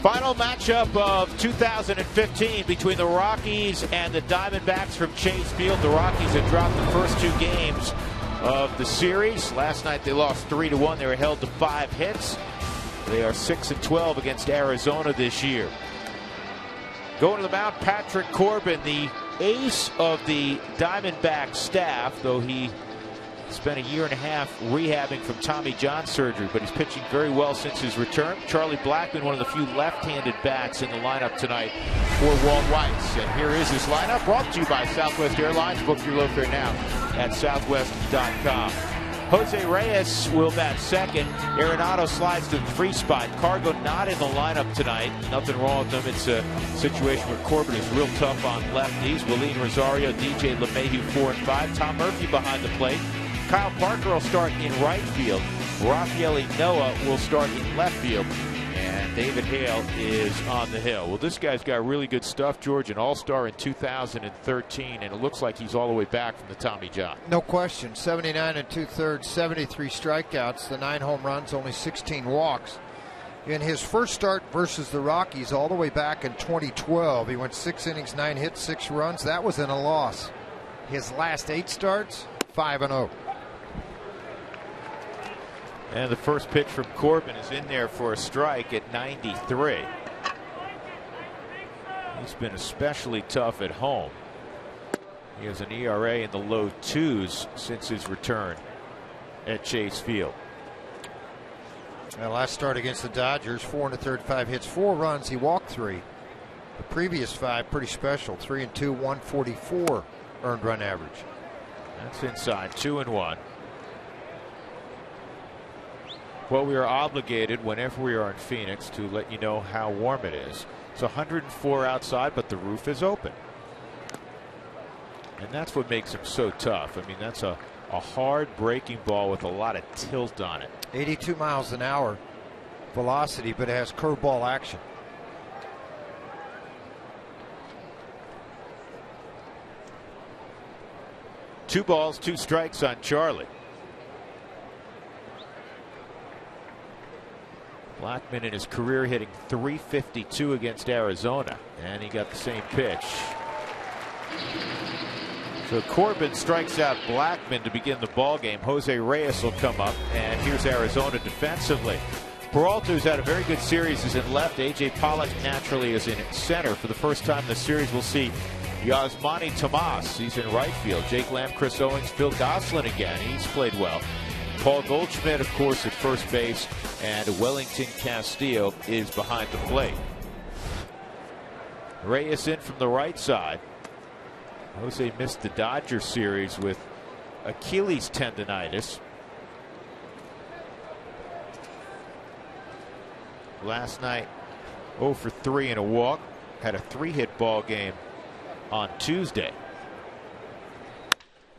Final matchup of 2015 between the Rockies and the Diamondbacks from Chase Field. The Rockies had dropped the first two games of the series. Last night they lost 3-1. They were held to 5 hits. They are 6-12 against Arizona this year. Going to the mound, Patrick Corbin, the ace of the Diamondback staff, though he spent a year and a half rehabbing from Tommy John surgery, but he's pitching very well since his return. Charlie Blackmon, one of the few left-handed bats in the lineup tonight for Walt Weiss. And here is his lineup, brought to you by Southwest Airlines. Book your low fare now at southwest.com. Jose Reyes will bat second. Arenado slides to the 3 spot. Cargo not in the lineup tonight. Nothing wrong with him. It's a situation where Corbin is real tough on lefties. Willeen Rosario, DJ LeMahieu 4 and 5. Tom Murphy behind the plate. Kyle Parker will start in right field. Rafael Noah will start in left field. And David Hale is on the hill. Well, this guy's got really good stuff, George. An all-star in 2013, and it looks like he's all the way back from the Tommy John. No question. 79 2/3, 73 strikeouts, the 9 home runs, only 16 walks. In his first start versus the Rockies all the way back in 2012, he went 6 innings, 9 hits, 6 runs. That was in a loss. His last 8 starts, 5-0. And the first pitch from Corbin is in there for a strike at 93. He's been especially tough at home. He has an ERA in the low 2s since his return at Chase Field. Last start against the Dodgers, 4 1/3, 5 hits, 4 runs. He walked 3. The previous 5 pretty special, 3 and 2, 144 earned run average. That's inside, 2-1. Well, we are obligated whenever we are in Phoenix to let you know how warm it is. It's 104 outside, but the roof is open. And that's what makes him so tough. I mean, that's a hard breaking ball with a lot of tilt on it. 82 miles an hour velocity, but it has curveball action. Two balls, 2 strikes on Charlie. Blackmon in his career hitting .352 against Arizona, and he got the same pitch. So Corbin strikes out Blackmon to begin the ball game. Jose Reyes will come up, and here's Arizona defensively. Peralta's had a very good series, is in left. A.J. Pollock naturally is in center. For the first time in the series, we'll see Yasmani Tomas. He's in right field. Jake Lamb, Chris Owings, Phil Gosselin again. He's played well. Paul Goldschmidt, of course, at first base, and Wellington Castillo is behind the plate. Reyes in from the right side. Jose missed the Dodgers series with Achilles tendonitis. Last night, 0 for 3 and a walk. Had a 3-hit ball game on Tuesday.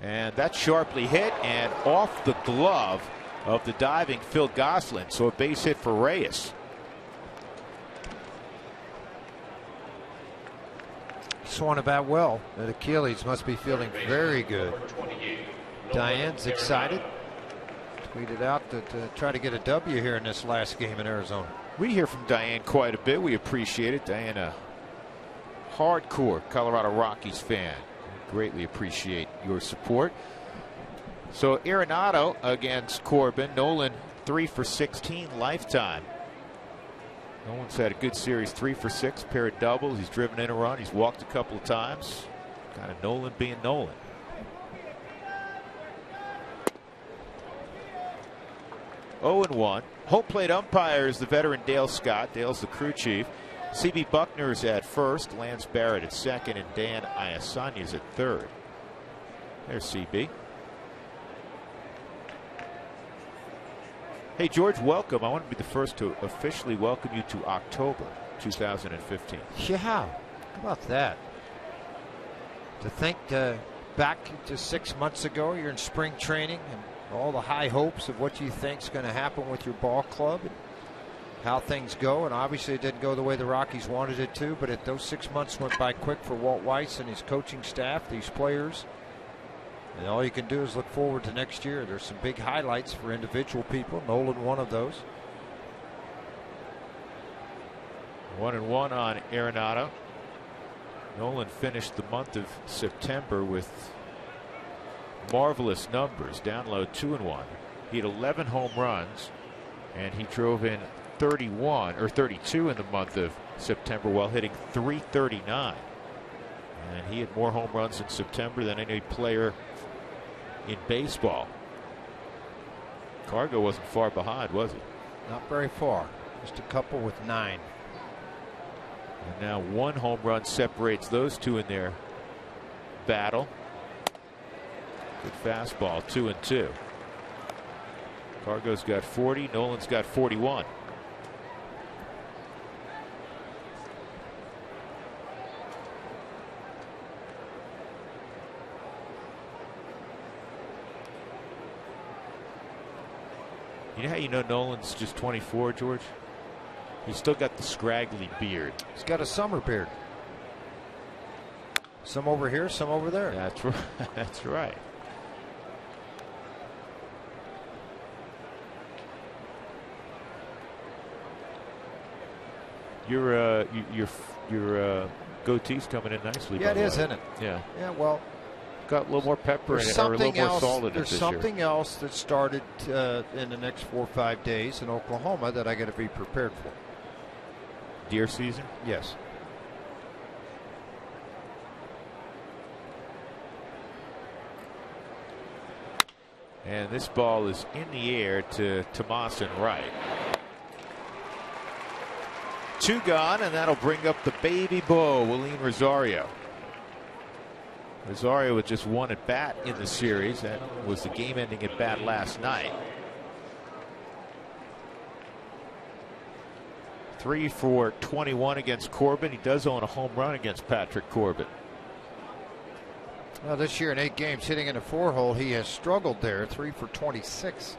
And that's sharply hit and off the glove of the diving Phil Gosselin. So a base hit for Reyes. Swung about well. That Achilles must be feeling very good. Diane's excited. Tweeted out to try to get a W here in this last game in Arizona. We hear from Diane quite a bit. We appreciate it. Diane, a hardcore Colorado Rockies fan. Greatly appreciate your support. So Arenado against Corbin. Nolan 3 for 16 lifetime. Nolan's had a good series, 3 for 6, pair of doubles. He's driven in a run. He's walked a couple of times. Kind of Nolan being Nolan. Oh and 1. Home plate umpire is the veteran Dale Scott. Dale's the crew chief. C.B. Buckner's at first, Lance Barrett at second, and Dan Iasanya's at third. There's C.B. Hey, George, welcome. I want to be the first to officially welcome you to October 2015. Yeah, how about that? To think back to 6 months ago, you're in spring training, and all the high hopes of what you think is going to happen with your ball club. And how things go, and obviously it didn't go the way the Rockies wanted it to, but those 6 months went by quick for Walt Weiss and his coaching staff, these players. And all you can do is look forward to next year. There's some big highlights for individual people. Nolan, one of those. 1-1 on Arenado. Nolan finished the month of September with marvelous numbers. Down low, 2-1. He had 11 home runs, and he drove in 31 or 32 in the month of September while hitting .339. And he had more home runs in September than any player in baseball. Cargo wasn't far behind, was he? Not very far. Just a couple with 9. And now 1 home run separates those two in their battle. Good fastball, 2-2. Cargo's got 40. Nolan's got 41. You know how you know Nolan's just 24, George? He's still got the scraggly beard. He's got a summer beard. Some over here, some over there. That's right. That's right. Your goatee's coming in nicely. Yeah, it is, isn't it? Yeah. Yeah. Well, got a little more pepper in it, or a little more salt in it this year. There's something else that started in the next 4 or 5 days in Oklahoma that I got to be prepared for. Deer season? Yes. And this ball is in the air to Tomas and right. 2 gone, and that'll bring up the baby bull, Willeen Rosario. Rosario with just 1 at bat in the series. That was the game-ending at bat last night. 3 for 21 against Corbin. He does own a home run against Patrick Corbin. Well, this year in 8 games hitting in a 4-hole, he has struggled there. 3 for 26.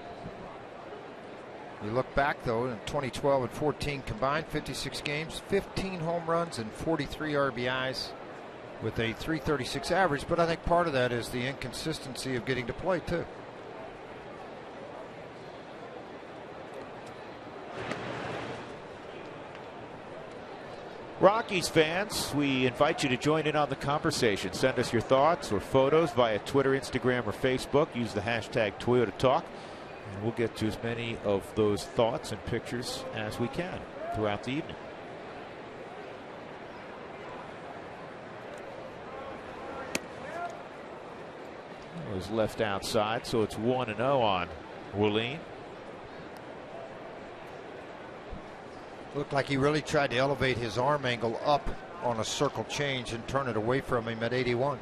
You look back, though, in 2012 and 14 combined, 56 games, 15 home runs and 43 RBIs with a .336 average. But I think part of that is the inconsistency of getting to play, too. Rockies fans, we invite you to join in on the conversation. Send us your thoughts or photos via Twitter, Instagram, or Facebook. Use the hashtag ToyotaTalk, and we'll get to as many of those thoughts and pictures as we can throughout the evening. It was left outside, so it's 1-0 on Willeen. Looked like he really tried to elevate his arm angle up on a circle change and turn it away from him at 81.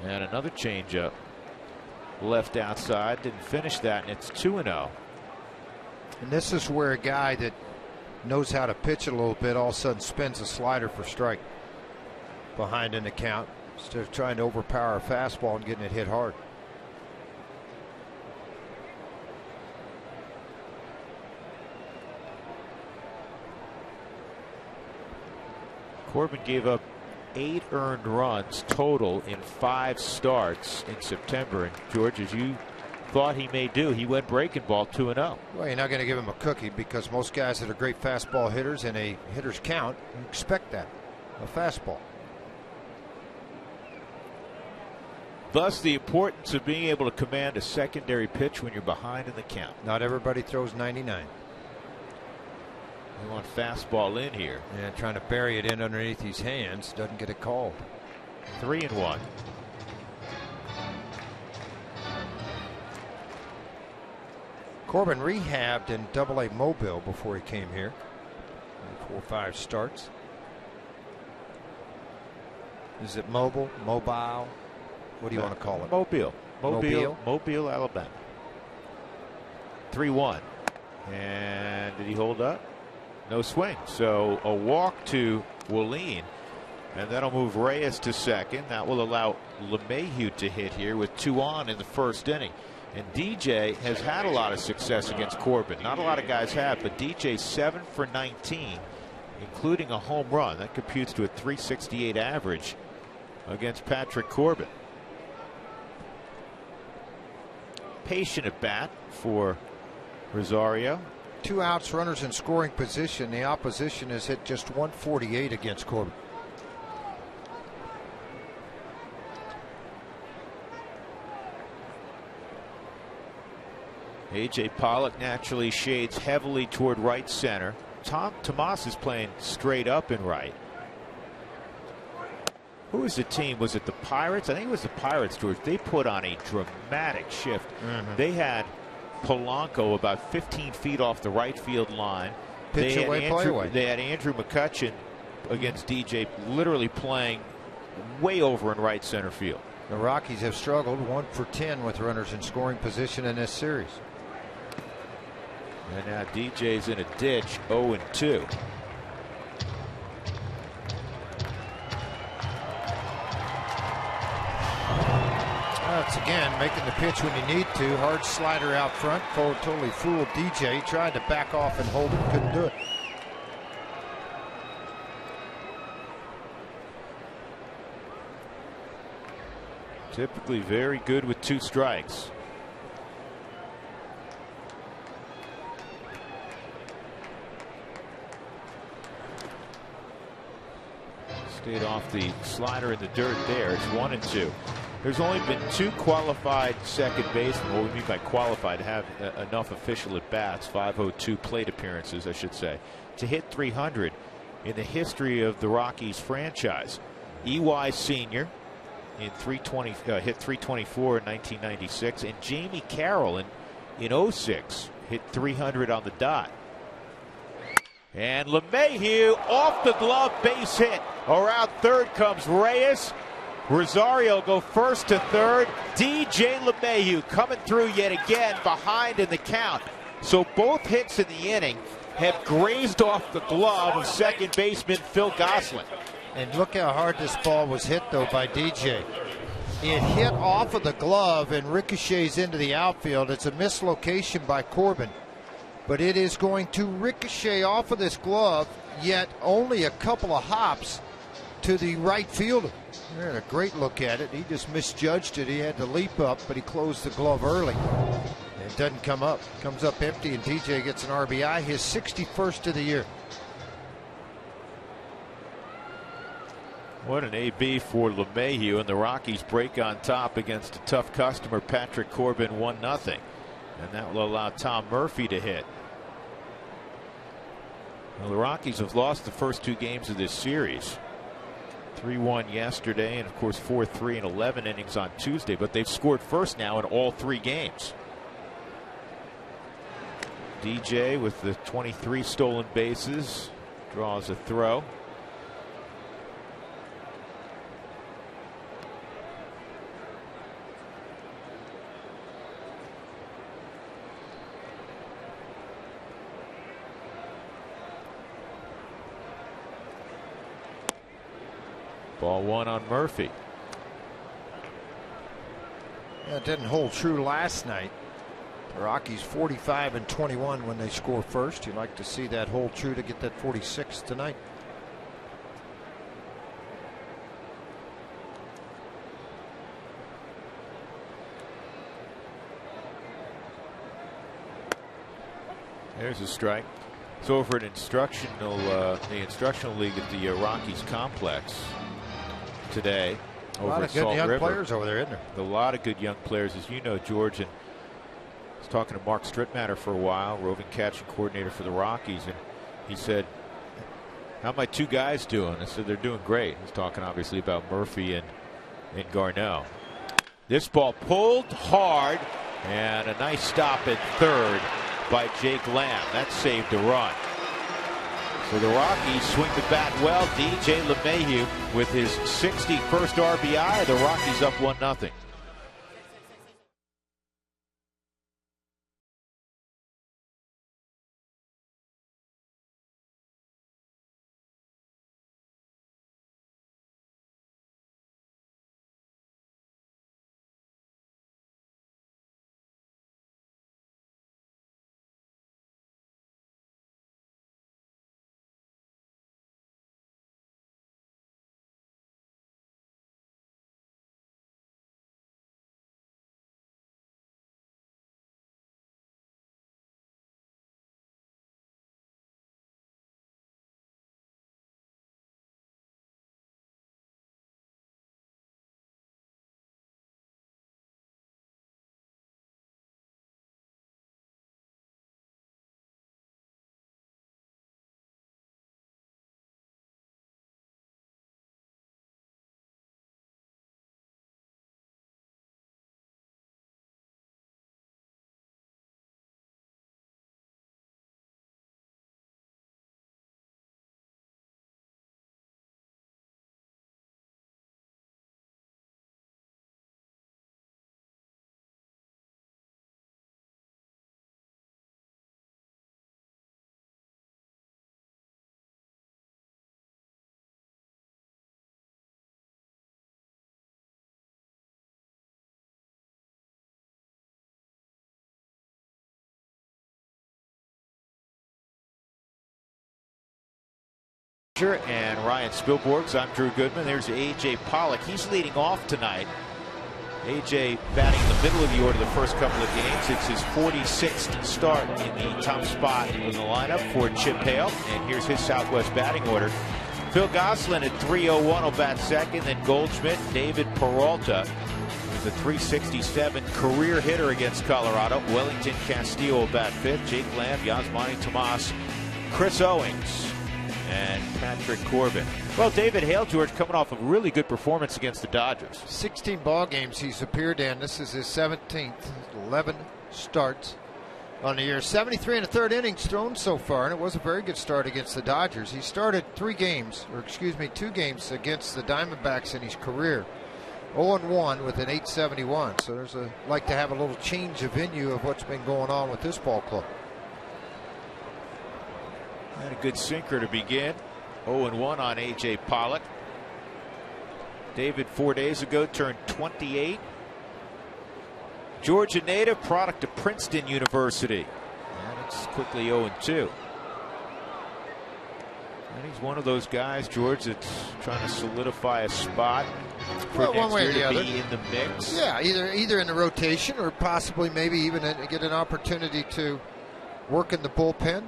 And another changeup left outside. Didn't finish that, and it's 2-0. And this is where a guy that knows how to pitch it a little bit all of a sudden spins a slider for strike behind an account instead of trying to overpower a fastball and getting it hit hard. Corbin gave up 8 earned runs total in 5 starts in September. And George, as you thought he may do, he went breaking ball 2-0. Well, you're not going to give him a cookie because most guys that are great fastball hitters in a hitter's count, you expect that, a fastball. Thus, the importance of being able to command a secondary pitch when you're behind in the count. Not everybody throws 99. We want fastball in here. And trying to bury it in underneath his hands, doesn't get it called. 3-1. Corbin rehabbed in Double-A Mobile before he came here. 4 or 5 starts. Is it mobile? What do you want to call it? Mobile, Alabama. 3-1. And did he hold up? No swing. So a walk to Willeen, and that'll move Reyes to second. That will allow LeMahieu to hit here with 2 on in the first inning. And DJ has had a lot of success against Corbin. Not a lot of guys have, but DJ 7 for 19, including a home run. That computes to a .368 average against Patrick Corbin. Patient at bat for Rosario. 2 outs, runners in scoring position. The opposition has hit just 148 against Corbin. A.J. Pollock naturally shades heavily toward right center. Tomas is playing straight up in right. Who was the team? Was it the Pirates? I think it was the Pirates, George. They put on a dramatic shift. They had Polanco about 15 feet off the right field line. Pitch away, play away. They had Andrew McCutchen against DJ literally playing way over in right center field. The Rockies have struggled 1 for 10 with runners in scoring position in this series. And now DJ's in a ditch, 0-2. That's again making the pitch when you need to. Hard slider out front. Totally fooled DJ. He tried to back off and hold it. Couldn't do it. Typically very good with 2 strikes. Stayed off the slider in the dirt there. It's 1-2. There's only been 2 qualified second basemen. What we mean by qualified, have enough official at bats, 502 plate appearances, I should say, to hit 300 in the history of the Rockies franchise. EY Sr. in 320 hit 324 in 1996, and Jamie Carroll in 06 hit 300 on the dot. And LeMahieu off the glove, base hit. Around third comes Reyes. Rosario go first to third. DJ LeMahieu coming through yet again behind in the count. So both hits in the inning have grazed off the glove of second baseman Phil Gosselin. And look how hard this ball was hit, though, by DJ. It hit off of the glove and ricochets into the outfield. It's a mislocation by Corbin, but it is going to ricochet off of this glove, yet only a couple of hops to the right fielder. They had a great look at it. He just misjudged it. He had to leap up, but he closed the glove early. It doesn't come up. Comes up empty, and DJ gets an RBI, his 61st of the year. What an AB for LeMahieu, and the Rockies break on top against a tough customer, Patrick Corbin, 1-0. And that will allow Tom Murphy to hit. Well, the Rockies have lost the first 2 games of this series. 3-1 yesterday, and of course 4-3 in 11 innings on Tuesday, but they've scored first now in all 3 games. DJ with the 23 stolen bases draws a throw. Ball 1 on Murphy. Yeah, it didn't hold true last night. The Rockies 45-21 when they score first. You'd like to see that hold true to get that 46 tonight. There's a strike. It's over at the instructional league at the Rockies complex today. A lot of good young players over there, isn't there? A lot of good young players, as you know, George. And I was talking to Mark Strittmatter for a while, roving catching coordinator for the Rockies, and he said, "How my 2 guys doing?" I said, "They're doing great." He's talking obviously about Murphy and Garneau. This ball pulled hard, and a nice stop at third by Jake Lamb. That saved a run. So the Rockies swing the bat well. DJ LeMahieu with his 61st RBI. The Rockies up 1-0. And Ryan Spilborghs. I'm Drew Goodman. There's A.J. Pollock. He's leading off tonight. A.J. batting in the middle of the order the first couple of games. It's his 46th start in the top spot in the lineup for Chip Hale. And here's his Southwest batting order. Phil Gosselin at 301 will bat second. Then Goldschmidt, David Peralta is a 367 career hitter against Colorado. Wellington Castillo will bat fifth. Jake Lamb, Yasmani Tomas, Chris Owings, and Patrick Corbin. Well, David Hale, George, coming off a really good performance against the Dodgers. 16 ball games he's appeared in. This is his 17th. 11 starts on the year. 73 and a third innings thrown so far, and it was a very good start against the Dodgers. He started 2 games against the Diamondbacks in his career. 0-1 with an 871. So there's like to have a little change of venue of what's been going on with this ball club. And a good sinker to begin. 0-1 on A.J. Pollock. David 4 days ago turned 28. Georgia native, product of Princeton University. And it's quickly 0-2. And he's one of those guys, George, that's trying to solidify a spot for next year to be in the mix. Yeah, either in the rotation or possibly maybe even get an opportunity to work in the bullpen.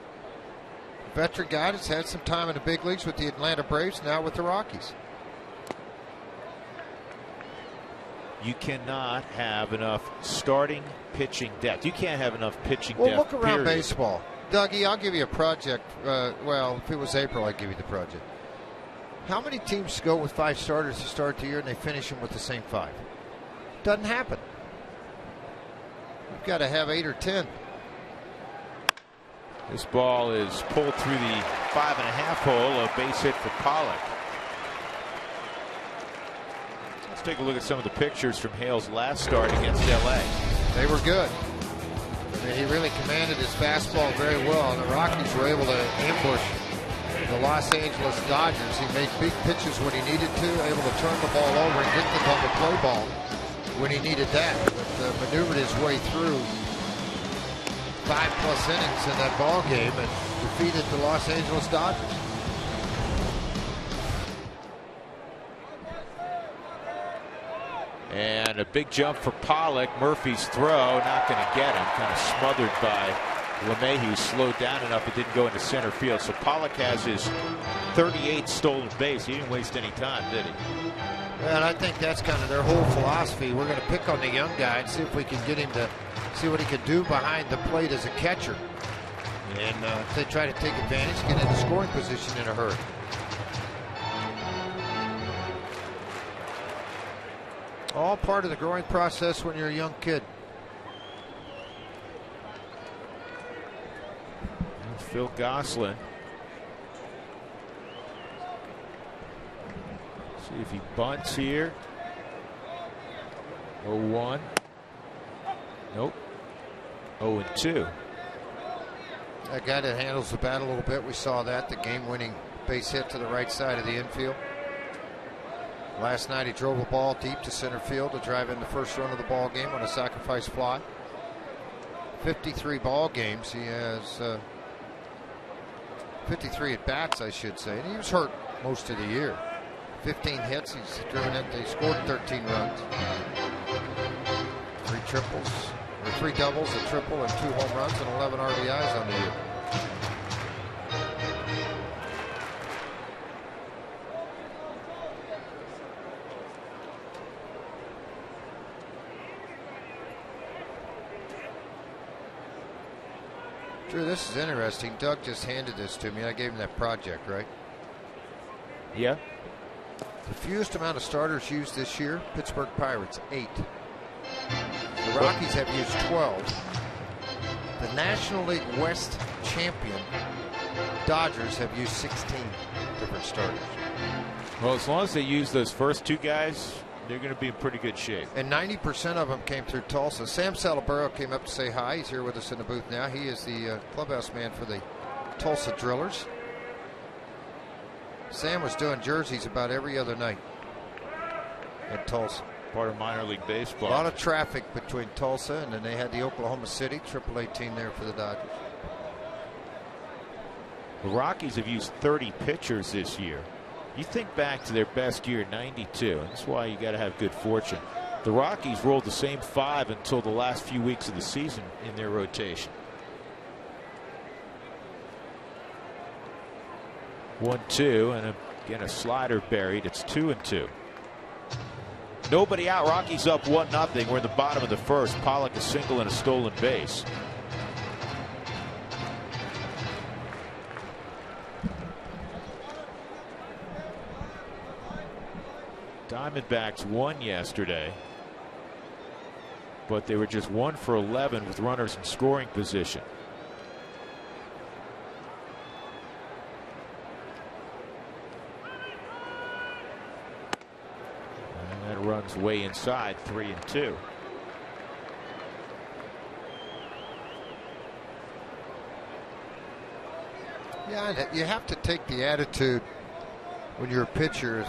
Veteran guy that's had some time in the big leagues with the Atlanta Braves, now with the Rockies. You cannot have enough starting pitching depth. You can't have enough pitching depth. Well, look around baseball. Dougie, I'll give you a project. Well, if it was April, I'd give you the project. How many teams go with 5 starters to start the year and they finish them with the same 5? Doesn't happen. You've got to have 8 or 10. This ball is pulled through the 5.5 hole, a base hit for Pollock. Let's take a look at some of the pictures from Hale's last start against L.A. They were good. I mean, he really commanded his fastball very well, and the Rockies were able to ambush the Los Angeles Dodgers. He made big pitches when he needed to, able to turn the ball over and get the double play ball when he needed that. But maneuvered his way through 5+ innings in that ball game and defeated the Los Angeles Dodgers. And a big jump for Pollock. Murphy's throw, not going to get him. Kind of smothered by LeMahieu, slowed down enough it didn't go into center field. So Pollock has his 38th stolen base. He didn't waste any time, did he? Well, I think that's kind of their whole philosophy. We're going to pick on the young guy and see if we can get him to see what he can do behind the plate as a catcher. And if they try to take advantage, get into scoring position in a hurry. All part of the growing process when you're a young kid. Phil Gosselin. See if he bunts here. 0-1. Nope. 0-2. That guy that handles the bat a little bit, we saw that, the game-winning base hit to the right side of the infield. Last night he drove a ball deep to center field to drive in the first run of the ball game on a sacrifice fly. 53 ball games. He has 53 at bats, I should say, and he was hurt most of the year. 15 hits. He's driven it. They scored 13 runs. 3 triples, or 3 doubles, a triple, and 2 home runs, and 11 RBIs on the year. Drew, this is interesting. Doug just handed this to me. I gave him that project, right? Yeah. The fewest amount of starters used this year, Pittsburgh Pirates, 8. The Rockies have used 12. The National League West champion, Dodgers, have used 16 different starters. Well, as long as they use those first 2 guys, they're going to be in pretty good shape. And 90% of them came through Tulsa. Sam Salabero came up to say hi. He's here with us in the booth now. He is the clubhouse man for the Tulsa Drillers. Sam was doing jerseys about every other night at Tulsa. Part of minor league baseball. A lot of traffic between Tulsa, and then they had the Oklahoma City AAA team there for the Dodgers. The Rockies have used 30 pitchers this year. You think back to their best year, 92, and that's why you got to have good fortune. The Rockies rolled the same 5 until the last few weeks of the season in their rotation. 1-2, and again a slider buried. It's 2-2. Nobody out. Rockies up 1-0. We're in the bottom of the first. Pollock a single and a stolen base. Diamondbacks won yesterday, but they were just 1 for 11 with runners in scoring position. And that runs way inside, 3-2. Yeah, you have to take the attitude when you're a pitcher.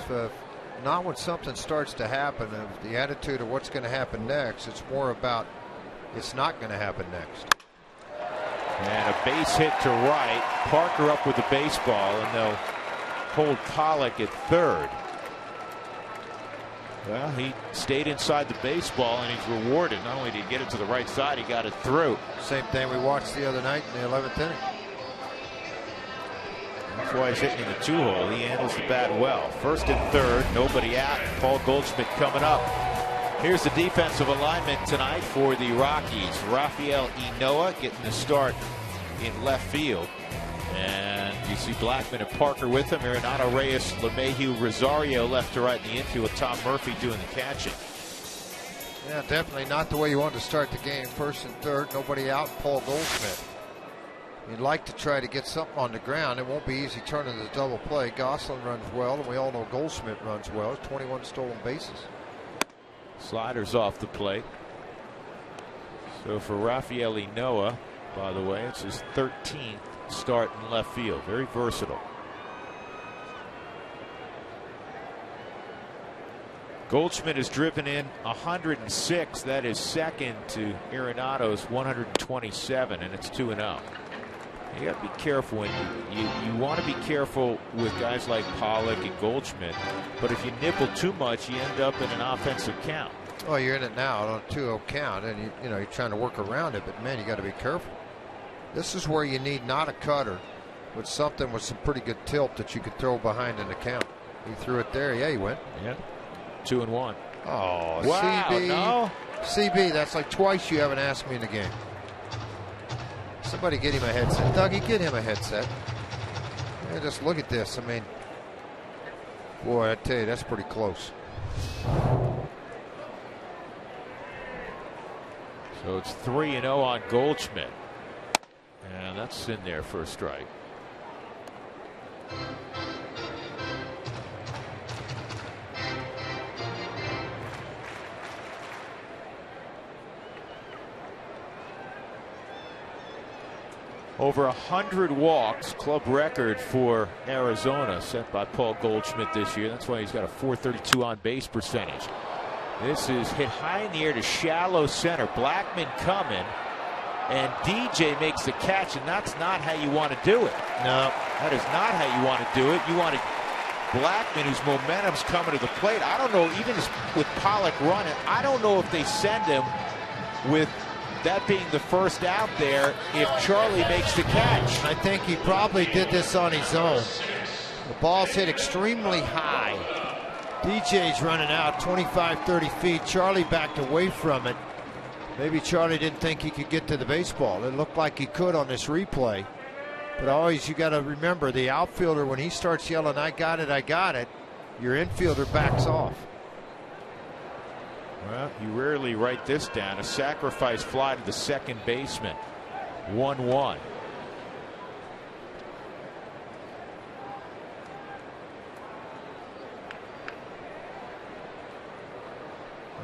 Not when something starts to happen, of the attitude of what's going to happen next. It's more about it's not going to happen next. And a base hit to right. Parker up with the baseball, and they'll hold Pollock at third. Well, he stayed inside the baseball, and he's rewarded. Not only did he get it to the right side, he got it through. Same thing we watched the other night in the 11th inning. That's why he's hitting in the 2-hole. He handles the bat well. First and third, nobody out. Paul Goldschmidt coming up. Here's the defensive alignment tonight for the Rockies. Rafael Inoa getting the start in left field. And you see Blackman and Parker with him. Arenado, Reyes, LeMahieu, Rosario left to right in the infield. Tom Murphy doing the catching. Yeah, definitely not the way you want to start the game. First and third, nobody out. Paul Goldschmidt. You'd like to try to get something on the ground. It won't be easy turning the double play. Gosselin runs well, and we all know Goldschmidt runs well. 21 stolen bases. Sliders off the plate. So for Rafael Inoa, by the way, it's his 13th start in left field. Very versatile. Goldschmidt has driven in 106. That is second to Arenado's 127, and it's 2-0. You got to be careful when you want to be careful with guys like Pollock and Goldschmidt, but if you nibble too much, you end up in an offensive count. Well, you're in it now on a 2-0 count, and you know you're trying to work around it, but man, you got to be careful. This is where you need not a cutter, but something with some pretty good tilt that you could throw behind in the count. He threw it there. Yeah, he went. Yeah. 2-1. Oh, wow, CB. no? CB, that's like twice you haven't asked me in the game. Somebody get him a headset. Dougie, get him a headset. Yeah, just look at this. I mean, boy, I tell you, that's pretty close. So it's 3-0 on Goldschmidt. And that's in there for a strike. Over 100 walks, club record for Arizona, set by Paul Goldschmidt this year. That's why he's got a .432 on base percentage. This is hit high in the air to shallow center. Blackman coming, and DJ makes the catch, and that's not how you want to do it. No, that is not how you want to do it. You want to Blackman, whose momentum's coming to the plate. I don't know, even with Pollock running, I don't know if they send him with that being the first out there if Charlie makes the catch. I think he probably did this on his own. The ball's hit extremely high. DJ's running out 25-30 feet. Charlie backed away from it. Maybe Charlie didn't think he could get to the baseball. It looked like he could on this replay. But always you got to remember, the outfielder, when he starts yelling, I got it, your infielder backs off. Well, you rarely write this down. A sacrifice fly to the second baseman. 1-1.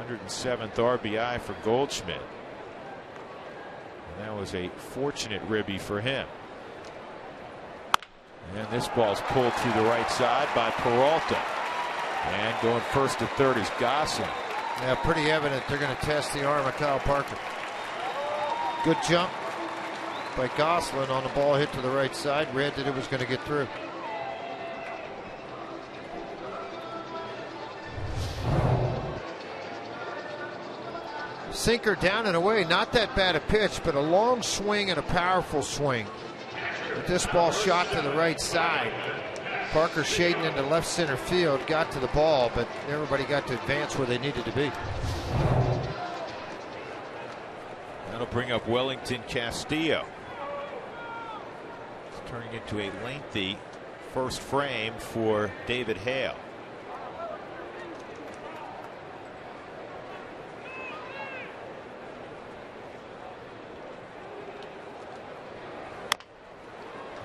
'107th RBI for Goldschmidt. And that was a fortunate ribby for him. And this ball's pulled through the right side by Peralta. And going first to third is Gosselin. Yeah, pretty evident they're going to test the arm of Kyle Parker. Good jump. by Gosselin on the ball hit to the right side. Read that it was going to get through. Sinker down and away. Not that bad a pitch, but a long swing and a powerful swing. With this ball shot to the right side. Parker shading into left center field, got to the ball, but everybody got to advance where they needed to be. That'll bring up Wellington Castillo. It's turning into a lengthy first frame for David Hale.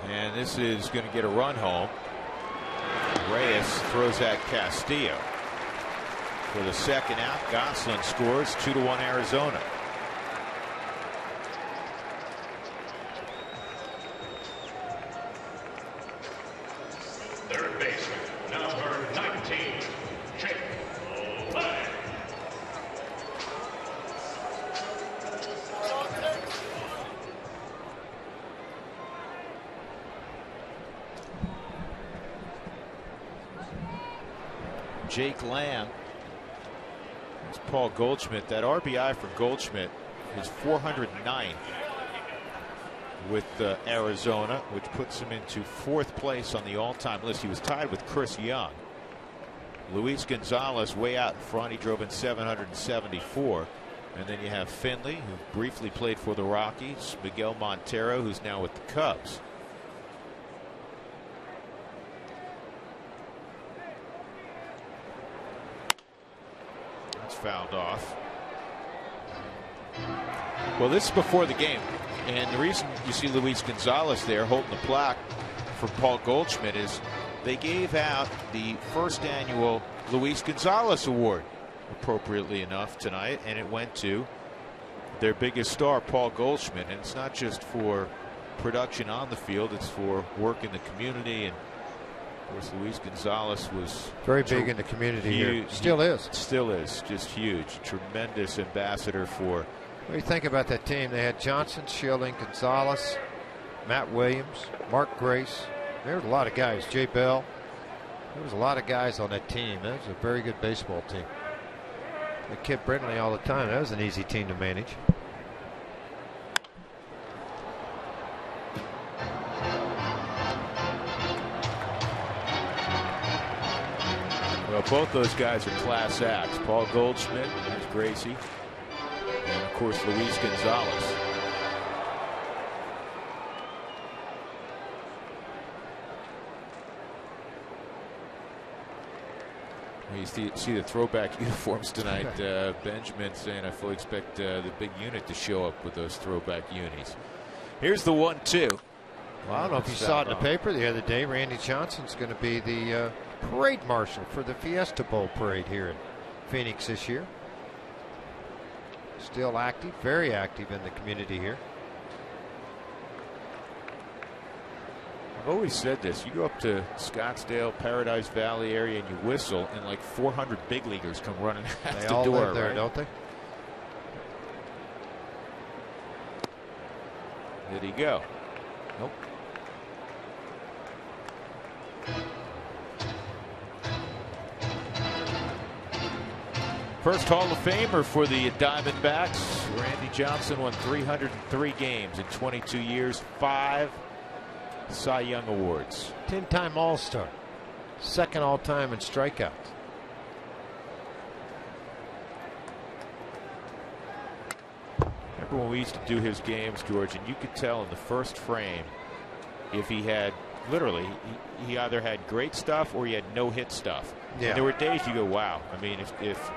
And this is going to get a run home. Reyes throws at Castillo. For the second out, Gosselin scores 2-1 Arizona. Third baseman, number 19, Jake Lang. Jake Lamb. It's Paul Goldschmidt. That RBI for Goldschmidt is 409 with Arizona, which puts him into fourth place on the all-time list. He was tied with Chris Young. Luis Gonzalez way out in front. He drove in 774. And then you have Finley, who briefly played for the Rockies. Miguel Montero, who's now with the Cubs. Fouled off. Well, this is before the game, and the reason you see Luis Gonzalez there holding the plaque for Paul Goldschmidt is they gave out the first annual Luis Gonzalez Award, appropriately enough, tonight, and it went to their biggest star, Paul Goldschmidt. And it's not just for production on the field, it's for work in the community. And of course, Luis Gonzalez was very big in the community here. Still is. Still is. Just huge. Tremendous ambassador for. What do you think about that team? They had Johnson, Schilling, Gonzalez, Matt Williams, Mark Grace. There was a lot of guys. Jay Bell. There was a lot of guys on that team. That was a very good baseball team. They kept Brindley all the time. That was an easy team to manage. Well, both those guys are class acts. Paul Goldschmidt, there's Gracie, and of course Luis Gonzalez. You see the throwback uniforms tonight. Benjamin saying I fully expect the big unit to show up with those throwback unis. Here's the 1-2. Well, I don't know if you saw it in the paper the other day. Randy Johnson's going to be the parade marshal for the Fiesta Bowl parade here in Phoenix this year. Still active, very active in the community here. I've always said this. You go up to Scottsdale, Paradise Valley area, and you whistle, and like 400 big leaguers come running out the door. They all live there, right? don't they? Did he go? Nope. First Hall of Famer for the Diamondbacks. Randy Johnson won 303 games in 22 years, 5 Cy Young Awards. 10-time All-Star. Second all-time in strikeouts. Remember when we used to do his games, George, and you could tell in the first frame if he had, literally, he either had great stuff or he had no hit stuff. Yeah. And there were days you go, wow. I mean, if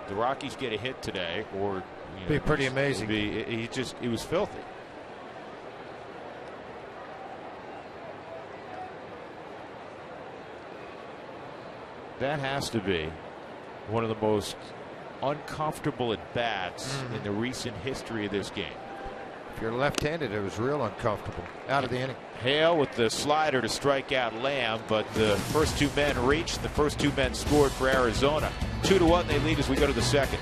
the Rockies get a hit today, or be pretty amazing. It was filthy. That has to be one of the most uncomfortable at bats in the recent history of this game. If you're left-handed, it was real uncomfortable. Out of the inning. Hale with the slider to strike out Lamb, but the first two men reached. The first two men scored for Arizona. 2-1, they lead as we go to the second.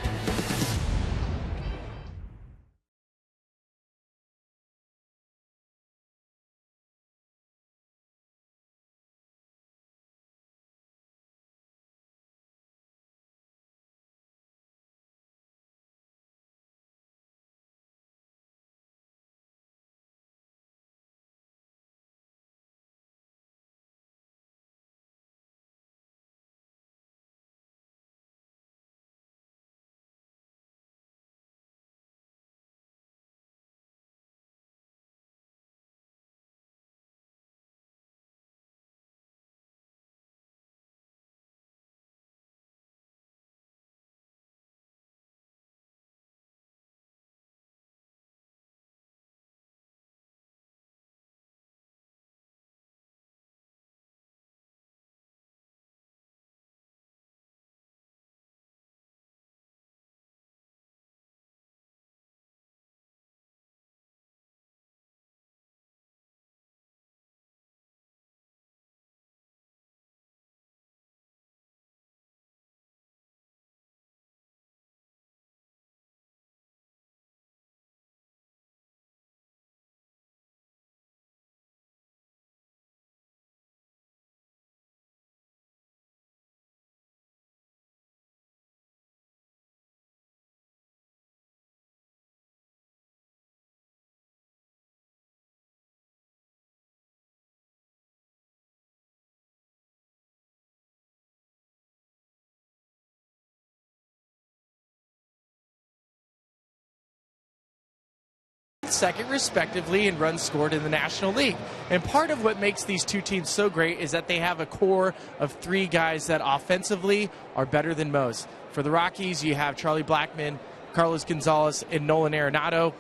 second, respectively, in runs scored in the National League. And part of what makes these two teams so great is that they have a core of 3 guys that offensively are better than most. For the Rockies, you have Charlie Blackmon, Carlos Gonzalez, and Nolan Arenado.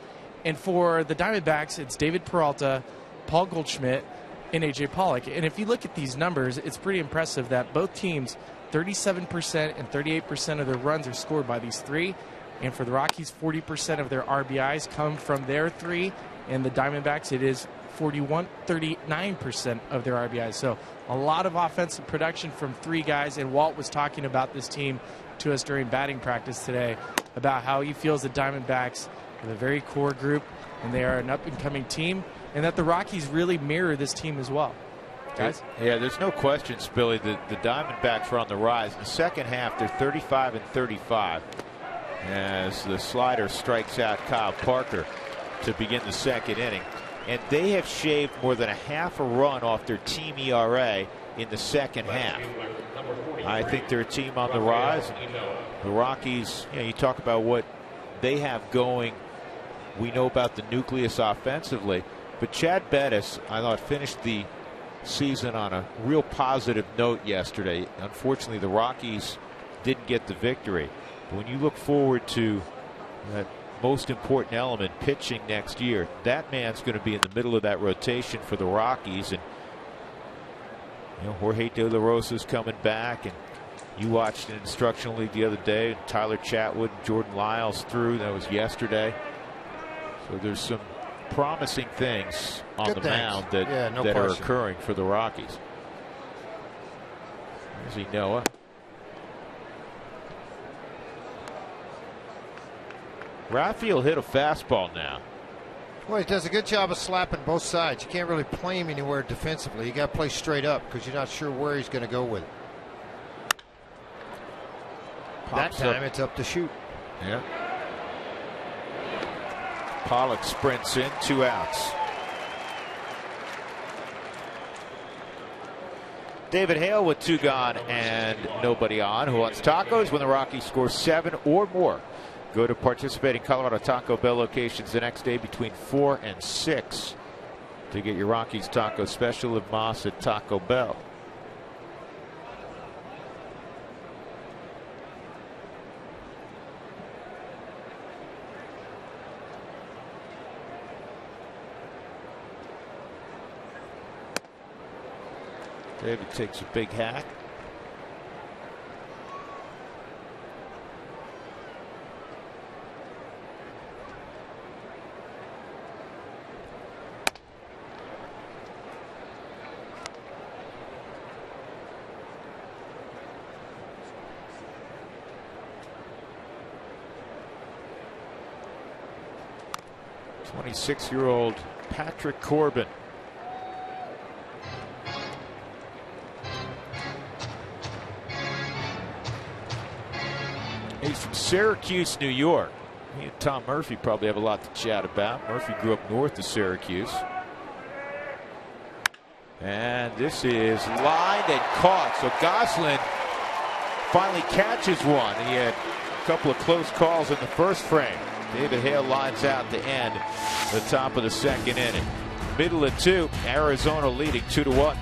And for the Diamondbacks, it's David Peralta, Paul Goldschmidt, and A.J. Pollock. And if you look at these numbers, it's pretty impressive that both teams, 37% and 38% of their runs are scored by these 3. And for the Rockies, 40% of their RBIs come from their 3. And the Diamondbacks, it is 39% of their RBIs. So a lot of offensive production from 3 guys. And Walt was talking about this team to us during batting practice today about how he feels the Diamondbacks are a very core group and they are an up-and-coming team, and that the Rockies really mirror this team as well. Guys? Yeah, there's no question, Billy, that the Diamondbacks are on the rise. In the second half, they're 35 and 35 as the slider strikes out Kyle Parker to begin the second inning. And they have shaved more than a half a run off their team ERA in the second half. I think they're a team on the rise. The Rockies, you talk about what they have going. We know about the nucleus offensively, but Chad Bettis, I thought, finished the season on a real positive note yesterday. Unfortunately, the Rockies didn't get the victory. But when you look forward to that most important element, pitching next year, that man's going to be in the middle of that rotation for the Rockies. And Jorge De La Rosa's coming back, and you watched an instructional league the other day, and Tyler Chatwood, Jordan Lyles threw. That was yesterday. So there's some promising things on the mound that are occurring for the Rockies. There's Noah. Raphael hit a fastball now. Well, he does a good job of slapping both sides. You can't really play him anywhere defensively. You got to play straight up because you're not sure where he's going to go with it. That time it's up to shoot. Yeah. Pollock sprints in, 2 outs. David Hale with 2 gone and nobody on. Who wants tacos? When the Rockies score 7 or more, go to participating Colorado Taco Bell locations the next day between 4 and 6 to get your Rockies taco special of Moss at Taco Bell. David takes a big hack. '26-year-old Patrick Corbin. He's from Syracuse, New York. He and Tom Murphy probably have a lot to chat about. Murphy grew up north of Syracuse. And this is lined and caught. So Goslin finally catches one. He had a couple of close calls in the first frame. David Hale lines out to end the top of the second inning. Middle of 2, Arizona leading 2-1.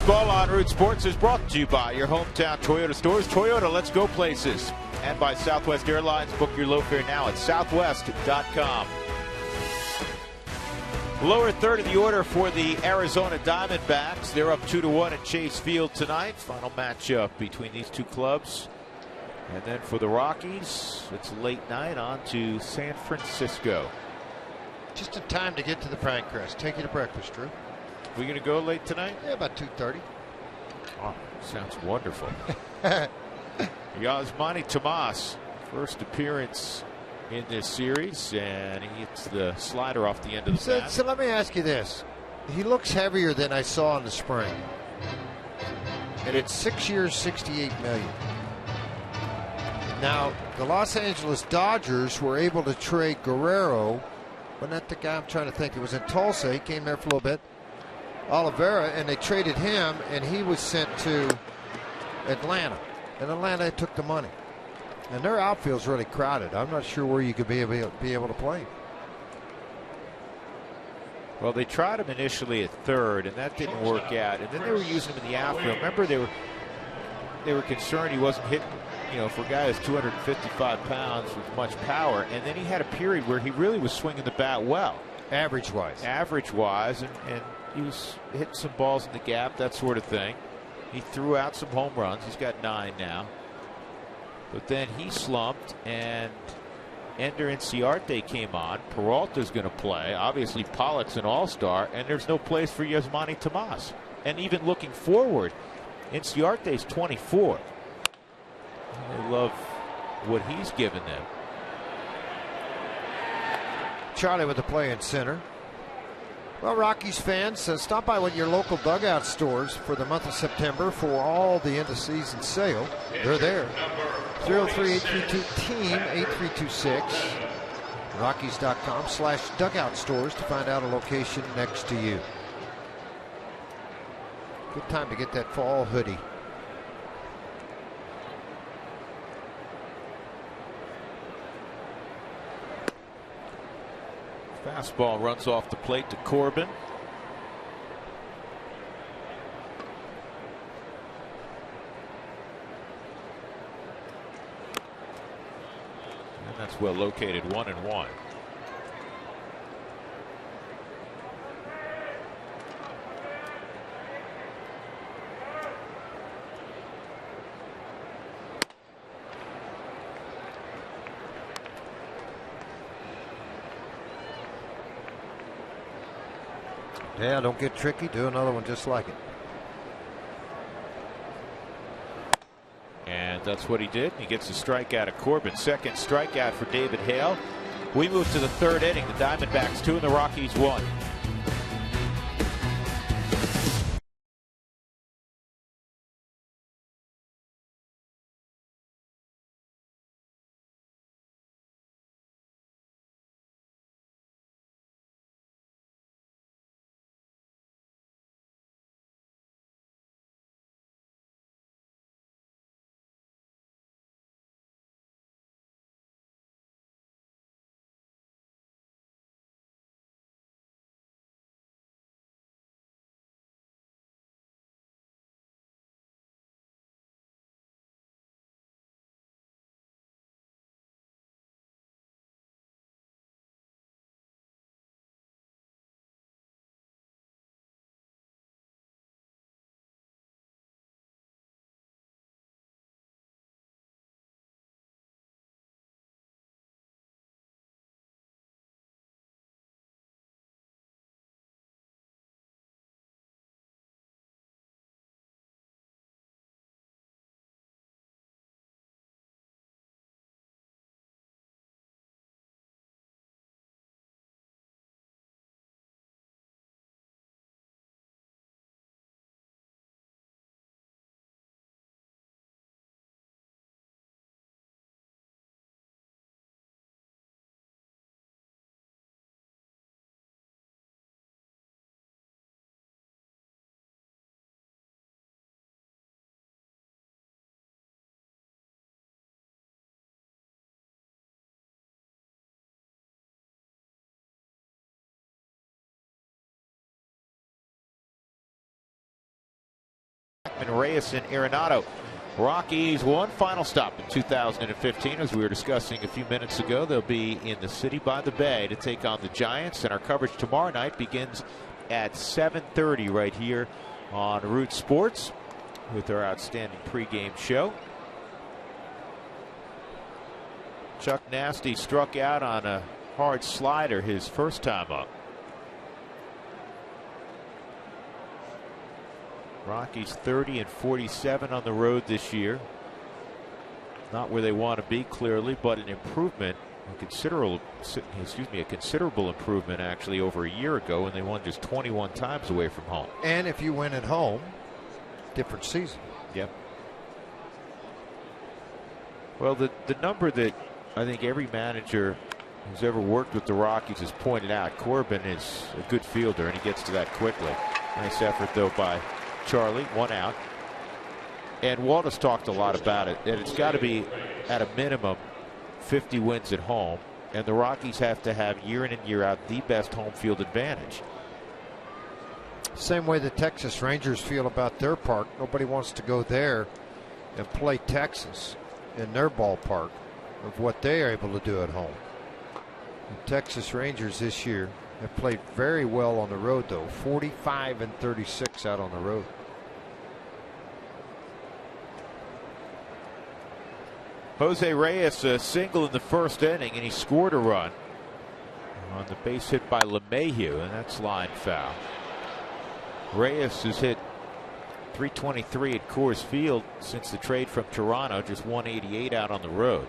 Baseball on Root Sports is brought to you by your hometown Toyota stores. Toyota, let's go places. And by Southwest Airlines. Book your low fare now at southwest.com. Lower third of the order for the Arizona Diamondbacks. They're up 2-1 at Chase Field tonight. Final matchup between these two clubs. And then for the Rockies, it's late night on to San Francisco. Just in time to get to the Pinecrest. Take you to breakfast, Drew. We going to go late tonight? Yeah, about 2:30. Oh, sounds wonderful. Yasmani Tomas, first appearance in this series, and he hits the slider off the end of the bat. So let me ask you this. He looks heavier than I saw in the spring. And it's 6 years, $68 million. Now, the Los Angeles Dodgers were able to trade Guerrero. Wasn't that the guy I'm trying to think? It was in Tulsa. He came there for a little bit. Oliveira, and they traded him, and he was sent to Atlanta. And Atlanta took the money. And their outfield's really crowded. I'm not sure where you could be able to play. Well, they tried him initially at third, and that didn't work out. And then they were using him in the outfield. Remember, they were concerned he wasn't hitting, for a guy who's 255 pounds with much power. And then he had a period where he really was swinging the bat well. Average-wise. Average-wise, and he was hitting some balls in the gap, that sort of thing. He threw out some home runs. He's got 9 now. But then he slumped, and Ender Inciarte came on. Peralta's going to play. Obviously, Pollock's an all-star, and there's no place for Yasmani Tomas. And even looking forward, Inciarte's 24. They love what he's given them. Charlie with the play in center. Well, Rockies fans, stop by one of your local dugout stores for the month of September for all the end-of-season sale. They're there. 303-832-TEAM, 8326. Rockies.com/dugout stores to find out a location next to you. Good time to get that fall hoodie. Fastball runs off the plate to Corbin. And that's well located, 1-1. Yeah, don't get tricky. Do another one just like it. And that's what he did. He gets a strikeout of Corbin. Second strikeout for David Hale. We move to the third inning. The Diamondbacks 2 and the Rockies 1. and Reyes and Arenado. Rockies one final stop in 2015, as we were discussing a few minutes ago. They'll be in the city by the bay to take on the Giants, and our coverage tomorrow night begins at 7:30 right here on Root Sports with our outstanding pregame show. Chuck Nasty struck out on a hard slider his first time up. Rockies 30 and 47 on the road this year. Not where they want to be, clearly, but an improvement, a considerable improvement actually over a year ago, when they won just 21 times away from home. And if you win at home, different season. Yep. Well, the number that I think every manager who's ever worked with the Rockies has pointed out, Corbin is a good fielder, and he gets to that quickly. Nice effort, though, by Charlie. One out. And Walt has talked a lot about it, that it's got to be at a minimum 50 wins at home, and the Rockies have to have year in and year out the best home field advantage. Same way the Texas Rangers feel about their park. Nobody wants to go there and play Texas in their ballpark of what they are able to do at home. The Texas Rangers this year have played very well on the road, though. 45 and 36 out on the road. Jose Reyes a single in the first inning, and he scored a run on the base hit by LeMahieu, and that's line foul. Reyes has hit .323 at Coors Field since the trade from Toronto, just .188 out on the road.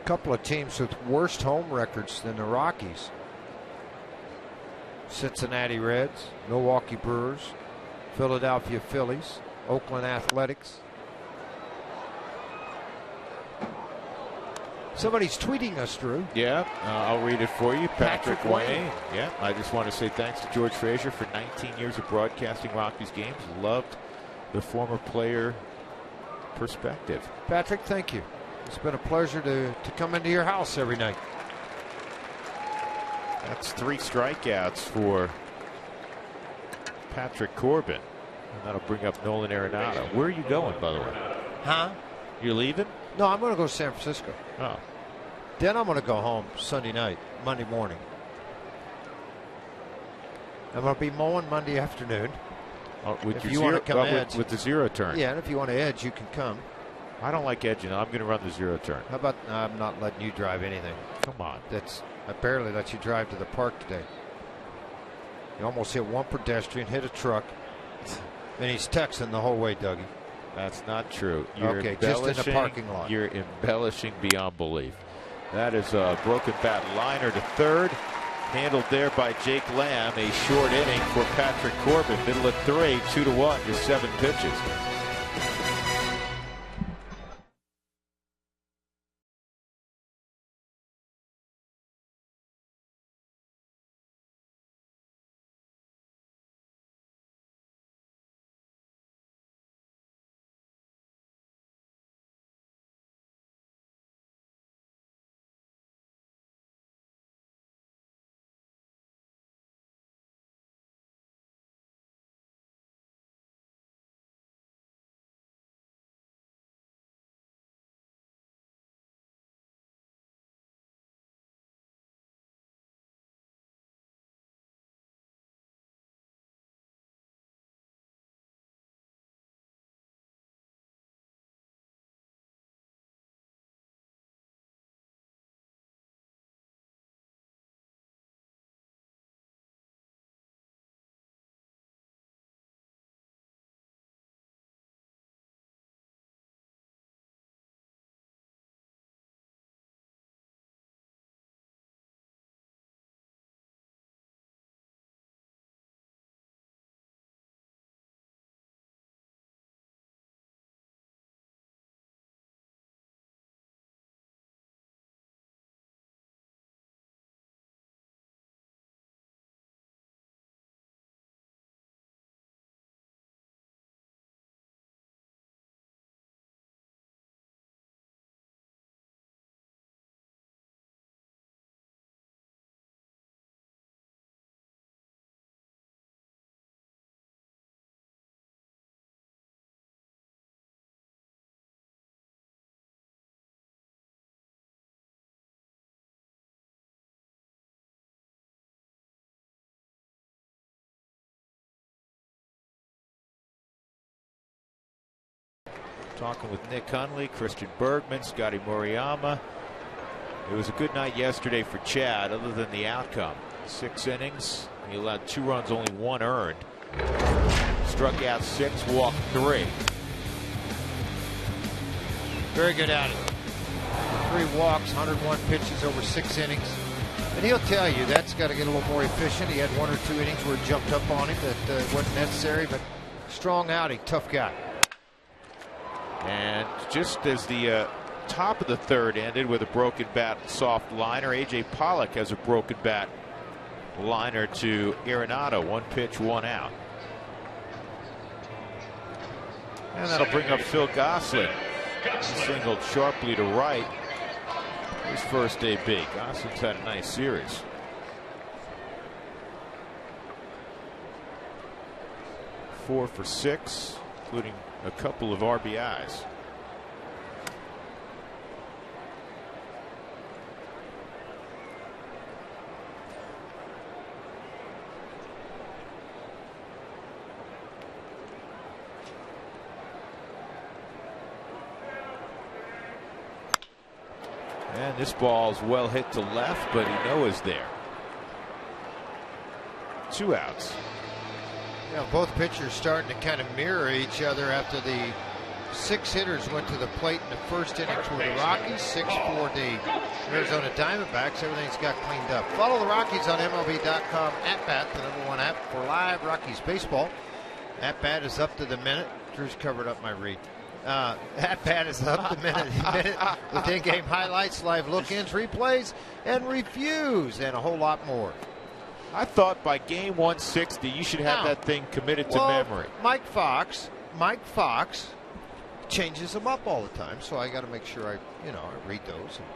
Couple of teams with worse home records than the Rockies. Cincinnati Reds, Milwaukee Brewers, Philadelphia Phillies, Oakland Athletics. Somebody's tweeting us, Drew. Yeah, I'll read it for you. Patrick Wayne. Wayne. Yeah, I just want to say thanks to George Frazier for 19 years of broadcasting Rockies games. Loved the former player perspective. Patrick, thank you. It's been a pleasure to come into your house every night. That's 3 strikeouts for Patrick Corbin. And that'll bring up Nolan Arenado. Where are you going, by the way? Huh? You're leaving? No, I'm going to go to San Francisco. Oh. Then I'm going to go home Sunday night, Monday morning. I'm going to be mowing Monday afternoon. With if your you zero, want to come edge. with the zero turn. Yeah, and if you want to edge, you can come. I don't like edging. I'm going to run the zero turn. How about I'm not letting you drive anything? Come on. I barely let you drive to the park today. You almost hit one pedestrian, hit a truck, and he's texting the whole way, Dougie. That's not true. You're okay, just in the parking lot. You're embellishing beyond belief. That is a broken bat liner to third. Handled there by Jake Lamb. A short inning for Patrick Corbin. Middle of 3, 2-1, just 7 pitches. Talking with Nick Hundley, Christian Bergman, Scotty Moriyama. It was a good night yesterday for Chad, other than the outcome. 6 innings. He allowed 2 runs, only 1 earned. Struck out 6, walked 3. Very good outing. 3 walks, 101 pitches over 6 innings. And he'll tell you that's got to get a little more efficient. He had 1 or 2 innings where it jumped up on him that wasn't necessary, but strong outing, tough guy. And just as the top of the 3rd ended with a broken bat soft liner, A.J. Pollock has a broken bat liner to Arenado. 1 pitch, 1 out. And that'll bring up Phil Gosselin. Singled sharply to right. His first AB. Gosselin's had a nice series. Four for 6, including a couple of RBIs. And this ball's well hit to left, but he knows there. 2 outs. Yeah, both pitchers starting to kind of mirror each other after the 6 hitters went to the plate in the first inning for the Rockies, 6 for the Arizona Diamondbacks. Everything's got cleaned up. Follow the Rockies on MLB.com. At-Bat, the #1 app for live Rockies baseball. At-Bat is up to the minute. Drew's covered up my read. At-Bat is up to minute with in-game highlights, live look-ins, replays, and reviews, and a whole lot more. I thought by game 160 you should have that thing committed to memory. Mike Fox changes them up all the time, so I got to make sure I read those and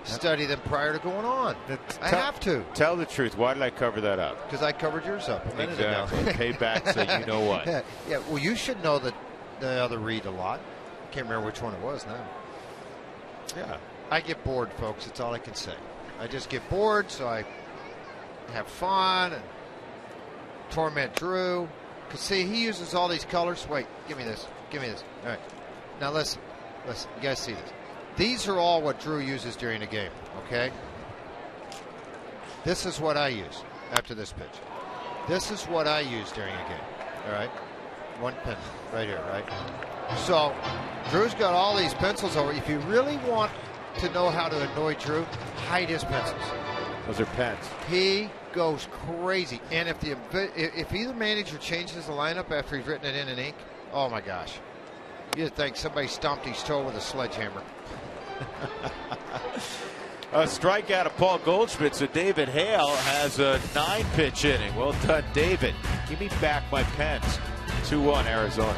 study them prior to going on. I have to. Tell the truth. Why did I cover that up? Because I covered yours up a minute ago. Payback, so you know what. Yeah, well, you should know the other read a lot. Can't remember which one it was now. Yeah. I get bored, folks. That's all I can say. I just get bored, so I have fun and torment Drew. Because, see, he uses all these colors. Wait, give me this. Give me this. All right. Now, listen. You guys see this. These are all what Drew uses during a game, okay? This is what I use after this pitch. This is what I use during a game, all right? 1 pen right here, right? So, Drew's got all these pencils over. If you really want to know how to annoy Drew, hide his pencils. Those are pens. He goes crazy. And if either manager changes the lineup after he's written it in ink, oh my gosh. You'd think somebody stomped his toe with a sledgehammer. A strikeout of Paul Goldschmidt, so David Hale has a 9-pitch inning. Well done, David. Give me back my pens. 2-1 Arizona.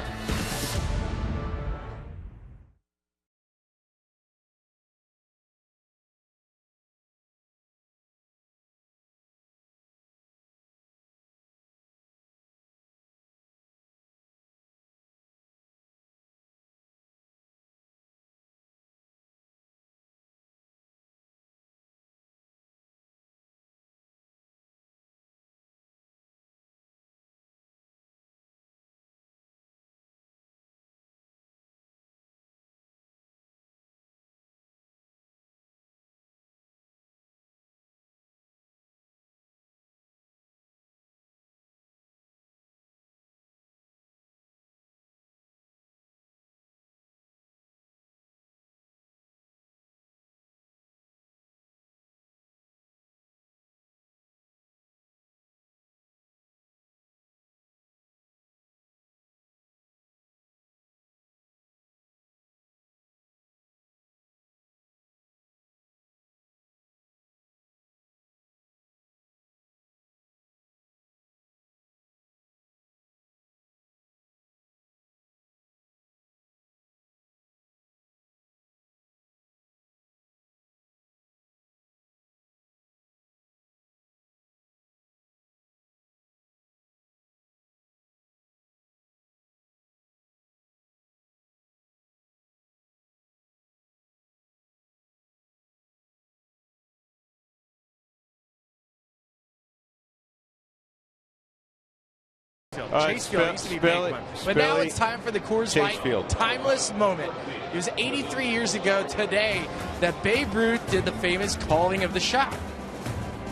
Chase Field used to be a big one. But now it's time for the Coors Light timeless moment. It was 83 years ago today that Babe Ruth did the famous calling of the shot.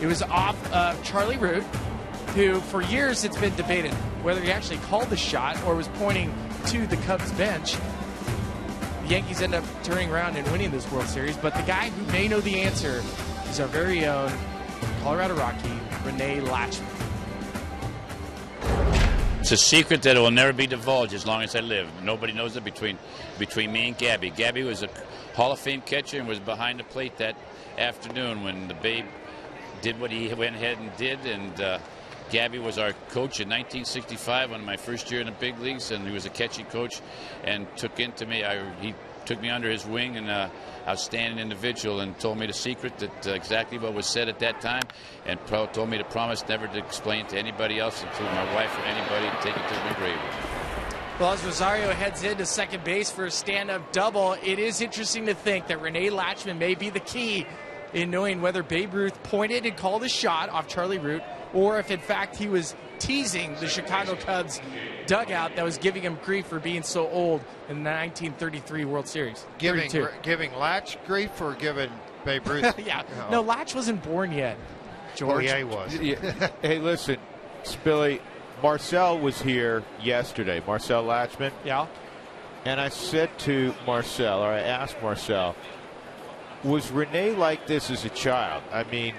It was off of Charlie Root, who for years it's been debated whether he actually called the shot or was pointing to the Cubs bench. The Yankees end up turning around and winning this World Series, but the guy who may know the answer is our very own Colorado Rocky, Rene Lachemann. It's a secret that it will never be divulged as long as I live. Nobody knows it between me and Gabby. Gabby was a Hall of Fame catcher and was behind the plate that afternoon when the Babe did what he went ahead and did. And Gabby was our coach in 1965, one of my first year in the big leagues, and he was a catching coach and took into me. He took me under his wing, and outstanding individual, and told me the secret that exactly what was said at that time, and told me to promise never to explain to anybody else, including my wife or anybody, and take it to my grave. Well, as Rosario heads into second base for a stand-up double, it is interesting to think that Rene Lachemann may be the key in knowing whether Babe Ruth pointed and called a shot off Charlie Root, or if in fact he was teasing the Chicago Cubs dugout that was giving him grief for being so old in the 1933 World Series. Giving Latch grief or giving Babe Ruth? Yeah. No, Latch wasn't born yet, George. Oh, yeah, he was. Hey, listen, Spilly, Marcel was here yesterday, Marcel Lachemann. Yeah. And I said to Marcel, or I asked Marcel, was Rene like this as a child? I mean,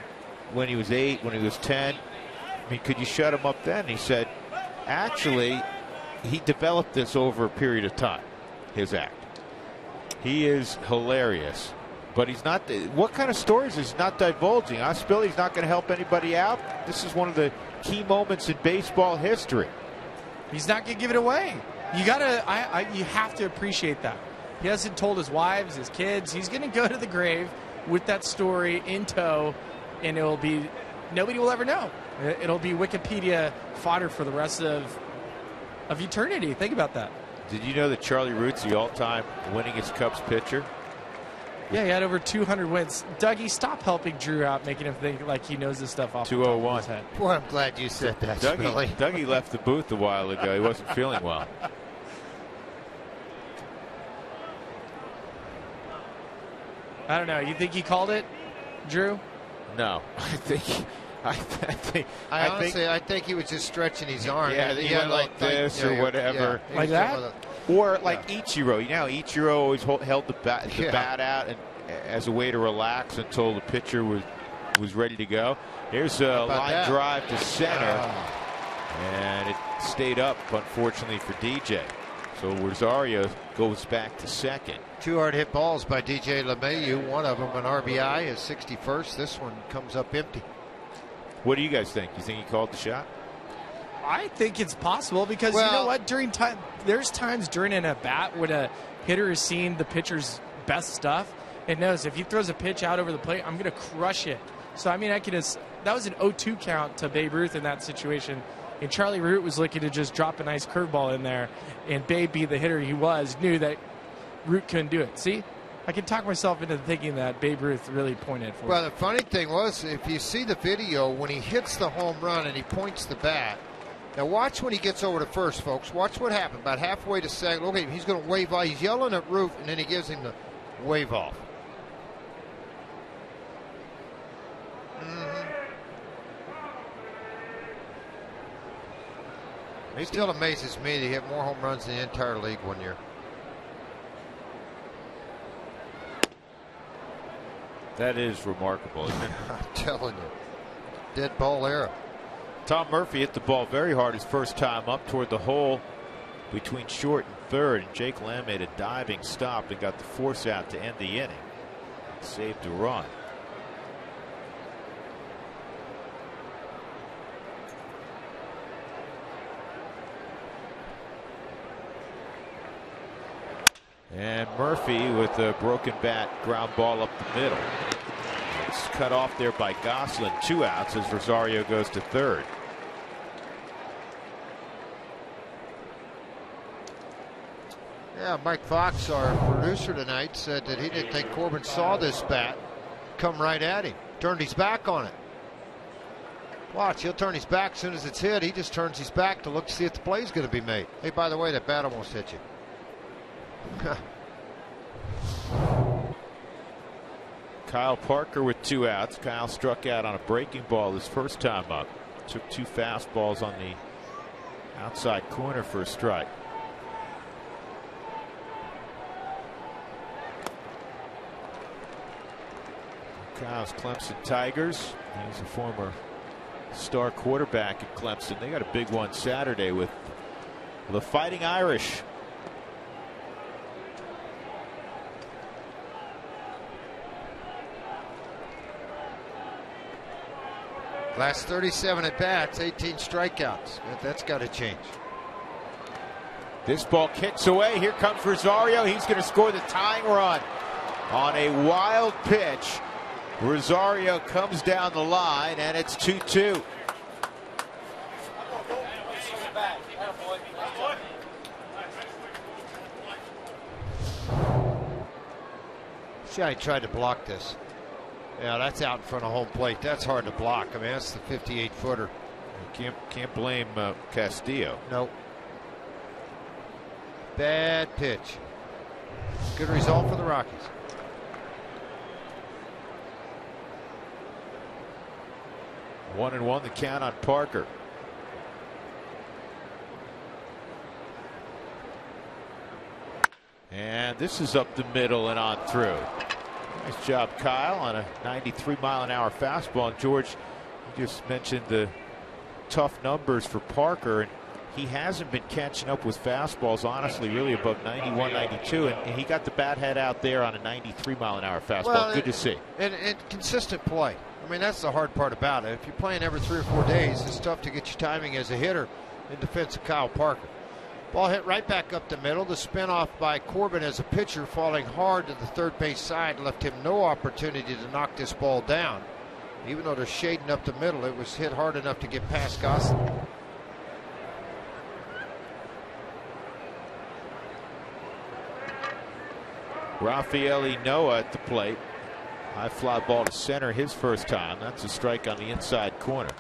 when he was 8, when he was 10, I mean, could you shut him up then? He said, actually, he developed this over a period of time, his act. He is hilarious, but he's not. What kind of stories is he not divulging? Spilly's not going to help anybody out. This is one of the key moments in baseball history. He's not going to give it away. You have to appreciate that. He hasn't told his wives, his kids. He's going to go to the grave with that story in tow, and it will be, nobody will ever know. It'll be Wikipedia fodder for the rest of eternity. Think about that. Did you know that Charlie Root's the all-time winningest Cubs pitcher? Yeah, he had over 200 wins. Dougie, stop helping Drew out, making him think like he knows this stuff off 201. the top of his head. Boy, I'm glad you said that, Dougie left the booth a while ago. He wasn't feeling well. I don't know. You think he called it, Drew? No. I think he was just stretching his arm. Yeah, he went like this or whatever. Yeah, like that? Or like Ichiro. You know, Ichiro always held the bat out and as a way to relax until the pitcher was ready to go. Here's a line drive to center. And it stayed up, unfortunately, for DJ. So Rosario goes back to second. 2 hard hit balls by DJ LeMahieu. One of them an RBI, his 61st. This one comes up empty. What do you guys think? You think he called the shot? I think it's possible because you know what? There's times during an at-bat when a hitter is seeing the pitcher's best stuff and knows if he throws a pitch out over the plate, I'm going to crush it. So, I mean, that was an 0-2 count to Babe Ruth in that situation. And Charlie Root was looking to just drop a nice curveball in there. And Babe, being the hitter he was, knew that Root couldn't do it. See? I can talk myself into thinking that Babe Ruth really pointed for Well, the funny thing was, if you see the video, when he hits the home run and he points the bat, now watch when he gets over to first, folks. Watch what happened. About halfway to second. Okay, he's going to wave off. He's yelling at Root, and then he gives him the wave off. It still amazes me that he hit more home runs in the entire league one year. That is remarkable, isn't it? I'm telling you. Dead ball era. Tom Murphy hit the ball very hard his first time up toward the hole between short and third. And Jake Lamb made a diving stop and got the force out to end the inning. Saved a run. And Murphy with a broken bat ground ball up the middle. It's cut off there by Goslin. 2 outs as Rosario goes to third. Yeah, Mike Fox, our producer tonight, said that he didn't think Corbin saw this bat come right at him. Turned his back on it. Watch, he'll turn his back as soon as it's hit. He just turns his back to look to see if the play's going to be made. Hey, by the way, that bat almost hit you. Kyle Parker with 2 outs. Kyle struck out on a breaking ball his first time up. Took 2 fastballs on the outside corner for a strike. Kyle's Clemson Tigers. He's a former star quarterback at Clemson. They got a big one Saturday with the Fighting Irish. Last 37 at bats, 18 strikeouts. That's got to change. This ball kicks away. Here comes Rosario. He's going to score the tying run on a wild pitch. Rosario comes down the line, and it's 2-2. See how he tried to block this. Yeah, that's out in front of home plate. That's hard to block. I mean, that's the 58-footer. Can't blame Castillo. Nope. Bad pitch. Good result for the Rockies. One and one the count on Parker. And this is up the middle and on through. Nice job, Kyle, on a 93-mile-an-hour fastball. And George, you just mentioned the tough numbers for Parker, and he hasn't been catching up with fastballs, honestly, really above 91, 92, and he got the bat head out there on a 93-mile-an-hour fastball. Well, good to see. And consistent play. I mean, that's the hard part about it. If you're playing every 3 or 4 days, it's tough to get your timing as a hitter in defense of Kyle Parker. Ball hit right back up the middle. The spin off by Corbin as a pitcher, falling hard to the third base side, left him no opportunity to knock this ball down. Even though they're shading up the middle, it was hit hard enough to get past Gosselin. Rafael Noah at the plate. High fly ball to center his first time. That's a strike on the inside corner.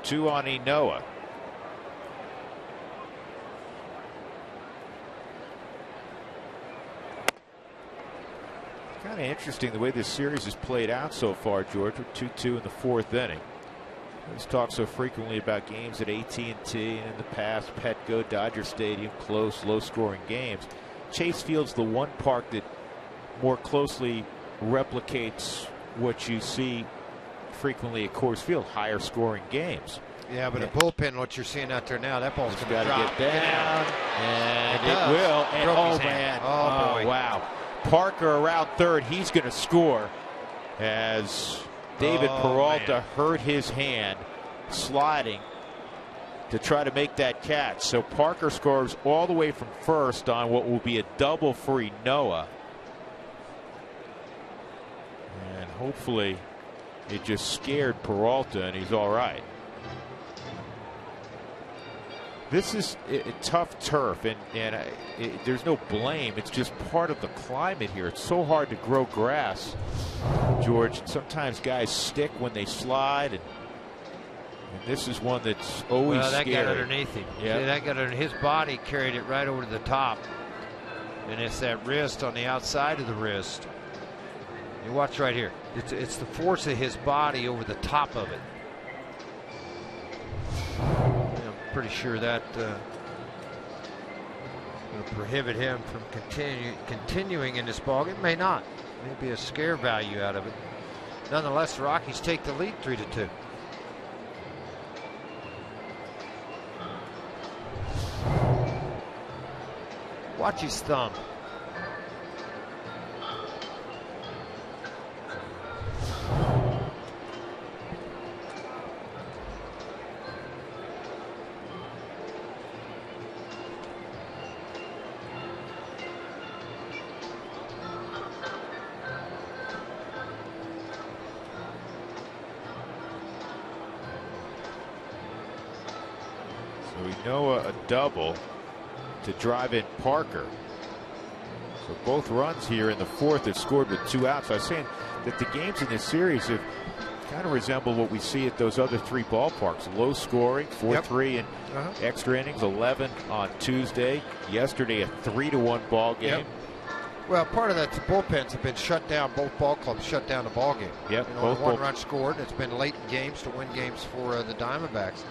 Two on Enoa. Kind of interesting the way this series has played out so far, George, with 2-2 in the 4th inning. Let's talk so frequently about games at AT&T and in the past, Petco, Dodger Stadium, close, low-scoring games. Chase Field's the one park that more closely replicates what you see frequently at Coors Field, higher scoring games. Yeah, but a bullpen, what you're seeing out there now, that ball's going to get down, and it will. And oh man, oh wow! Parker around third, he's going to score as David Peralta hurt his hand sliding to try to make that catch. So Parker scores all the way from first on what will be a double for Noah, and hopefully it just scared Peralta and he's all right. This is a tough turf, and there's no blame. It's just part of the climate here. It's so hard to grow grass, George. Sometimes guys stick when they slide, and this is one that's always that scary. got underneath him. Yeah, that got under his body, carried it right over to the top, and it's that wrist on the outside of the wrist. You watch right here. It's the force of his body over the top of it. I'm pretty sure that will prohibit him from continuing in this ballgame. It may not. May be a scare value out of it. Nonetheless, the Rockies take the lead 3-2. Watch his thumb. So we know a double to drive in Parker. So both runs here in the fourth have scored with 2 outs. I was saying that the games in this series have kind of resemble what we see at those other 3 ballparks. Low scoring, 4-3 and extra innings, 11 on Tuesday. Yesterday, a 3-1 ball game. Well, part of that, the bullpens have been shut down. Both ball clubs shut down the ball game. Yep, you know, 1 run scored. It's been late in games to win games for the Diamondbacks.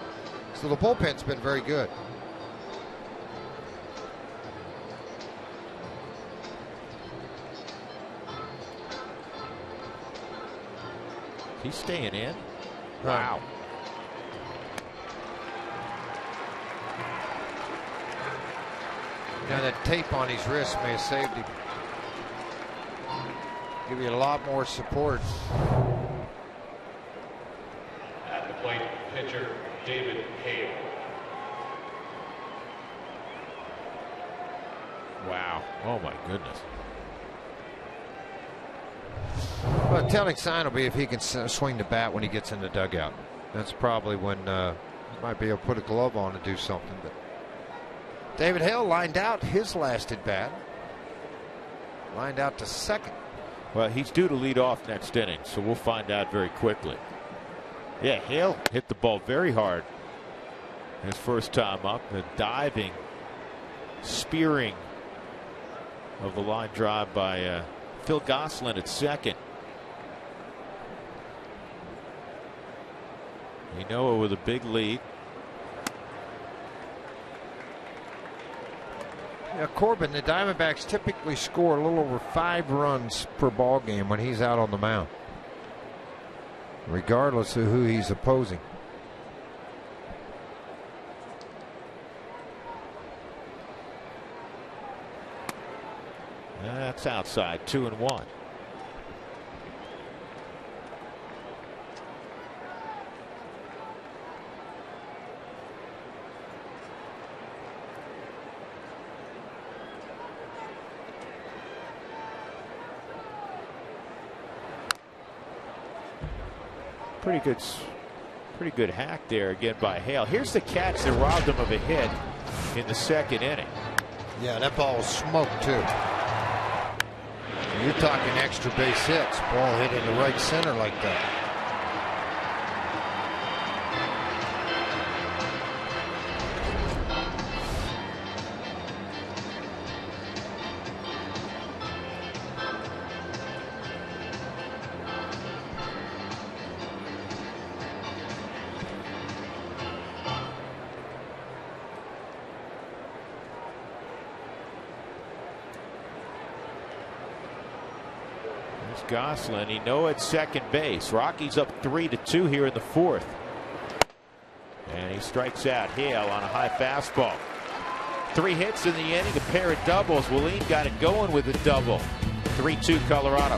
So the bullpen's been very good. He's staying in. Wow. Now that tape on his wrist may have saved him. Give you a lot more support. At the plate, pitcher David Hale. Wow. Oh my goodness. Well, the telling sign will be if he can swing the bat when he gets in the dugout. That's probably when he might be able to put a glove on and do something. But David Hale lined out his last at bat. Lined out to second. Well, he's due to lead off next inning, so we'll find out very quickly. Yeah, Hale hit the ball very hard his first time up. A diving, spearing of the line drive by Phil Gosselin at second. Noah with a big lead. Yeah, Corbin, the Diamondbacks typically score a little over 5 runs per ball game when he's out on the mound, regardless of who he's opposing. That's outside, 2-1. Pretty good hack there again by Hale. Here's the catch that robbed him of a hit in the second inning. Yeah, that ball was smoked too. You're talking extra base hits. Ball hit in the right center like that. Gosselin, he know at second base. Rockies up 3-2 here in the fourth. And he strikes out Hale on a high fastball. 3 hits in the inning, a pair of doubles. Willeen got it going with a double. 3-2 Colorado.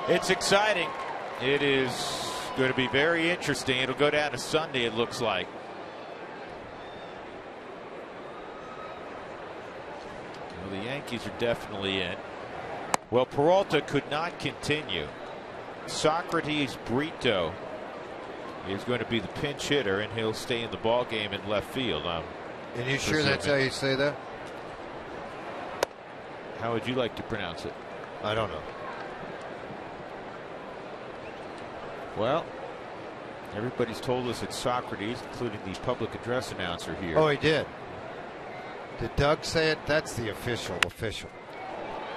It's exciting. It is going to be very interesting. It'll go down to Sunday, it looks like. Well, the Yankees are definitely in. Well, Peralta could not continue. Socrates Brito is going to be the pinch hitter, and he'll stay in the ball game in left field. And you sure that's how you say that? How would you like to pronounce it? I don't know. Well, everybody's told us it's Socrates, including the public address announcer here. Oh, he did. Did Doug say it? That's the official.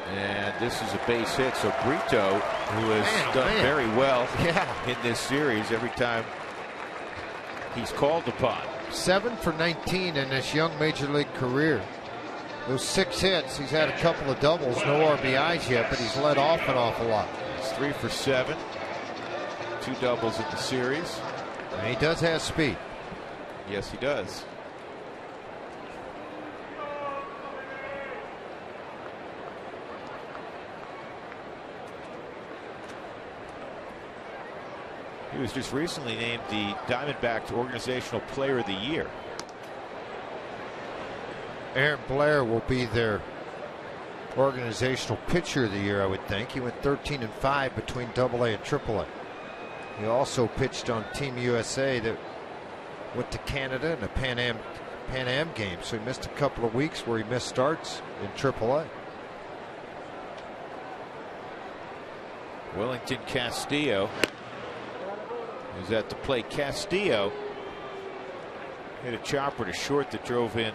And this is a base hit. So Brito, who has done very well in this series every time he's called upon. 7 for 19 in this young major league career. Those 6 hits, he's had a couple of doubles, no RBIs yet, but he's led off an awful lot. He's 3 for 7. 2 doubles in the series. And he does have speed. Yes, he does. He was just recently named the Diamondbacks Organizational Player of the Year. Aaron Blair will be their Organizational Pitcher of the Year, I would think. He went 13-5 between AA and AAA. He also pitched on Team USA that went to Canada in a Pan Am game, so he missed a couple of weeks where he missed starts in AAA. Wellington Castillo is at the plate. Castillo hit a chopper to short that drove in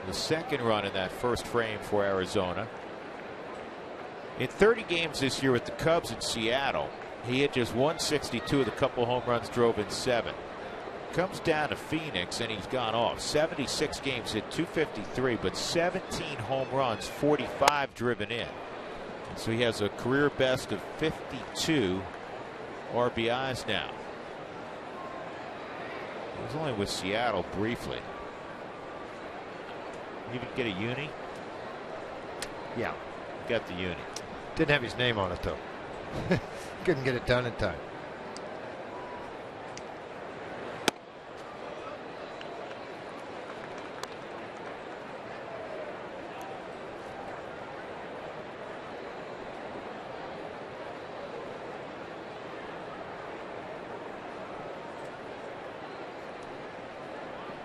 the second run in that first frame for Arizona. In 30 games this year with the Cubs in Seattle, he hit just 162 with a couple home runs, drove in 7. Comes down to Phoenix and he's gone off. 76 games, hit 253, but 17 home runs, 45 driven in. And so he has a career best of 52 RBIs now. He was only with Seattle briefly. Even get a uni? Yeah. Got the uni. Didn't have his name on it, though. Couldn't get it done in time.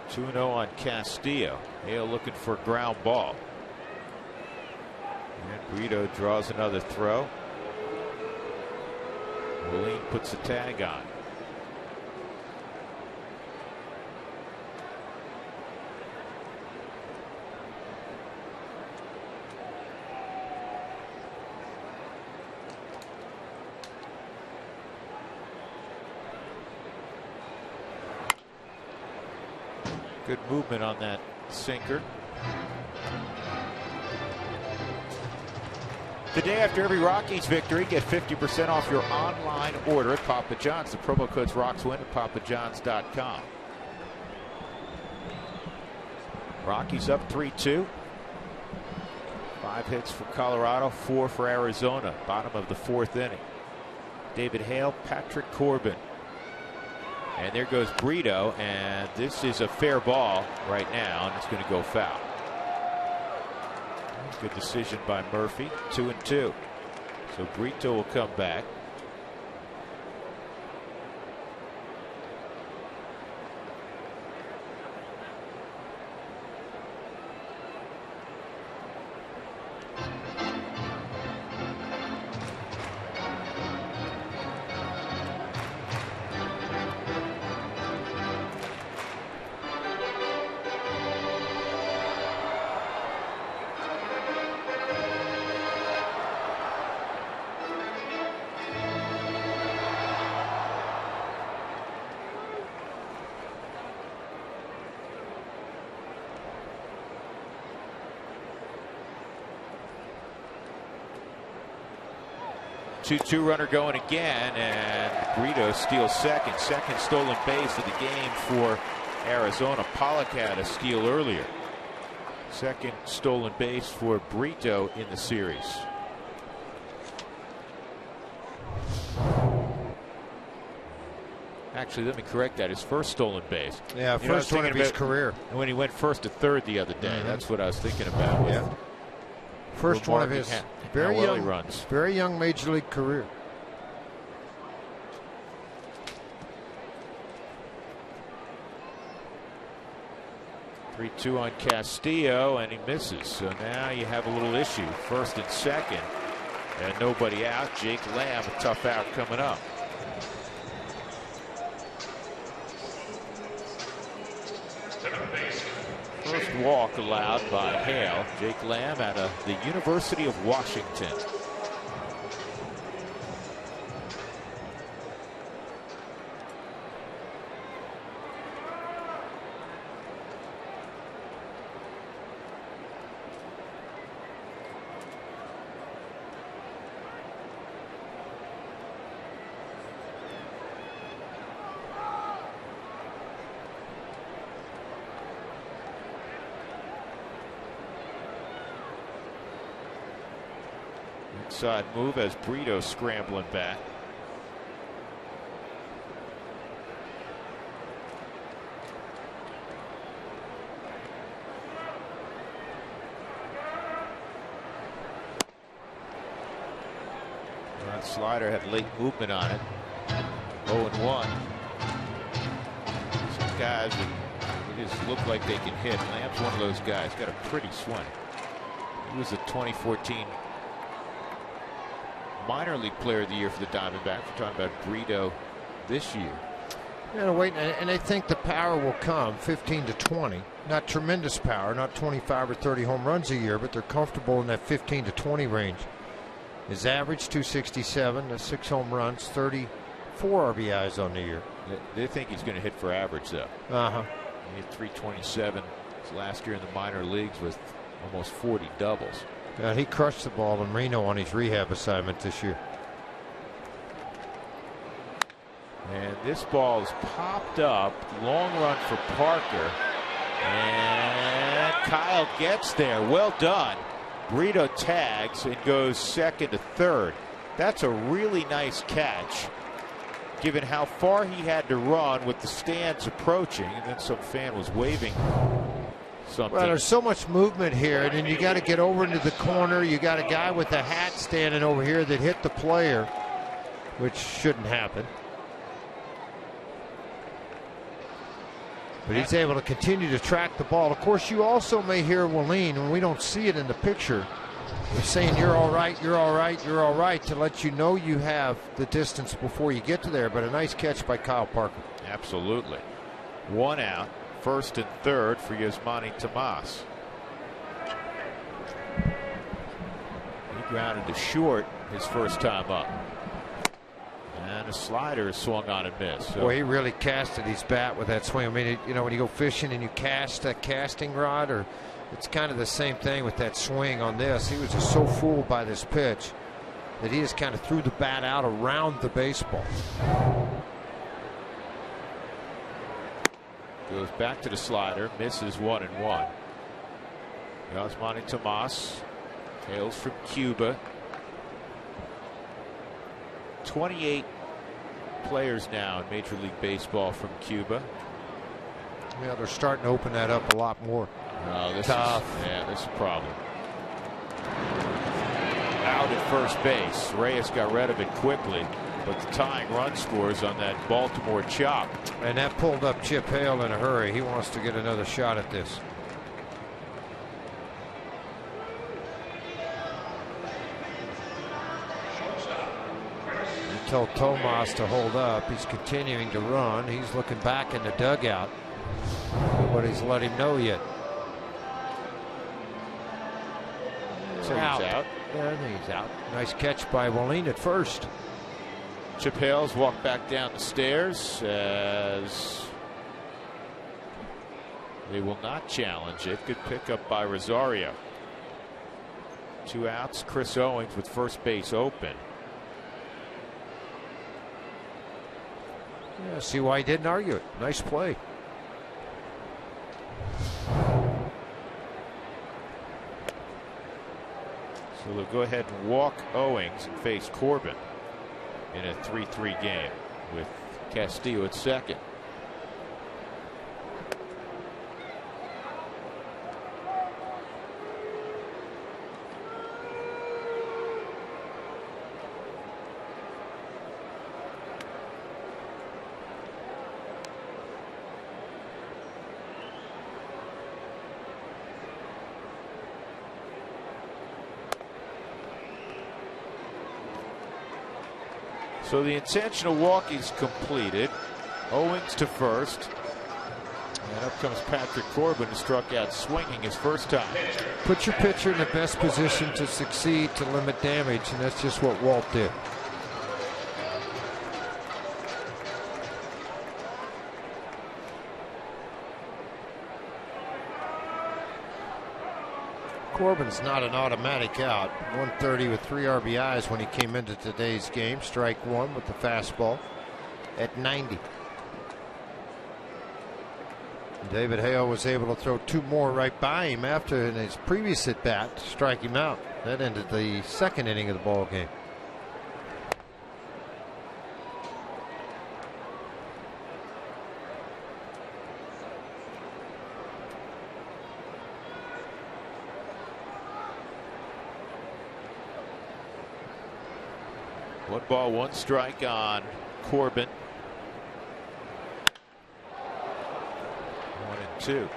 Two-0 on Castillo. Hale looking for a ground ball. And Brito draws another throw. Moline puts the tag on. Good movement on that sinker. The day after every Rockies victory, get 50% off your online order at Papa John's. The promo code's ROXWIN at papajohns.com. Rockies up 3-2. 5 hits for Colorado, 4 for Arizona. Bottom of the 4th inning. David Hale, Patrick Corbin. And there goes Brito, and this is a fair ball right now, and it's going to go foul. Good decision by Murphy. 2-2. So Brito will come back. Two runner going again, and Brito steals second. Second stolen base of the game for Arizona. Pollock had a steal earlier. Second stolen base for Brito in the series. Actually, let me correct that. His first stolen base. Yeah, first one of his career. When he went first to third the other day. That's what I was thinking about. Yeah. First one of his very young major league career. Three-two on Castillo, and he misses. So now you have a little issue. First and second, and nobody out. Jake Lamb, a tough out coming up. First walk allowed by Hale. Jake Lamb out of the University of Washington. Inside move as Brito scrambling back. That slider had late movement on it. 0-1. Some guys that just look like they can hit. Lamb's one of those guys. Got a pretty swing. He was a 2014 minor league player of the year for the Diamondbacks. We're talking about Brito this year. Yeah, wait, and I think the power will come 15 to 20. Not tremendous power, not 25 or 30 home runs a year, but they're comfortable in that 15 to 20 range. His average 267, 6 home runs, 34 RBIs on the year. They think he's going to hit for average, though. He hit 327 last year in the minor leagues with almost 40 doubles. Yeah, he crushed the ball in Reno on his rehab assignment this year. And this ball is popped up. Long run for Parker. And Kyle gets there. Well done. Brito tags and goes second to third. That's a really nice catch, given how far he had to run with the stands approaching. And then some fan was waving something. Well, there's so much movement here, and then you got to get over into the corner. You got a guy with a hat standing over here that hit the player, which shouldn't happen. But he's able to continue to track the ball. Of course, you also may hear Wallin, and we don't see it in the picture, saying you're all right, you're all right, you're all right, to let you know you have the distance before you get to there. But a nice catch by Kyle Parker. Absolutely. One out. First and third for Yasmani Tomas. He grounded to short his first time up. And a slider is swung on and missed. So. Boy, he really casted his bat with that swing. I mean, you know, when you go fishing and you cast that casting rod, or it's kind of the same thing with that swing on this. He was just so fooled by this pitch that he just kind of threw the bat out around the baseball. Goes back to the slider, misses 1-1. Yasmani Tomas hails from Cuba. 28 players now in Major League Baseball from Cuba. Yeah, they're starting to open that up a lot more. Oh, this tough. This is a problem. Out at first base. Reyes got rid of it quickly, but the tying run scores on that Baltimore chop. And that pulled up Chip Hale in a hurry. He wants to get another shot at this. He told Tomas to hold up. He's continuing to run. He's looking back in the dugout. Nobody's let him know yet. So he's out. Yeah, he's out. Nice catch by Wallin at first. Chip Hales walked back down the stairs as they will not challenge it. Good pickup by Rosario. 2 outs. Chris Owings with first base open. Yeah, see why he didn't argue it. Nice play. So they'll go ahead and walk Owings and face Corbin in a 3-3 game with Castillo at second. So the intentional walk is completed. Owings to first. And up comes Patrick Corbin, who struck out swinging his first time. Put your pitcher in the best position to succeed, to limit damage, and that's just what Walt did. Corbin's not an automatic out. 130 with 3 RBIs when he came into today's game. Strike one with the fastball at 90. David Hale was able to throw 2 more right by him after in his previous at bat to strike him out. That ended the second inning of the ball game. One ball, one strike on Corbin. 1-2.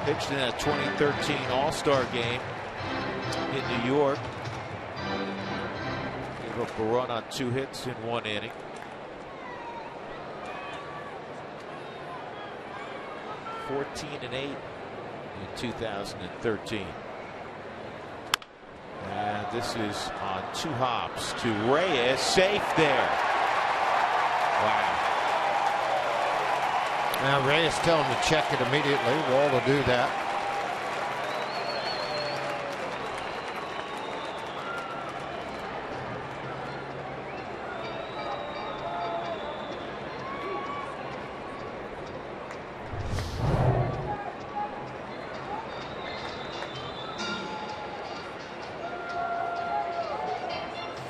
Pitched in that 2013 All-Star game in New York. Gave up a run on 2 hits in 1 inning. (14-8) in 2013. And this is on 2 hops to Reyes, safe there. Wow. Now Reyes telling him to check it immediately. Wall will do that.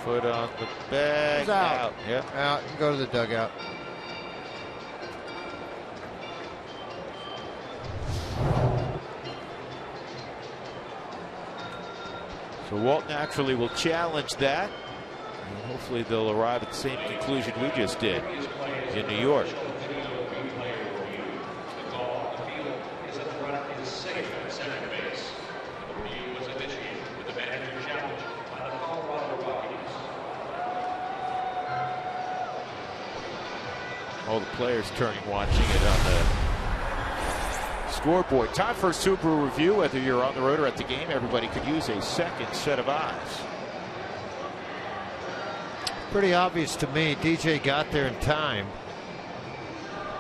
Foot on the bag. Out. Yep. Out. Go to the dugout. So Walt naturally will challenge that. And hopefully they'll arrive at the same conclusion we just did in New York. All the players turning, watching it on the scoreboard. Time for a Subaru review. Whether you're on the road or at the game, everybody could use a second set of eyes. Pretty obvious to me. DJ got there in time.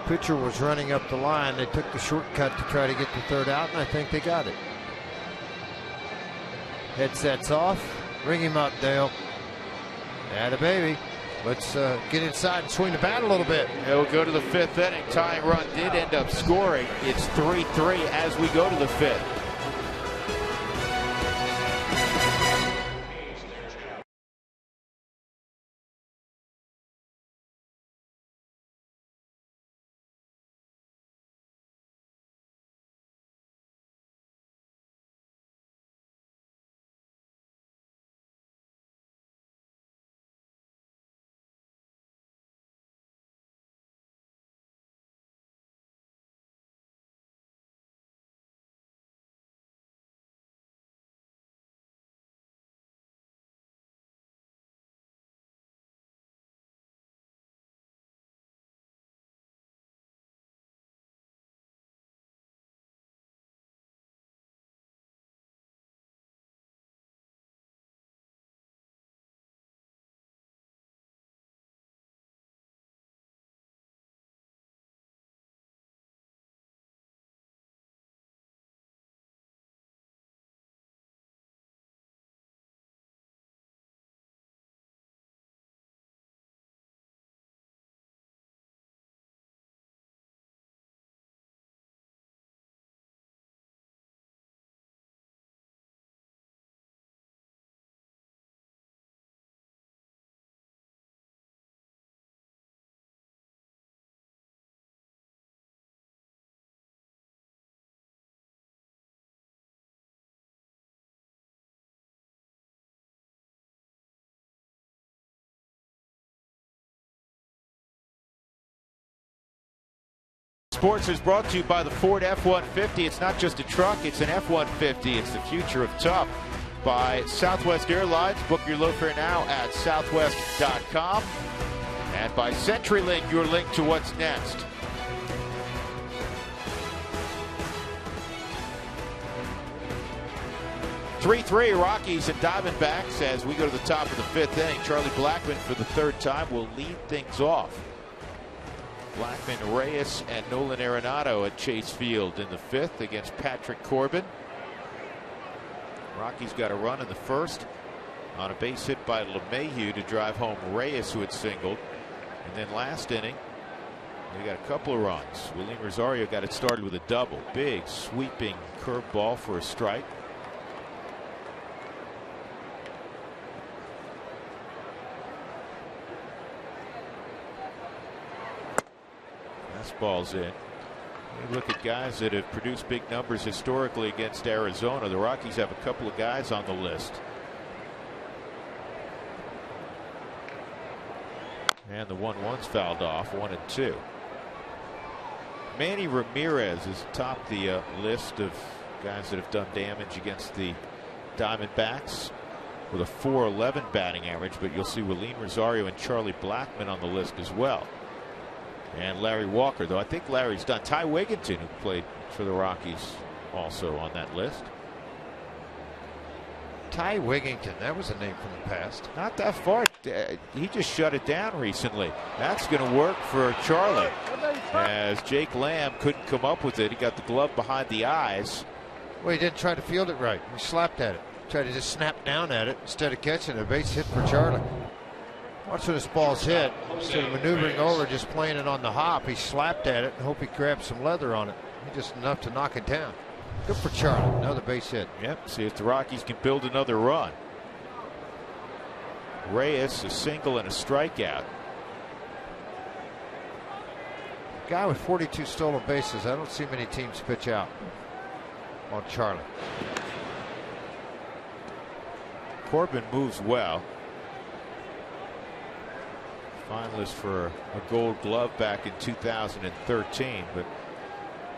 Pitcher was running up the line. They took the shortcut to try to get the third out, and I think they got it. Headsets off. Ring him up, Dale. Atta baby. Let's get inside and swing the bat a little bit. It'll go to the 5th inning. Tying run did end up scoring. It's 3-3 as we go to the 5th. Sports is brought to you by the Ford F-150. It's not just a truck, it's an F-150. It's the future of tough. By Southwest Airlines. Book your low fare now at southwest.com. And by CenturyLink, your link to what's next. (3-3) Rockies and Diamondbacks as we go to the top of the fifth inning. Charlie Blackmon for the third time will lead things off. Blackmon, Reyes, and Nolan Arenado at Chase Field in the fifth against Patrick Corbin. Rockies got a run in the first on a base hit by LeMahieu to drive home Reyes, who had singled. And then last inning, they got a couple of runs. William Rosario got it started with a double. Big sweeping curveball for a strike. Fastball's in. You look at guys that have produced big numbers historically against Arizona. The Rockies have a couple of guys on the list. And the 1-1's fouled off, 1-2. Manny Ramirez is atop the list of guys that have done damage against the Diamondbacks with a .411 batting average, but you'll see William Rosario and Charlie Blackmon on the list as well. And Larry Walker, though I think Larry's done. Ty Wigginton, who played for the Rockies, also on that list. Ty Wigginton, that was a name from the past. Not that far. He just shut it down recently. That's going to work for Charlie, as Jake Lamb couldn't come up with it. He got the glove behind the eyes. Well, he didn't try to field it right. He slapped at it. Tried to just snap down at it instead of catching it. A base hit for Charlie. Watch when this ball's hit. Instead of maneuvering over, just playing it on the hop, he slapped at it and hope he grabbed some leather on it. He just enough to knock it down. Good for Charlie. Another base hit. Yep. See if the Rockies can build another run. Reyes, a single and a strikeout. Guy with 42 stolen bases. I don't see many teams pitch out on Charlie. Corbin moves well. Finalist for a Gold Glove back in 2013, but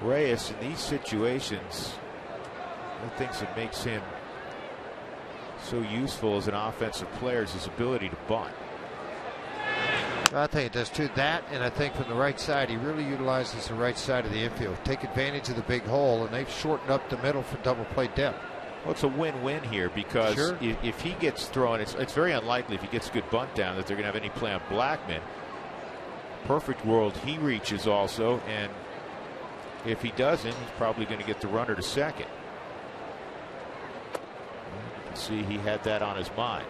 Reyes in these situations, one of the things that makes him so useful as an offensive player is his ability to bunt. I think it does too. That, and I think from the right side, he really utilizes the right side of the infield. Take advantage of the big hole, and they've shortened up the middle for double play depth. Well, it's a win-win here because sure. if he gets thrown, it's very unlikely if he gets a good bunt down that they're going to have any play on Blackmon. Perfect world, he reaches also, and if he doesn't, he's probably going to get the runner to second. You can see he had that on his mind.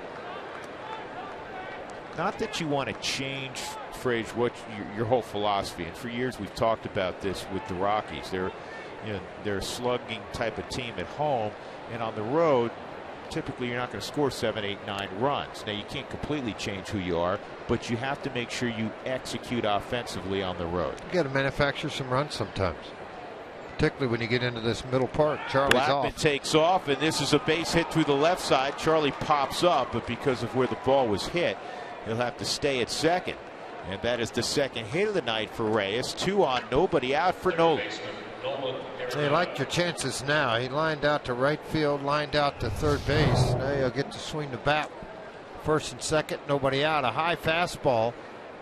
Not that you want to change, Frage, what your whole philosophy, and for years we've talked about this with the Rockies. They're a slugging type of team at home, and on the road, typically you're not going to score 7, 8, 9 runs. Now, you can't completely change who you are, but you have to make sure you execute offensively on the road. You got to manufacture some runs sometimes, particularly when you get into this middle part. Charlie's Blackmon off. takes off, and this is a base hit through the left side. Charlie pops up, but because of where the ball was hit, he'll have to stay at second. And that is the second hit of the night for Reyes. 2 on, nobody out for Nolan. They liked your chances now. He lined out to right field, lined out to third base. Now he'll get to swing the bat. First and second, nobody out. A high fastball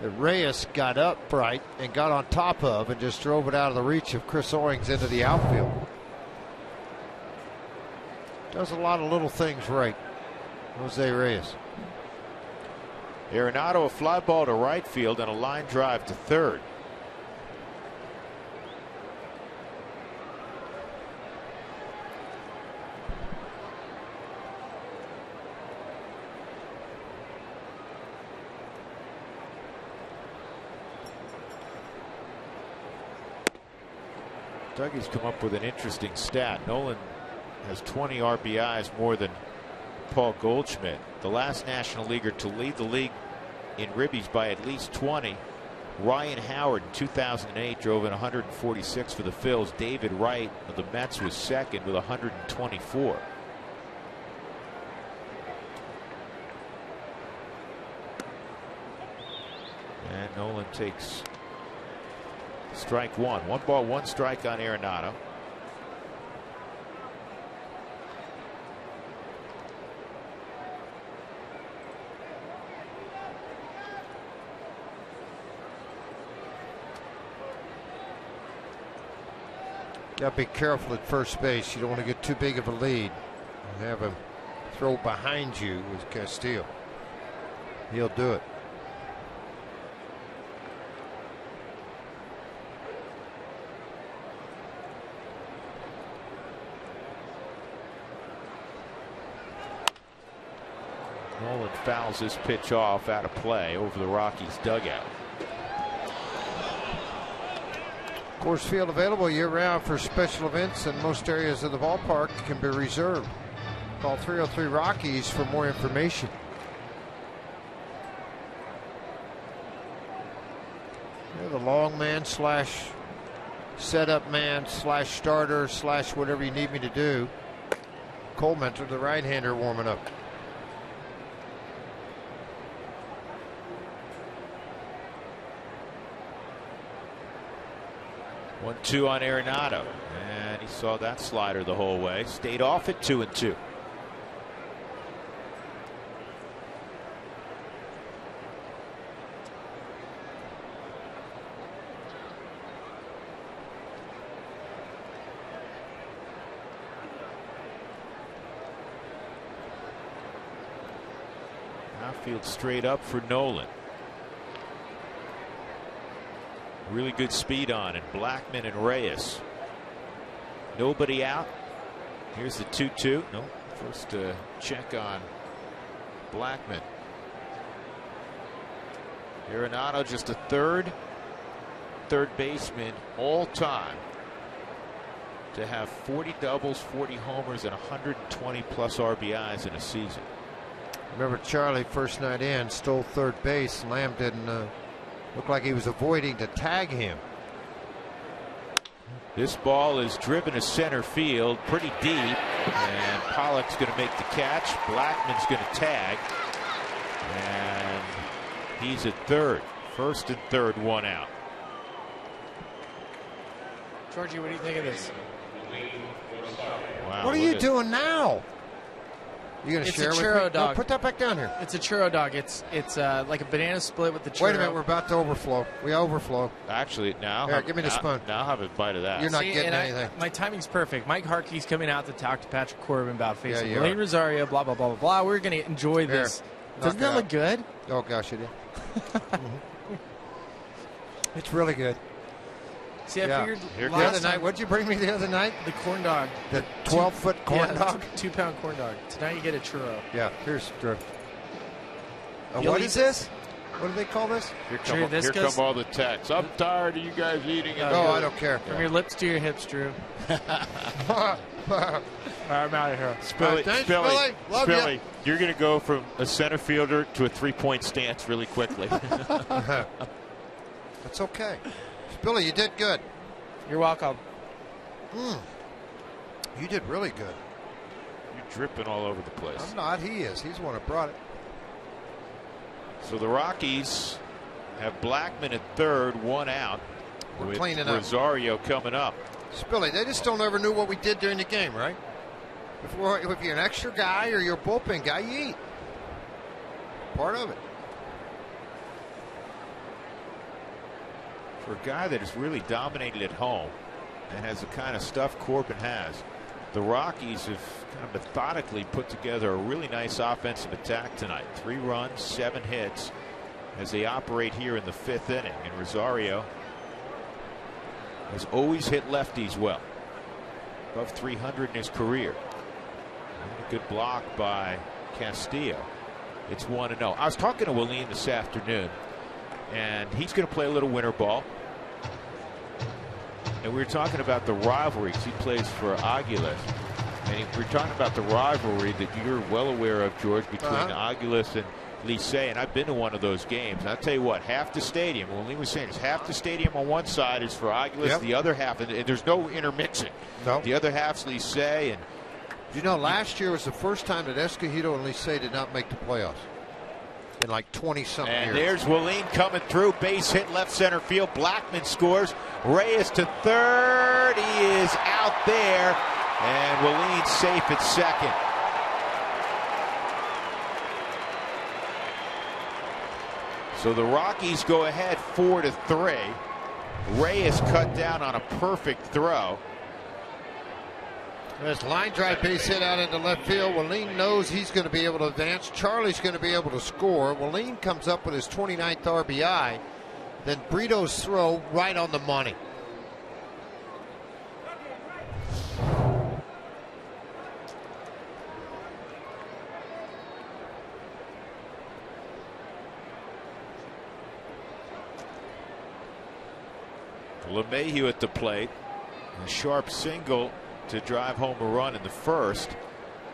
that Reyes got upright and got on top of and just drove it out of the reach of Chris Owings into the outfield. Does a lot of little things right, Jose Reyes. Arenado, a fly ball to right field and a line drive to third. Dougie's come up with an interesting stat. Nolan has 20 RBIs more than Paul Goldschmidt, the last National Leaguer to lead the league in ribbies by at least 20. Ryan Howard in 2008 drove in 146 for the Phils. David Wright of the Mets was second with 124. And Nolan takes Strike one. 1 ball, 1 strike on Arenado. Got to be careful at first base. You don't want to get too big of a lead and have him throw behind you with Castillo. He'll do it. Nolan fouls this pitch off out of play over the Rockies dugout. Coors Field available year-round for special events, and most areas of the ballpark can be reserved. Call 303 Rockies for more information. You're the long man slash setup man slash starter slash whatever you need me to do. Cole Mentor, the right-hander, warming up. One, 2 on Arenado, and he saw that slider the whole way. Stayed off at 2-2. Outfield straight up for Nolan. Really good speed on it. Blackman and Reyes. Nobody out. Here's the 2-2. No, first check on Blackman. Arenado just a third baseman all time to have 40 doubles, 40 homers, and 120 plus RBIs in a season. Remember, Charlie, first night in, stole third base. Lamb didn't look like he was avoiding to tag him. This ball is driven to center field pretty deep, and Pollock's going to make the catch. Blackman's going to tag, and he's at third. First and third, 1 out. Georgie, what do you think of this? Wow, What are you doing now? You gonna It's share a with churro me? dog. No, put that back down here. It's a churro dog. It's like a banana split with the churro. Wait a minute, we're about to overflow. We overflow. Actually, now Here, give me the spoon. Now I'll have a bite of that. You're not See, getting and anything. my timing's perfect. Mike Harkey's coming out to talk to Patrick Corbin about facing you Lane are. Rosario, blah, blah, blah, blah, blah. We're going to enjoy this. Doesn't that look good? Oh, gosh, it is. It's really good. See, I figured Here The other last night, time, what'd you bring me the other night? the corn dog. The 12-foot corn dog? 2-pound corn dog. Tonight you get a churro. Yeah, here's Drew. You'll What eat is this? What do they call this? Here Drew, this come goes- all the texts. I'm tired of you guys eating it. Oh, I don't care. From your lips to your hips, Drew. All right, I'm out of here. Spilly, Thanks, Billy. Love ya. Spilly, you're going to go from a center fielder to a 3-point stance really quickly. That's okay. Billy, you did good. You're welcome. You did really good. You're dripping all over the place. I'm not. He is. He's the one that brought it. So the Rockies have Blackman at third, 1 out. We're with cleaning up. Rosario coming up. Billy, they just don't ever knew what we did during the game, right? If you're an extra guy or you're a bullpen guy, you eat. Part of it. For a guy that has really dominated at home and has the kind of stuff Corbin has, the Rockies have kind of methodically put together a really nice offensive attack tonight. 3 runs, 7 hits as they operate here in the 5th inning. And Rosario has always hit lefties well. Above 300 in his career. And a good block by Castillo. It's 1-0. I was talking to Willeen this afternoon, and he's going to play a little winter ball. And we were talking about the rivalry because he plays for Aguilas. And we were talking about the rivalry that you're well aware of, George, between Aguilas and Licey. And I've been to one of those games. And I'll tell you what, half the stadium, when Lee was saying, is half the stadium on one side is for Aguilas, the other half, and there's no intermixing. No. The other half's Licey. And You know, last year was the first time that Escogido and Licey did not make the playoffs. in like 20-something years. And there's Willeen coming through. Base hit left center field. Blackman scores. Reyes to third. He is out there. And Willeen safe at second. So the Rockies go ahead 4-3. Reyes cut down on a perfect throw. There's line drive base hit out into left field. Willeen knows he's going to be able to advance. Charlie's going to be able to score. Willeen comes up with his 29th RBI. Then Brito's throw right on the money. LeMahieu at the plate. A sharp single to drive home a run in the first.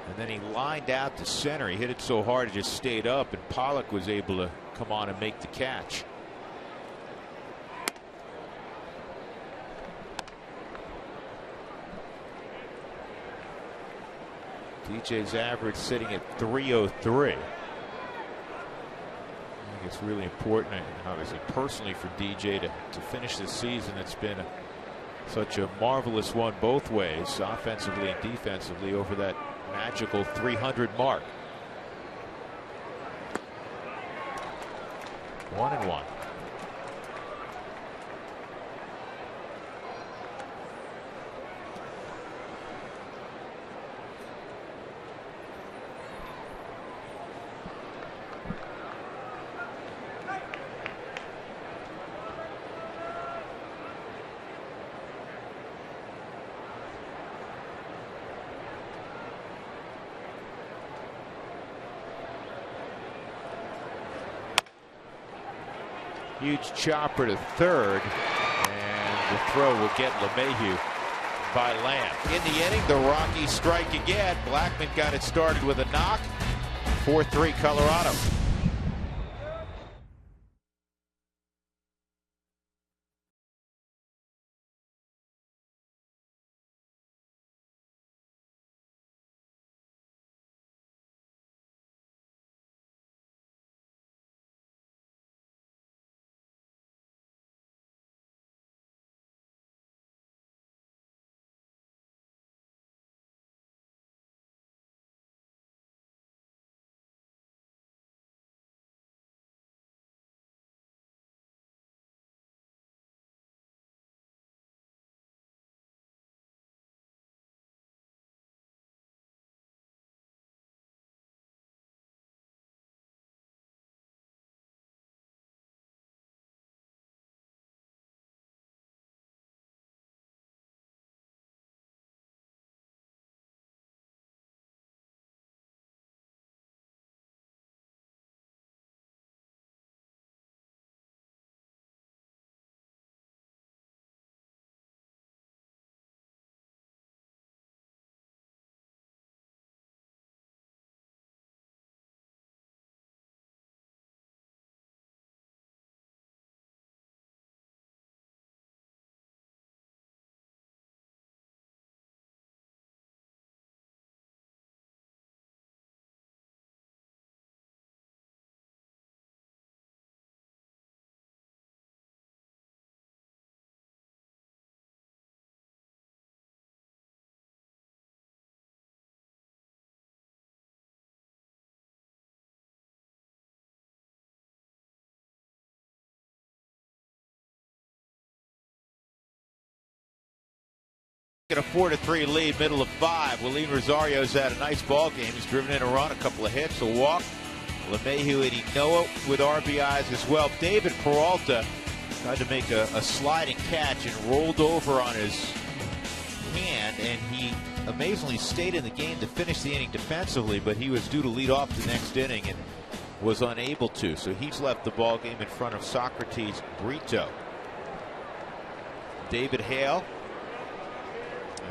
And then he lined out to center. He hit it so hard it just stayed up, and Pollock was able to come on and make the catch. DJ's average sitting at 303. I think it's really important, obviously personally, for DJ to finish this season. It's been such a marvelous one both ways, offensively and defensively, over that magical 300 mark. 1-1. Huge chopper to third, and the throw will get LeMahieu by Lamb. In the inning, the Rockies strike again. Blackman got it started with a knock. 4-3 Colorado. A 4-3 lead, middle of 5. Willeen Rosario's had a nice ball game. He's driven in a run, a couple of hits, a walk. LeMahieu and Inoue with RBIs as well. David Peralta tried to make a sliding catch and rolled over on his hand, and he amazingly stayed in the game to finish the inning defensively, but he was due to lead off the next inning and was unable to. So he's left the ball game in front of Socrates Brito. David Hale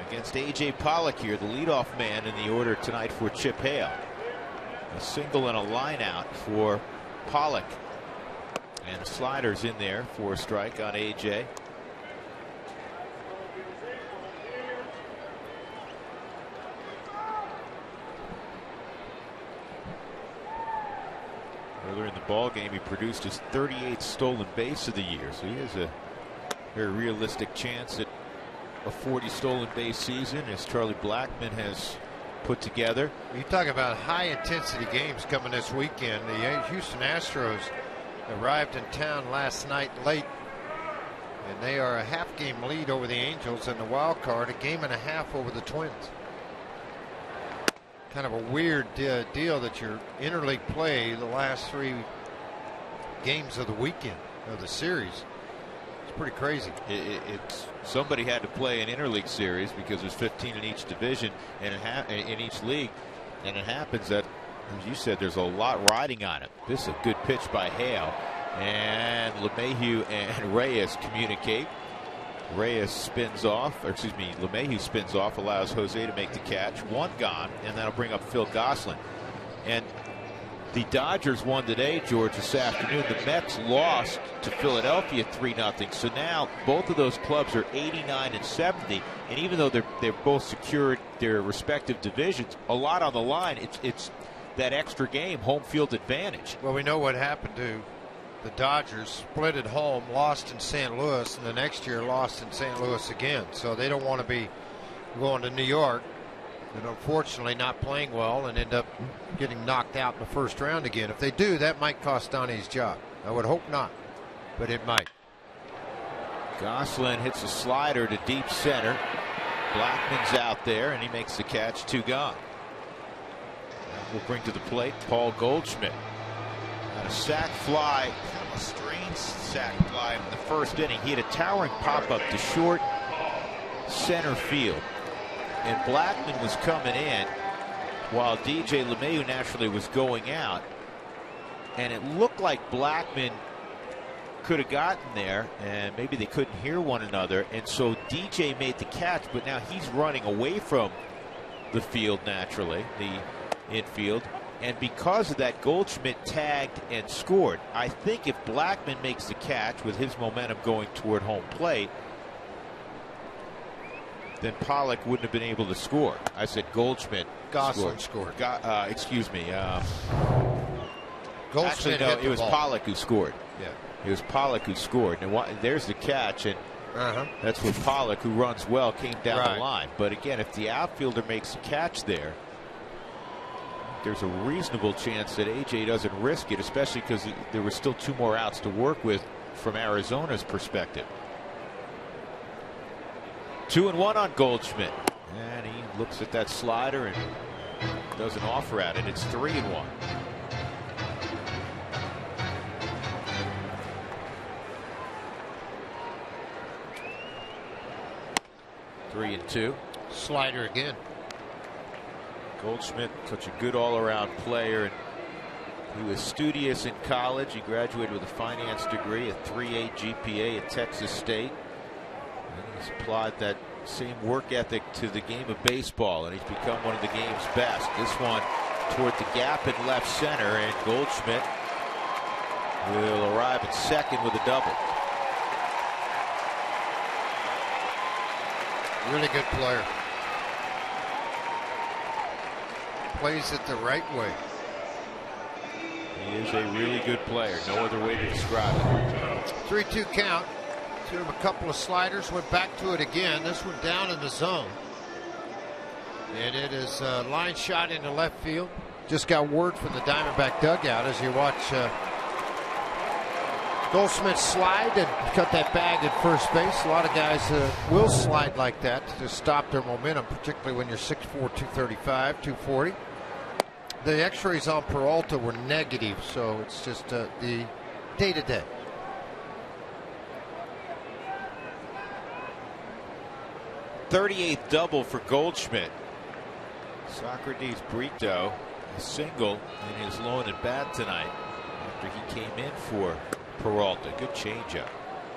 against A.J. Pollock here, the leadoff man in the order tonight for Chip Hale. A single and a line out for Pollock. And sliders in there for a strike on A.J. Earlier in the ball game, he produced his 38th stolen base of the year, so he has a very realistic chance at a 40 stolen base season, as Charlie Blackmon has put together. You talk about high intensity games coming this weekend. The Houston Astros arrived in town last night late, and they are a half-game lead over the Angels in the wild card, a game and a half over the Twins. Kind of a weird deal that your interleague play the last 3 games of the weekend of the series. It's pretty crazy. It's somebody had to play an interleague series because there's 15 in each division and in each league, and it happens that, as you said, there's a lot riding on it. This is a good pitch by Hale, and LeMahieu and Reyes communicate. Reyes spins off, or excuse me, LeMahieu spins off, allows Jose to make the catch. 1 gone, and that'll bring up Phil Gosselin. And the Dodgers won today, George, this afternoon. The Mets lost to Philadelphia 3-0. So now both of those clubs are 89 and 70, and even though they're both secured their respective divisions, a lot on the line. It's that extra game, home field advantage. Well, we know what happened to the Dodgers. Split at home, lost in St. Louis, and the next year lost in St. Louis again. So they don't want to be going to New York and unfortunately not playing well and end up getting knocked out in the first round again. If they do, that might cost Donnie his job. I would hope not, but it might. Gosselin hits a slider to deep center. Blackmon's out there, and he makes the catch. 2 gone. We'll bring to the plate Paul Goldschmidt. A sac fly, kind of a strange sac fly in the first inning. He had a towering pop-up to short center field, and Blackmon was coming in while DJ LeMahieu naturally was going out, and it looked like Blackmon could have gotten there, and maybe they couldn't hear one another, and so DJ made the catch, but now he's running away from the field naturally, the infield. And because of that, Goldschmidt tagged and scored. I think if Blackmon makes the catch with his momentum going toward home plate, then Pollock wouldn't have been able to score. I said Goldschmidt. Gosselin scored. Excuse me. Goldschmidt actually, no, it was Pollock who scored. Yeah. It was Pollock who scored. And there's the catch, and that's when Pollock, who runs well, came down the line. But again, if the outfielder makes the catch there, there's a reasonable chance that AJ doesn't risk it, especially because there were still 2 more outs to work with from Arizona's perspective. 2-1 on Goldschmidt, and he looks at that slider and doesn't offer at it. It's 3-1. Three and 2. Slider again. Goldschmidt, such a good all-around player, and he was studious in college. He graduated with a finance degree, a 3.8 GPA at Texas State. And he's applied that same work ethic to the game of baseball, and he's become one of the game's best. This one toward the gap in left center, and Goldschmidt will arrive at second with a double. Really good player. Plays it the right way. He is a really good player. No other way to describe it. 3-2 count. Threw him a couple of sliders. Went back to it again. This one down in the zone. And it is a line shot into left field. Just got word from the Diamondback dugout as you watch Goldschmidt slide and cut that bag at first base. A lot of guys will slide like that to stop their momentum, particularly when you're 6'4", 235, 240. The x-rays on Peralta were negative, so it's just the day-to-day. .38th double for Goldschmidt. Socrates Brito, a single in his lone at bat tonight after he came in for Peralta. Good changeup.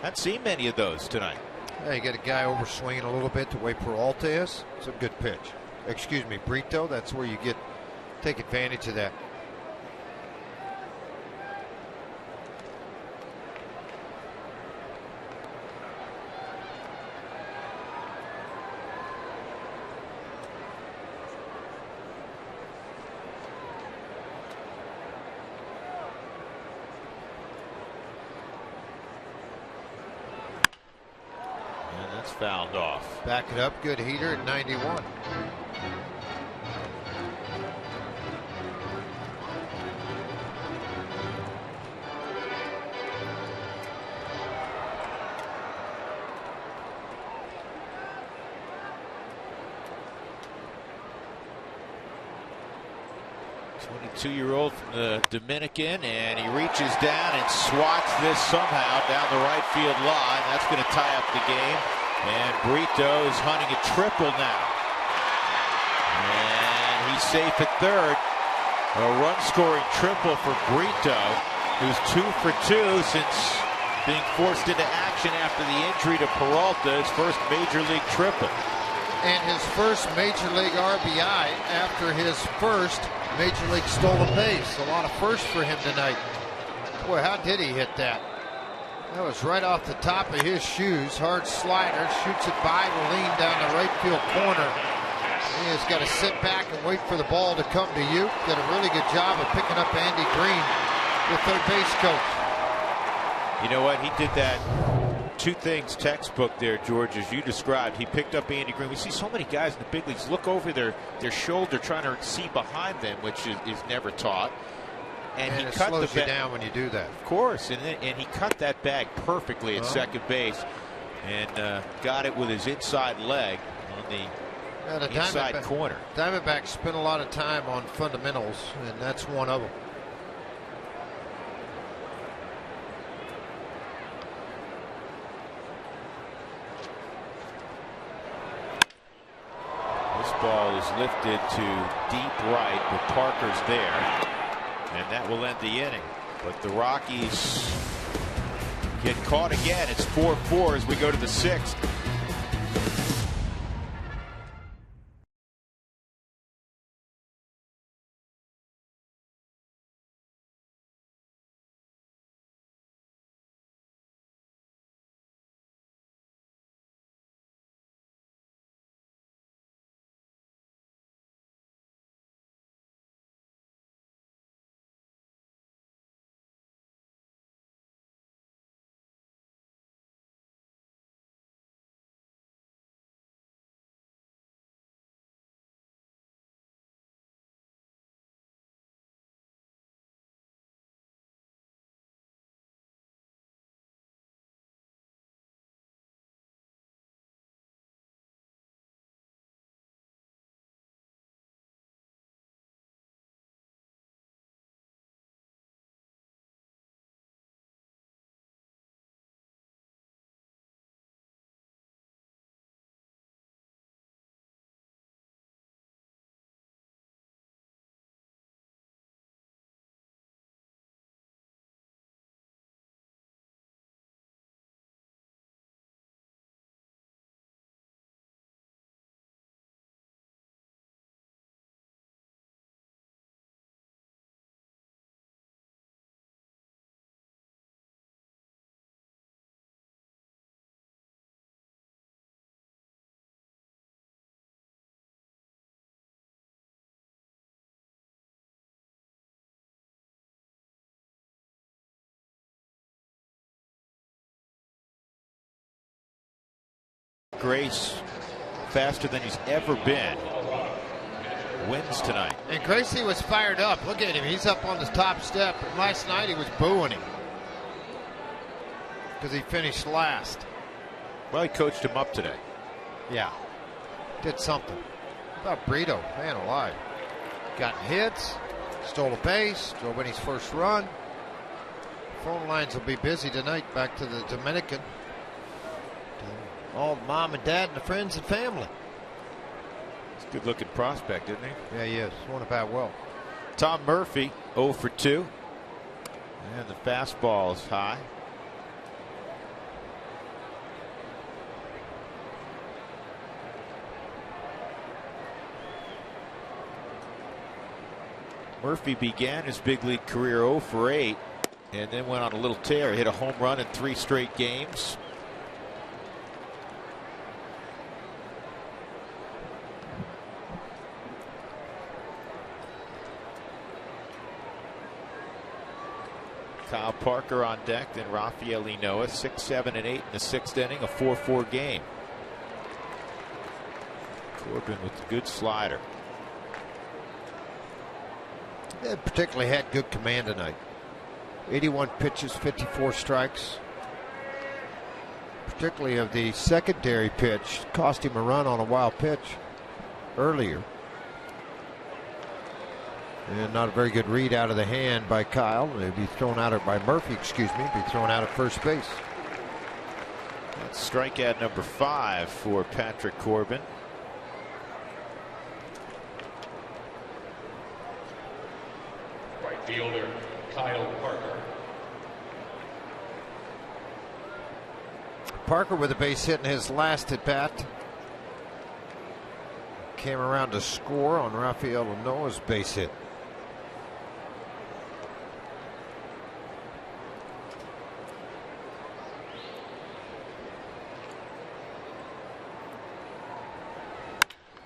Haven't seen many of those tonight. Yeah, you got a guy over swinging a little bit the way Peralta is. It's a good pitch. Excuse me, Brito. That's where you take advantage of that. That's fouled off. Back it up. Good heater at 91. Two-year-old from the Dominican, and he reaches down and swats this somehow down the right field line. That's going to tie up the game, and Brito is hunting a triple now, and he's safe at third. A run-scoring triple for Brito, who's 2 for 2 since being forced into action after the injury to Peralta, his first major league triple. And his first major league RBI after his first major league stolen base. A lot of firsts for him tonight. Boy, how did he hit that? That was right off the top of his shoes. Hard slider, shoots it by Lean down the right field corner. He has got to sit back and wait for the ball to come to you. Did a really good job of picking up Andy Green, the third base coach. You know what? He did that. Two things textbook there, George, as you described. He picked up Andy Green. We see so many guys in the big leagues look over their shoulder trying to see behind them, which is never taught. And he it cut slows the you down when you do that. Of course, and he cut that bag perfectly at second base, and got it with his inside leg on the inside corner. Diamondbacks spend a lot of time on fundamentals, and that's one of them. Ball is lifted to deep right, but Parker's there, and that will end the inning. But the Rockies get caught again. It's 4-4 as we go to the 6th. Grace, faster than he's ever been, wins tonight. And Gracie was fired up. Look at him. He's up on the top step. And last night he was booing him because he finished last. Well, he coached him up today. Yeah. Did something. How about Brito? Man alive. Got hits, stole a base, drove in his first run. Phone lines will be busy tonight back to the Dominican. All mom and dad and the friends and family. He's a good looking prospect, isn't he? Yeah, he is. Won about well. Tom Murphy, 0 for 2. And the fastball is high. Murphy began his big league career 0 for 8 and then went on a little tear. Hit a home run in 3 straight games. Kyle Parker on deck, then Rafael Ynoa, 6, 7, and 8 in the 6th inning, a 4-4 game. Corbin with a good slider. They particularly had good command tonight. 81 pitches, 54 strikes. Particularly of the secondary pitch, cost him a run on a wild pitch earlier. And not a very good read out of the hand by Kyle. They'd be thrown out, or by Murphy, excuse me, be thrown out at first base. That's strikeout number 5 for Patrick Corbin. Right fielder Kyle Parker. Parker with a base hit in his last at bat. Came around to score on Rafael Noah's base hit.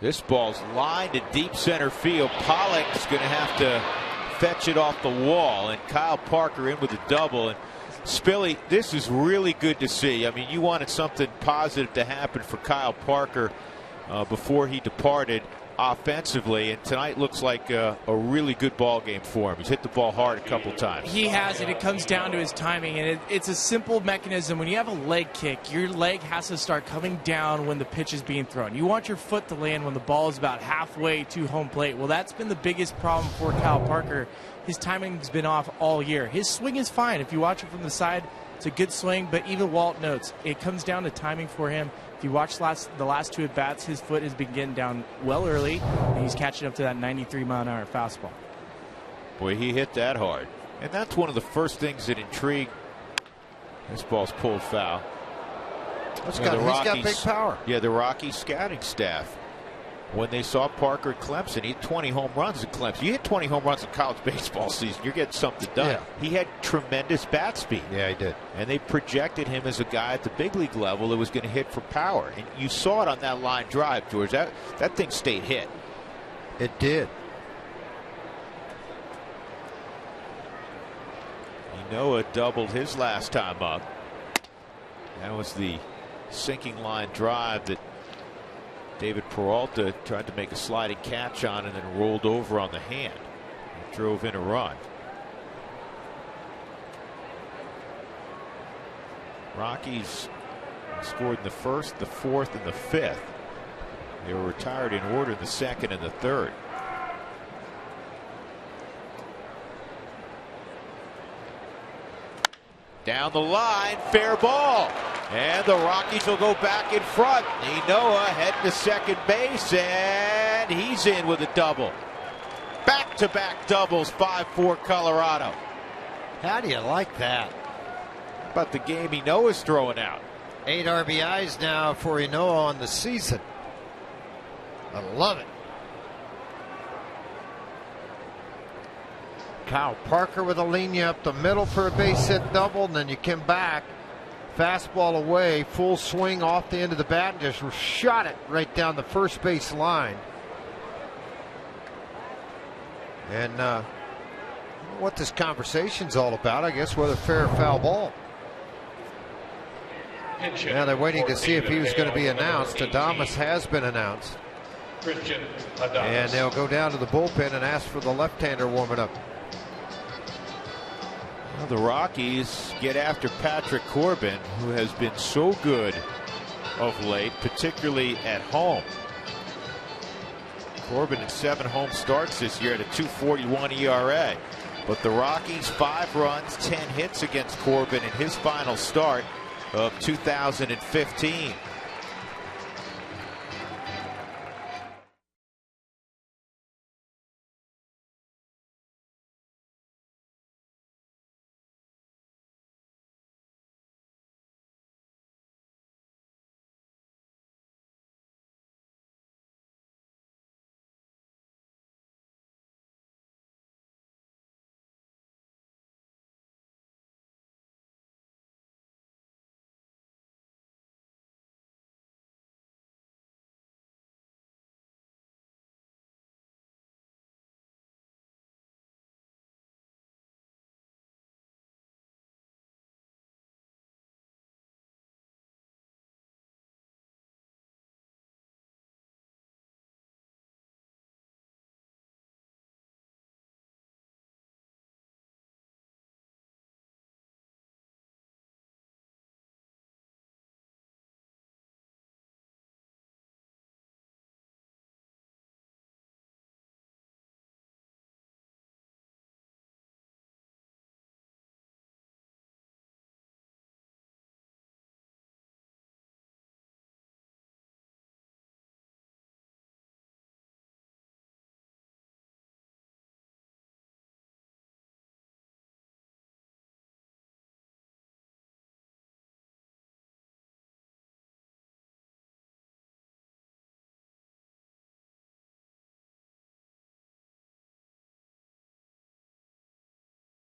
This ball's lined to deep center field. Pollock's going to have to fetch it off the wall, and Kyle Parker in with a double. And Spilly, this is really good to see. I mean, you wanted something positive to happen for Kyle Parker before he departed offensively, and tonight looks like a really good ball game for him. He's hit the ball hard a couple times. He has, and it comes down to his timing, and it's a simple mechanism. When you have a leg kick, your leg has to start coming down when the pitch is being thrown. You want your foot to land when the ball is about halfway to home plate. Well, that's been the biggest problem for Kyle Parker. His timing's been off all year. His swing is fine. If you watch it from the side, it's a good swing, but even Walt notes it comes down to timing for him. If you watch the last 2 at bats, his foot has been getting down well early, and he's catching up to that 93-mile-an-hour fastball. Boy, he hit that hard. And that's one of the first things that intrigue. This ball's pulled foul. He's got big power. Yeah, the Rockies scouting staff, when they saw Parker at Clemson, he had 20 home runs at Clemson. You hit 20 home runs in college baseball season, you're getting something done. Yeah. He had tremendous bat speed. Yeah, he did. And they projected him as a guy at the big league level that was going to hit for power. And you saw it on that line drive, George. That thing stayed hit. It did. Noah doubled his last time up. That was the sinking line drive that David Peralta tried to make a sliding catch on and then rolled over on the hand. It drove in a run. Rockies scored in the first, the fourth, and the fifth. They were retired in order in the second and the third. Down the line, fair ball. And the Rockies will go back in front. Noah heading to second base, and he's in with a double. Back-to-back doubles, 5-4 Colorado. How do you like that? How about the game Noah's throwing out? 8 RBIs now for Noah on the season. I love it. Kyle Parker with a linear up the middle for a base hit double, and then you come back, fastball away, full swing off the end of the bat, and just shot it right down the first base line. And what this conversation's all about, I guess, whether fair or foul ball. Now they're waiting to see if he was going to be announced. Adames has been announced. And they'll go down to the bullpen and ask for the left-hander warming up. Well, the Rockies get after Patrick Corbin, who has been so good of late, particularly at home. Corbin in 7 home starts this year at a 2.41 ERA. But the Rockies 5 runs, 10 hits against Corbin in his final start of 2015.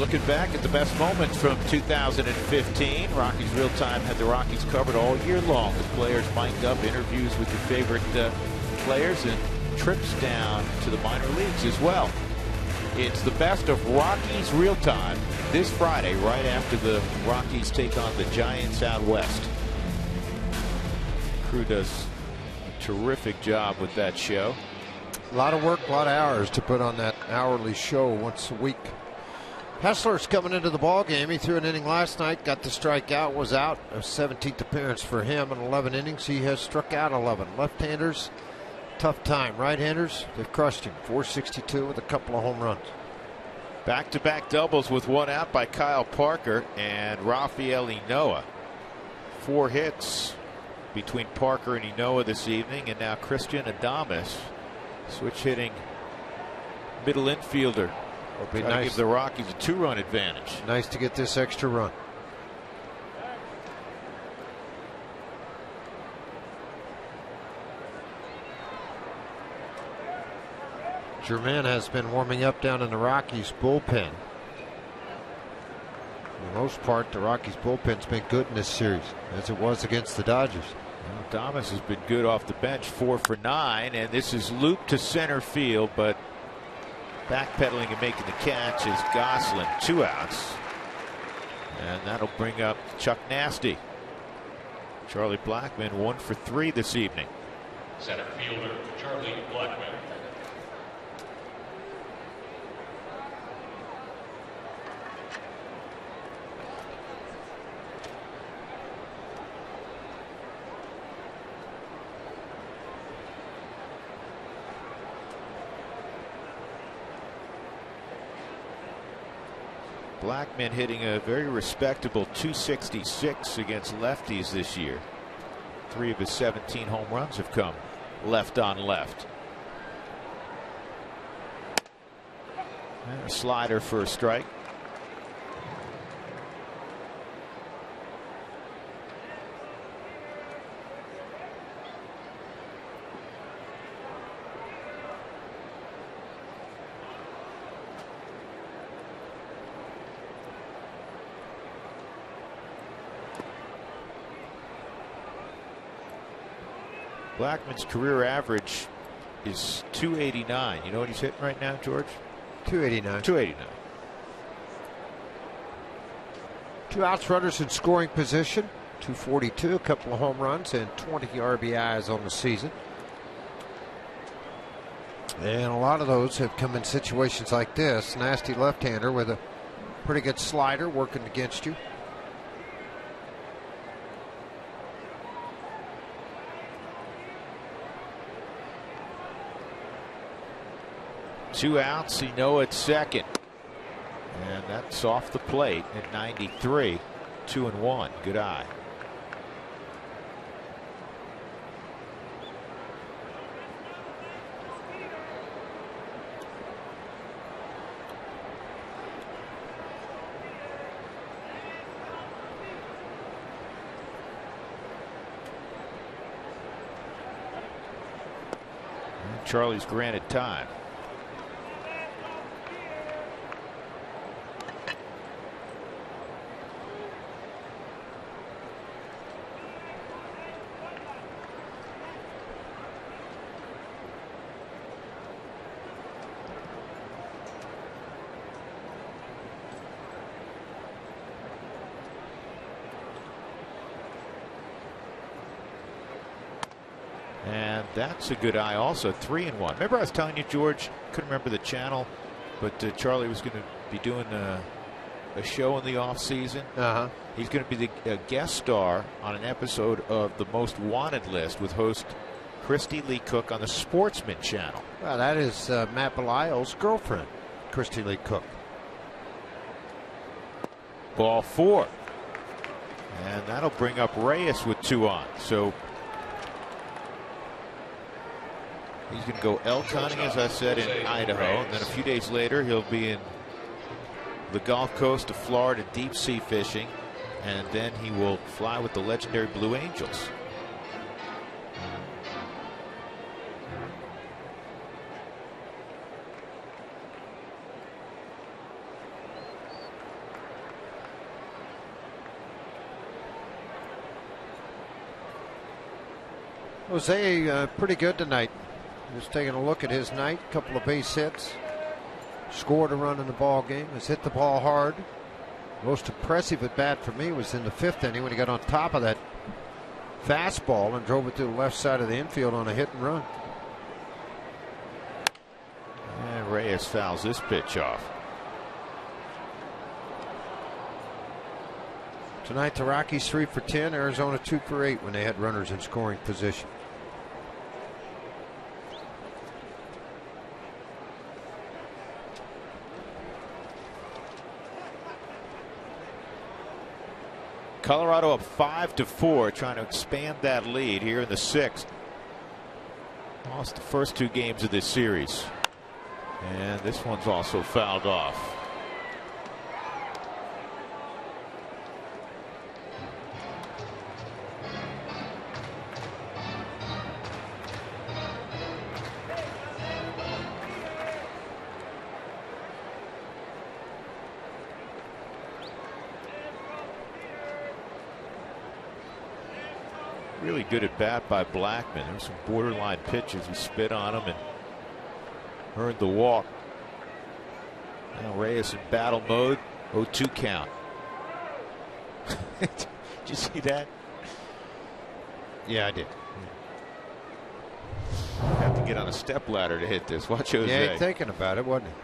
Looking back at the best moments from 2015, Rockies Real Time had the Rockies covered all year long with players mic'd up, interviews with your favorite players, and trips down to the minor leagues as well. It's the best of Rockies Real Time this Friday, right after the Rockies take on the Giants out west. Crew does a terrific job with that show. A lot of work, a lot of hours to put on that hourly show once a week. Hessler's coming into the ball game. He threw an inning last night, got the strikeout, was out. A 17th appearance for him in 11 innings. He has struck out 11. Left-handers, tough time. Right-handers, they've crushed him. 462 with a couple of home runs. Back-to-back doubles with one out by Kyle Parker and Rafael Inoa. 4 hits between Parker and Inoa this evening, and now Christian Adames, switch hitting middle infielder. It'll be Try to nice. give the Rockies a 2-run advantage. Nice to get this extra run. Germain has been warming up down in the Rockies bullpen. For the most part, the Rockies bullpen's been good in this series, as it was against the Dodgers. Adames has been good off the bench, 4 for 9, and this is looped to center field, but backpedaling and making the catch is Goslin. 2 outs. And that'll bring up Chuck Nasty. Charlie Blackmon 1 for 3 this evening. Center fielder Charlie Blackmon. Blackmon hitting a very respectable 266 against lefties this year. 3 of his 17 home runs have come left on left. And a slider for a strike. Blackman's career average is 289. You know what he's hitting right now, George? 289. 289. 2 outs, runners in scoring position. 242, a couple of home runs, and 20 RBIs on the season. And a lot of those have come in situations like this. Nasty left-hander with a pretty good slider working against you. Two outs, Inoa at second. And that's off the plate at 93. 2-1. Good eye. And Charlie's granted time. And that's a good eye also. 3-1. Remember I was telling you, George, couldn't remember the channel, but Charlie was going to be doing a show in the off season. He's going to be the guest star on an episode of the Most Wanted list with host Christy Lee Cook on the Sportsman channel. Well, that is Matt Belial's girlfriend, Christy Lee Cook. Ball 4. And that'll bring up Reyes with 2 on. So he's going to go elk hunting, as I said, in Idaho. And then a few days later, he'll be in the Gulf Coast of Florida deep sea fishing. And then he will fly with the legendary Blue Angels. Jose pretty good tonight. Just taking a look at his night. Couple of base hits. Scored a run in the ball game. Has hit the ball hard. Most impressive at bat for me was in the 5th inning when he got on top of that fastball and drove it to the left side of the infield on a hit and run. And Reyes fouls this pitch off. Tonight the Rockies 3 for 10, Arizona 2 for 8 when they had runners in scoring position. Colorado up 5-4, trying to expand that lead here in the 6th. Lost the first 2 games of this series. And this one's also fouled off. Really good at bat by Blackman. There were some borderline pitches. He spit on him and earned the walk. Now Reyes in battle mode. 0-2 count. Did you see that? Yeah, I did. Have to get on a step ladder to hit this. Watch Jose. Yeah, thinking about it, wasn't he?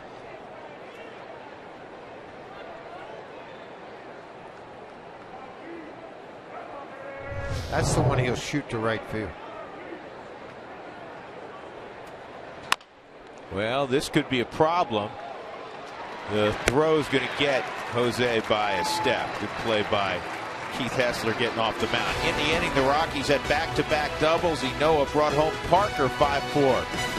That's the one he'll shoot to right field. Well, this could be a problem. The throw's going to get Jose by a step. Good play by Keith Hessler getting off the mound. In the inning, the Rockies had back-to-back doubles. Enoa brought home Parker 5-4.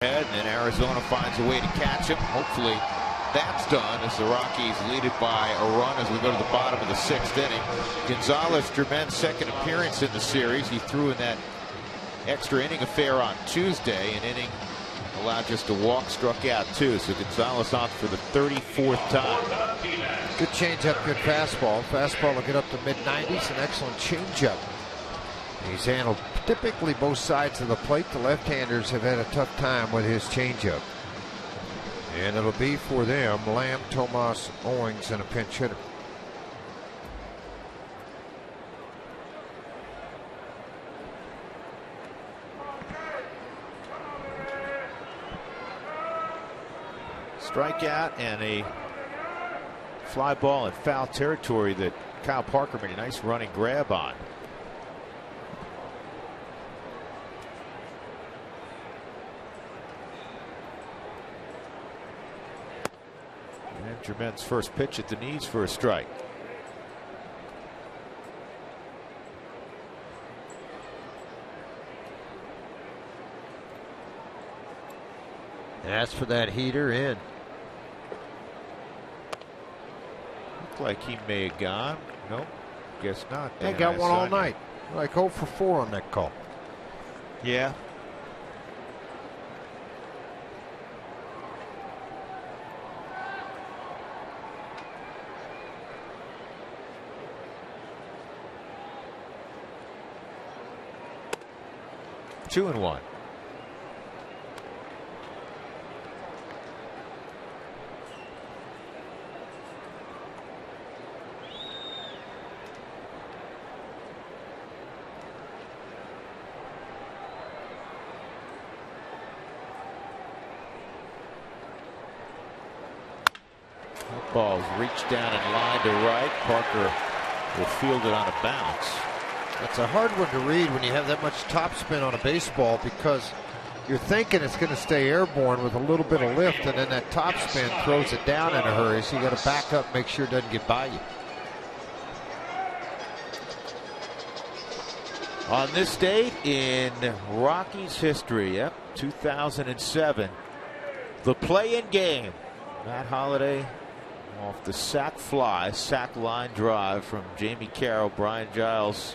And then Arizona finds a way to catch him. Hopefully that's done as the Rockies lead it by a run as we go to the bottom of the 6th inning. Gonzalez-Germain's second appearance in the series. He threw in that extra inning affair on Tuesday. An inning allowed just a walk, struck out 2. So Gonzalez on for the 34th time. Good changeup, good fastball. Fastball will get up to mid-90s. An excellent changeup. He's handled typically both sides of the plate. The left-handers have had a tough time with his changeup. And it'll be for them Lamb, Tomas, Owings, and a pinch hitter. Strikeout and a fly ball in foul territory that Kyle Parker made a nice running grab on. And Germain's first pitch at the knees for a strike. And that's for that heater in. Looked like he may have gone. Nope, guess not. They got one all night. Like 0 for 4 on that call. Yeah. Two and one. Ball's reached down and line to right. Parker will field it on a bounce. That's a hard one to read when you have that much topspin on a baseball, because you're thinking it's going to stay airborne with a little bit of lift, and then that topspin throws it down in a hurry, so you got to back up, make sure it doesn't get by you. On this date in Rockies history, 2007, the play-in game. Matt Holliday off the sac fly, sac line drive from Jamie Carroll. Brian Giles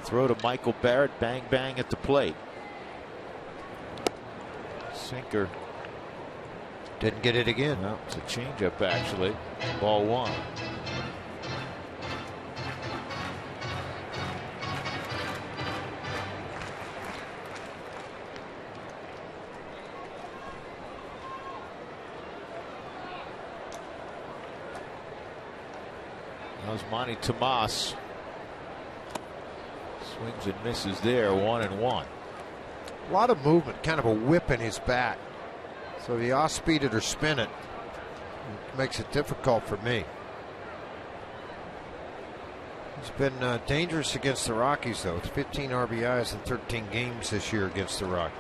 throw to Michael Barrett, bang bang at the plate. Sinker. Didn't get it again. No, it's a changeup actually. Ball one. That was Monty Tomas. Swings and misses there, 1-1. A lot of movement, kind of a whip in his bat. So if you off-speed it or spin it, it makes it difficult for me. He's been dangerous against the Rockies, though. It's 15 RBIs in 13 games this year against the Rockies.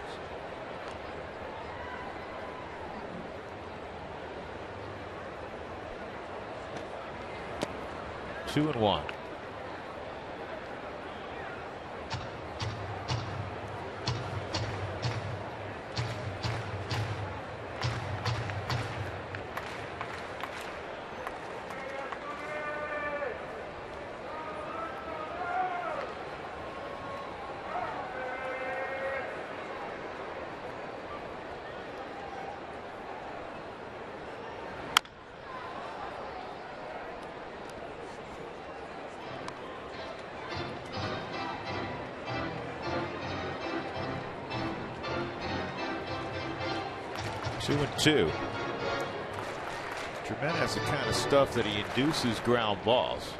Two and one. Two and two. Germain has the kind of stuff that he induces ground balls.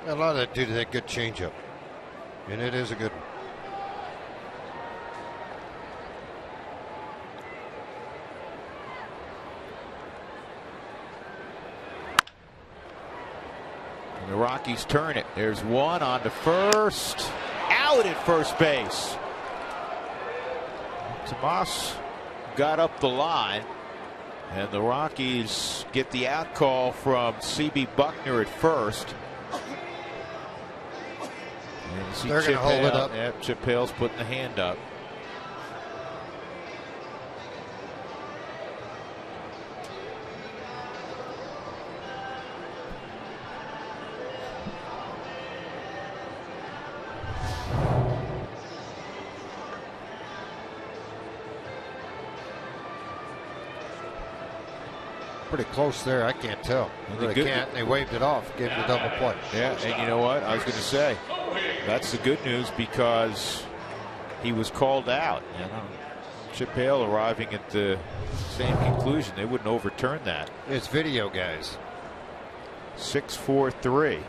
A lot of that due to that good changeup, and it is a good one. And the Rockies turn it. There's one on to first. Out at first base. Tomas got up the line, and the Rockies get the out call from C.B. Buckner at first. And they're going to hold it up. Yeah, Chip Hale's putting the hand up. Pretty close there. I can't tell. They can't. They waved it off. Gave him the double play. Yeah, and you know what? I was going to say, that's the good news, because he was called out. You know, Chip Hale arriving at the same conclusion. They wouldn't overturn that. It's video, guys. 6-4-3.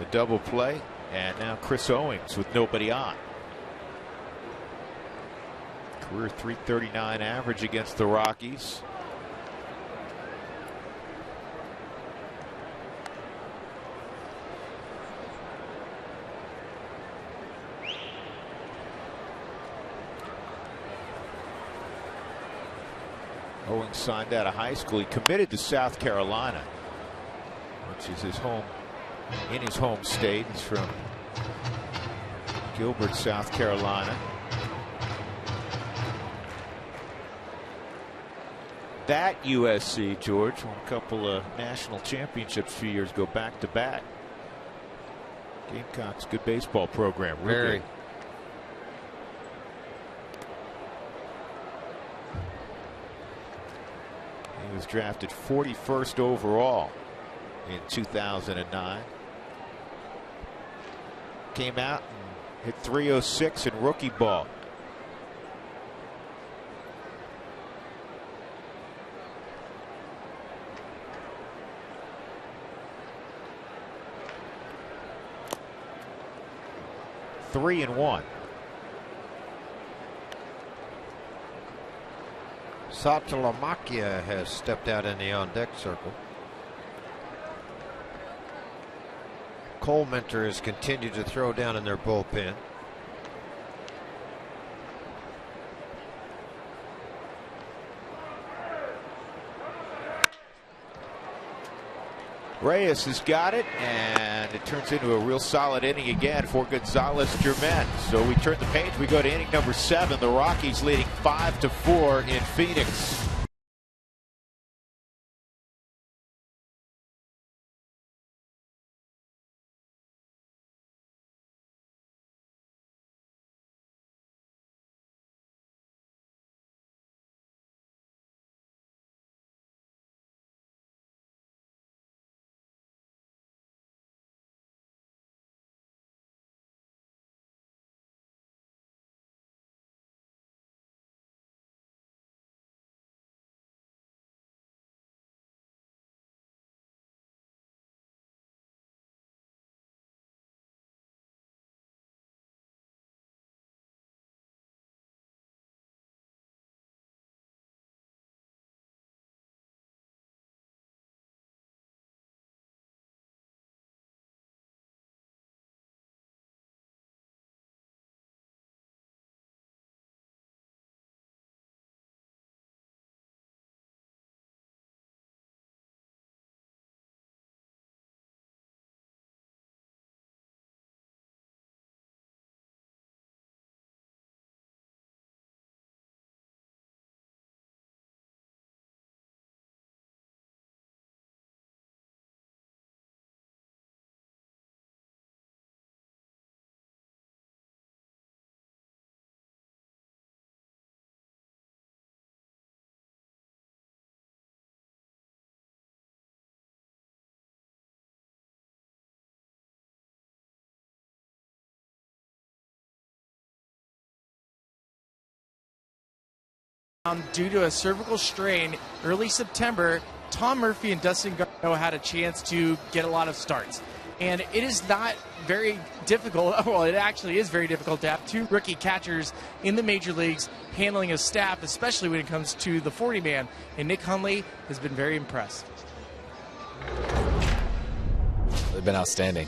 A double play, and now Chris Owings with nobody on. Career .339 average against the Rockies. Owings signed out of high school. He committed to South Carolina, which is his home, in his home state. He's from Gilbert, South Carolina. that USC, George, won a couple of national championships a few years ago, back to back. Gamecocks, good baseball program. Very. Good. He was drafted 41st overall in 2009. Came out and hit .306 in rookie ball. Three and one. Saltalamacchia has stepped out in the on-deck circle. Colementor has continued to throw down in their bullpen. Reyes has got it, and it turns into a real solid inning again for Gonzalez Germain. So we turn the page. We go to inning number 7. The Rockies leading 5-4 in Phoenix. Due to a cervical strain early September, Tom Murphy and Dustin Garneau had a chance to get a lot of starts. And it is not very difficult, well, it actually is very difficult to have two rookie catchers in the major leagues handling a staff, especially when it comes to the 40-man. And Nick Hundley has been very impressed. They've been outstanding.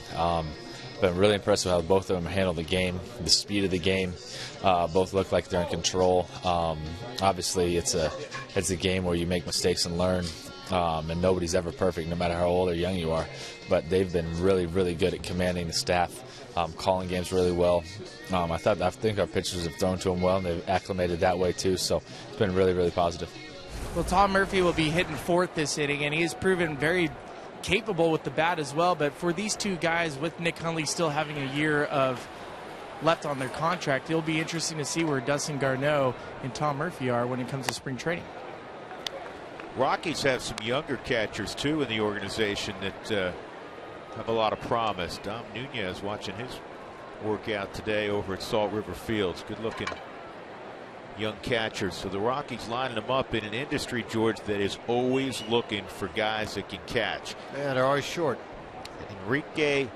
Been really impressed with how both of them handle the game, the speed of the game. Both look like they're in control. Obviously, it's a game where you make mistakes and learn, and nobody's ever perfect, no matter how old or young you are. But they've been really, really good at commanding the staff, calling games really well. I think our pitchers have thrown to them well, and they've acclimated that way too. So it's been really, really positive. Well, Tom Murphy will be hitting fourth this inning, and he has proven very capable with the bat as well. But for these two guys, with Nick Hundley still having a year of left on their contract, it'll be interesting to see where Dustin Garneau and Tom Murphy are when it comes to spring training. Rockies have some younger catchers too in the organization that have a lot of promise. Dom Nunez watching his workout today over at Salt River Fields. Good looking young catchers. So the Rockies lining them up in an industry, George, that is always looking for guys that can catch. Yeah, they're always short. Enrique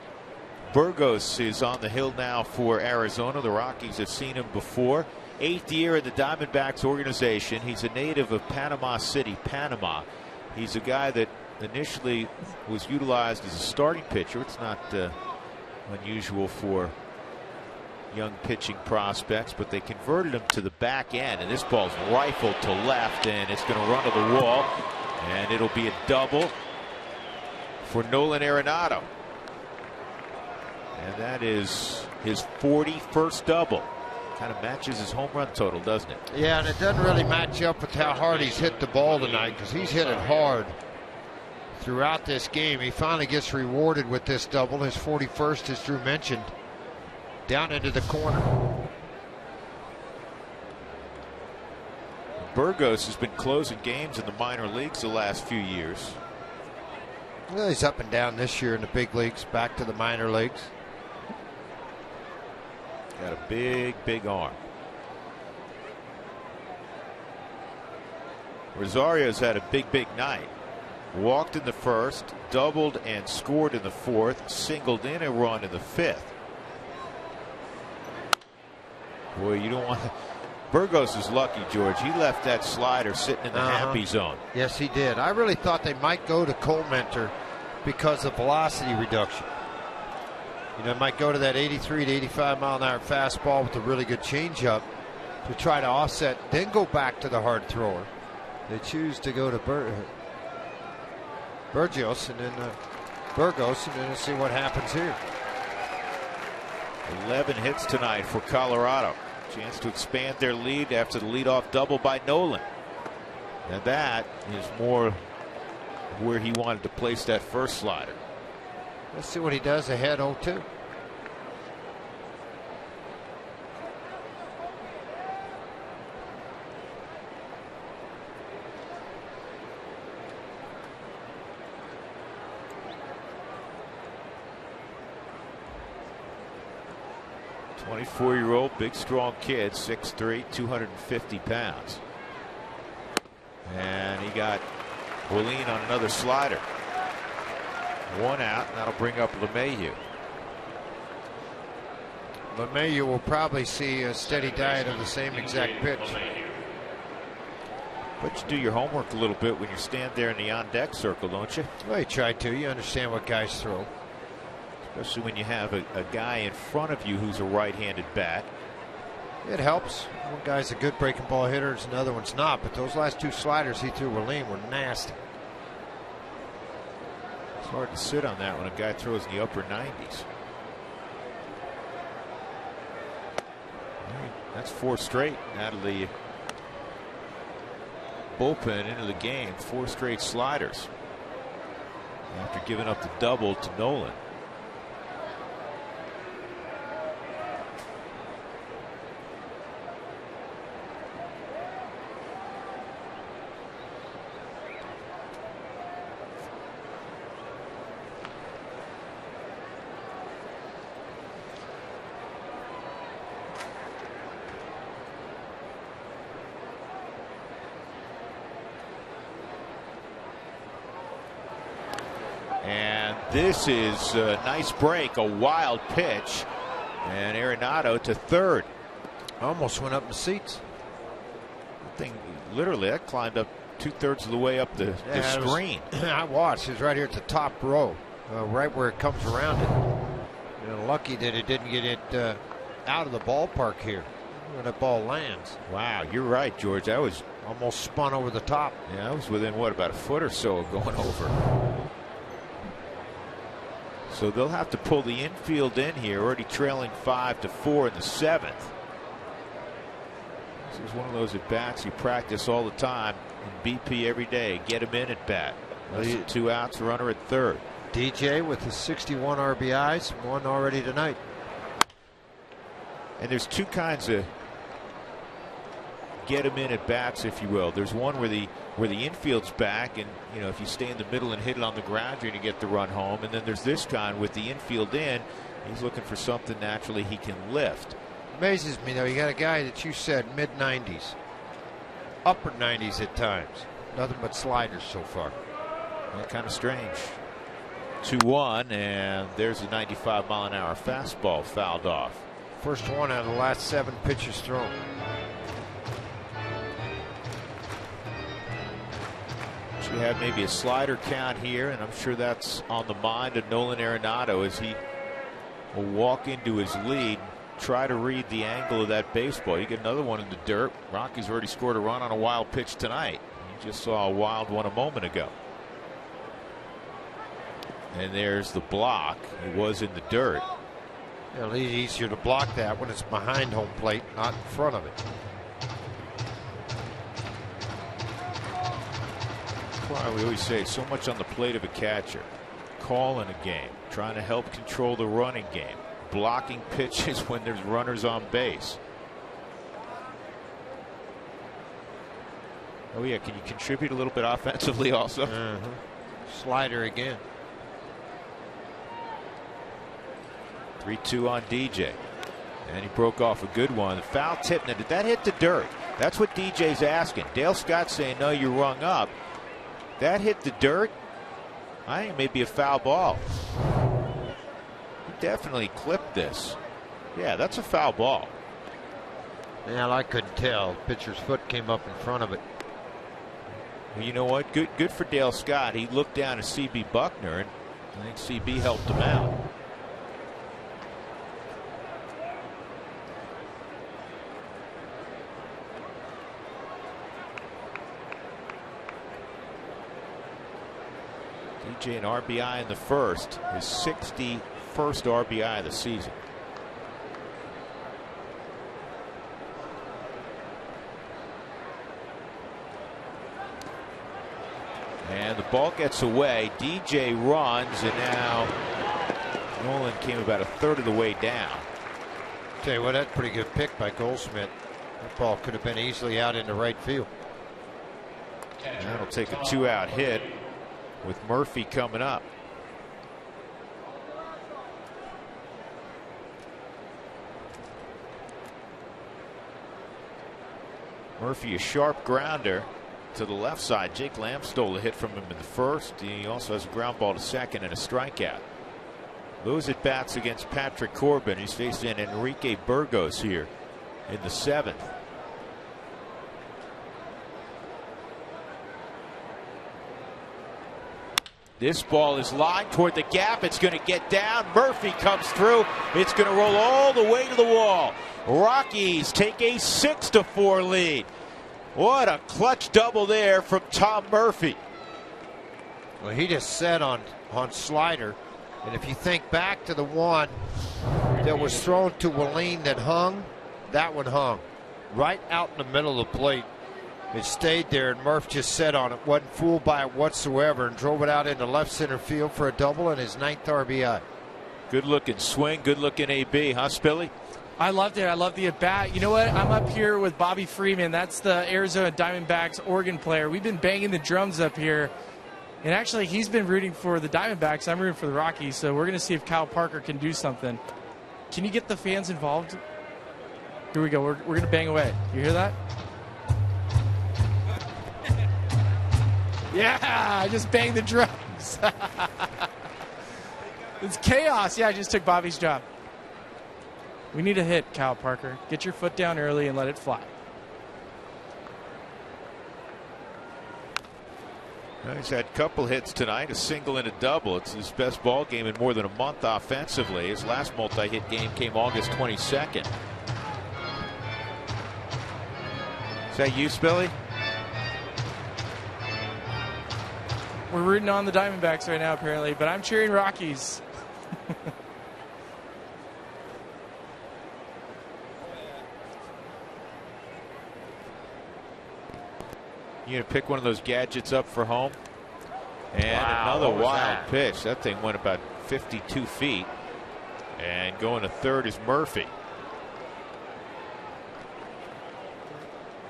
Burgos is on the hill now for Arizona. The Rockies have seen him before. 8th year in the Diamondbacks organization. He's a native of Panama City, Panama. He's a guy that initially was utilized as a starting pitcher. It's not unusual for young pitching prospects, but they converted him to the back end, and this ball's rifled to left, and it's going to run to the wall, and it'll be a double for Nolan Arenado. And that is his 41st double. Kind of matches his home run total, doesn't it? Yeah, and it doesn't really match up with how hard he's hit the ball tonight, because he's hit it hard throughout this game. He finally gets rewarded with this double, his 41st, as Drew mentioned, down into the corner. Burgos has been closing games in the minor leagues the last few years. Well, he's up and down this year in the big leagues, back to the minor leagues. Got a big, big arm. Rosario's had a big, big night. Walked in the first, doubled and scored in the fourth, singled in a run in the fifth. Boy, you don't want to. Burgos is lucky, George. He left that slider sitting in the happy zone. Yes, he did. I really thought they might go to Cole Mentor because of velocity reduction. You know, might go to that 83 to 85 mile an hour fastball with a really good changeup to try to offset, then go back to the hard thrower. They choose to go to Burgos and then Burgos, and then let's see what happens here. 11 hits tonight for Colorado. Chance to expand their lead after the leadoff double by Nolan. And that is more where he wanted to place that first slider. Let's see what he does ahead 0-2. Four-year-old, big, strong kid, 6'3", 250 pounds. And he got Willeen on another slider. One out, and that'll bring up LeMahieu. LeMahieu will probably see a steady diet of the same exact pitch. But you do your homework a little bit when you stand there in the on-deck circle, don't you? Well, you try to. You understand what guys throw. Especially when you have a guy in front of you who's a right-handed bat. It helps. One guy's a good breaking ball hitter, and another one's not. But those last two sliders he threw Willeen were nasty. It's hard to sit on that when a guy throws in the upper 90s. That's four straight out of the bullpen into the game. Four straight sliders after giving up the double to Nolan. This is a nice break, a wild pitch, and Arenado to third. Almost went up the seats. The thing, literally, that climbed up 2/3 of the way up the screen. I watched. It was right here at the top row, right where it comes around it. You know, lucky that it didn't get it out of the ballpark here when the ball lands. Wow, you're right, George. I was almost spun over the top. Yeah, I was within, what, about a foot or so of going over. So they'll have to pull the infield in here, already trailing 5-4 in the seventh. This is one of those at bats you practice all the time in BP every day. Get him in at bat. Two outs, runner at third. DJ with his 61 RBIs, one already tonight. And there's two kinds of get him in at bats, if you will. There's one where the infield's back, and you know, if you stay in the middle and hit it on the ground, you're going to get the run home. And then there's this kind with the infield in. He's looking for something naturally he can lift. Amazes me though. You got a guy that you said mid-90s, upper 90s at times. Nothing but sliders so far. Well, kind of strange. 2-1, and there's a 95 mile an hour fastball fouled off. First one out of the last 7 pitches thrown. We have maybe a slider count here, and I'm sure that's on the mind of Nolan Arenado as he will walk into his lead, try to read the angle of that baseball. You get another one in the dirt. Rockies already scored a run on a wild pitch tonight. You just saw a wild one a moment ago. And there's the block. It was in the dirt. It's easier to block that when it's behind home plate, not in front of it. That's why we always say so much on the plate of a catcher. Calling a game, trying to help control the running game, blocking pitches when there's runners on base. Oh yeah, can you contribute a little bit offensively also? Slider again. 3-2 on DJ. And he broke off a good one. The foul tip. Now, did that hit the dirt? That's what DJ's asking. Dale Scott's saying, no, you rung up. That hit the dirt? I think it may be a foul ball. He definitely clipped this. Yeah, that's a foul ball. Yeah, I couldn't tell. Pitcher's foot came up in front of it. Well, you know what? Good for Dale Scott. He looked down at CB Buckner, and I think CB helped him out. DJ an RBI in the first, his 61st RBI of the season. And the ball gets away. DJ runs, and now Nolan came about a third of the way down. Tell you what, that's a pretty good pick by Goldschmidt. That ball could have been easily out into right field. And that'll take a 2-out hit with Murphy coming up. Murphy, a sharp grounder to the left side. Jake Lamb stole a hit from him in the first. He also has a ground ball to second and a strikeout. Those at bats against Patrick Corbin. He's facing Enrique Burgos here in the seventh. This ball is lined toward the gap. It's going to get down. Murphy comes through. It's going to roll all the way to the wall. Rockies take a 6-4 lead. What a clutch double there from Tom Murphy. Well, he just set on slider. And if you think back to the one that was thrown to Willeen that hung, that one hung right out in the middle of the plate. It stayed there, and Murph just set on it, wasn't fooled by it whatsoever, and drove it out into left center field for a double and his 9th RBI. Good looking swing, good looking AB, huh, Spilly? I loved it. I love the at bat. You know what? I'm up here with Bobby Freeman. That's the Arizona Diamondbacks organ player. We've been banging the drums up here. And actually, he's been rooting for the Diamondbacks. I'm rooting for the Rockies. So we're going to see if Kyle Parker can do something. Can you get the fans involved? Here we go. We're going to bang away. You hear that? Yeah, I just banged the drums. It's chaos. Yeah, I just took Bobby's job. We need a hit, Kyle Parker. Get your foot down early and let it fly. Well, he's had a couple hits tonight, a single and a double. It's his best ball game in more than a month offensively. His last multi-hit game came August 22nd. Is that you, Spilly? We're rooting on the Diamondbacks right now, apparently, but I'm cheering Rockies. You gonna pick one of those gadgets up for home? And wow, another wild that? pitch. That thing went about 52 feet. And going to third is Murphy.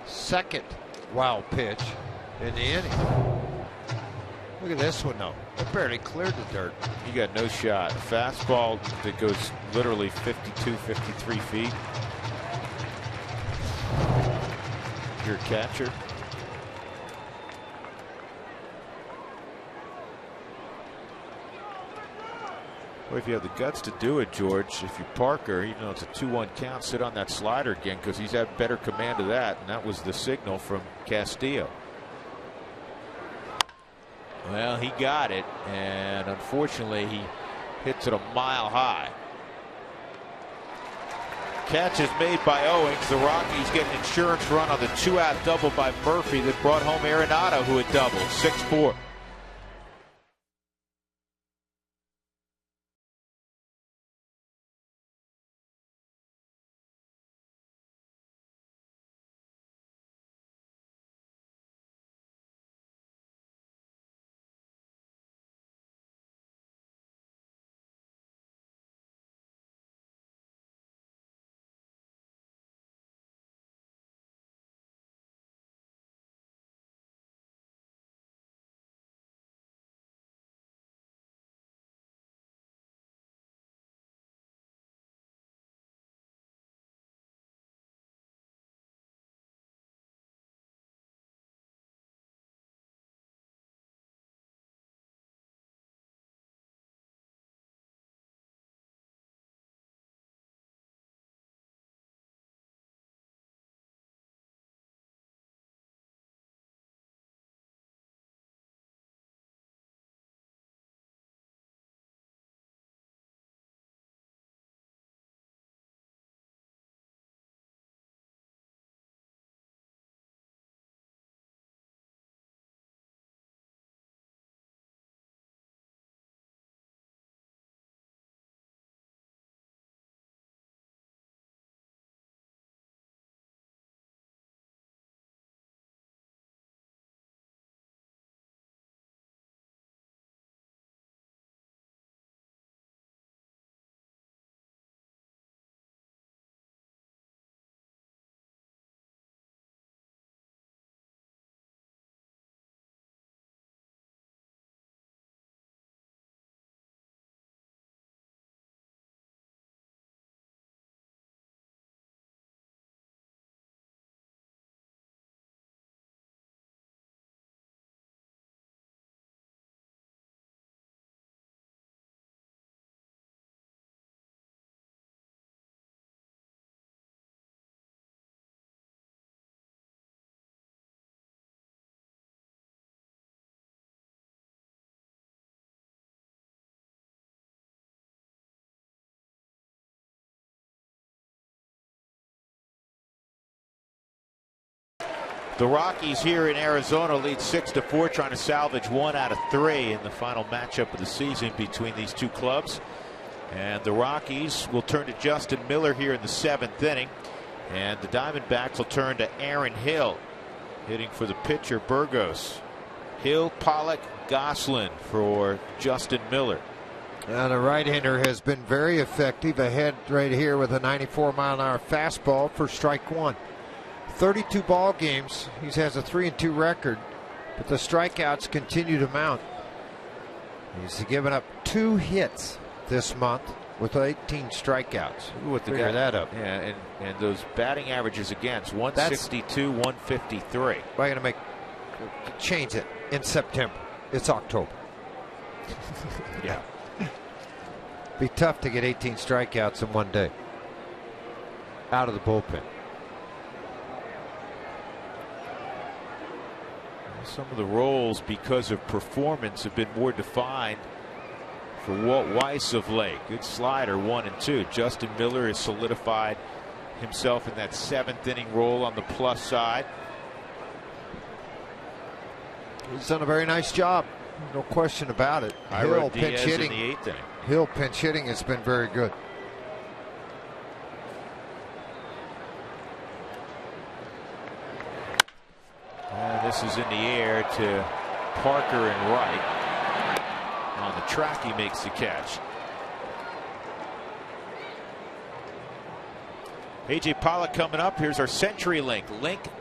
Second wild pitch in the inning. Look at this one, though. It barely cleared the dirt. You got no shot. Fastball that goes literally 52, 53 feet. Your catcher. Well, if you have the guts to do it, George, if you're Parker, even though it's a 2-1 count, sit on that slider again, because he's had better command of that, and that was the signal from Castillo. Well, he got it, and unfortunately, he hits it a mile high. Catch is made by Owings. The Rockies get an insurance run on the 2-out double by Murphy that brought home Arenado, who had doubled 6-4. The Rockies here in Arizona lead 6-4, trying to salvage 1 out of 3 in the final matchup of the season between these two clubs. And the Rockies will turn to Justin Miller here in the 7th inning. And the Diamondbacks will turn to Aaron Hill, hitting for the pitcher Burgos. Hill, Pollock, Goslin for Justin Miller. And the right-hander has been very effective ahead right here with a 94-mile-an-hour fastball for strike 1. 32 ball games. He has a 3-2 record, but the strikeouts continue to mount. He's given up 2 hits this month with 18 strikeouts. Figure that up. Yeah, and those batting averages against 162, 153. We're going to change it in September. It's October. Yeah. Be tough to get 18 strikeouts in one day out of the bullpen. Some of the roles, because of performance, have been more defined for Walt Weiss of late. Good slider, 1 and 2. Justin Miller has solidified himself in that 7th inning role on the plus side. He's done a very nice job. No question about it. Hill pinch hitting. In the 8th inning. Hill pinch hitting has been very good. This is in the air to Parker and right. On the track, he makes the catch. A.J. Pollock coming up. Here's our Century Link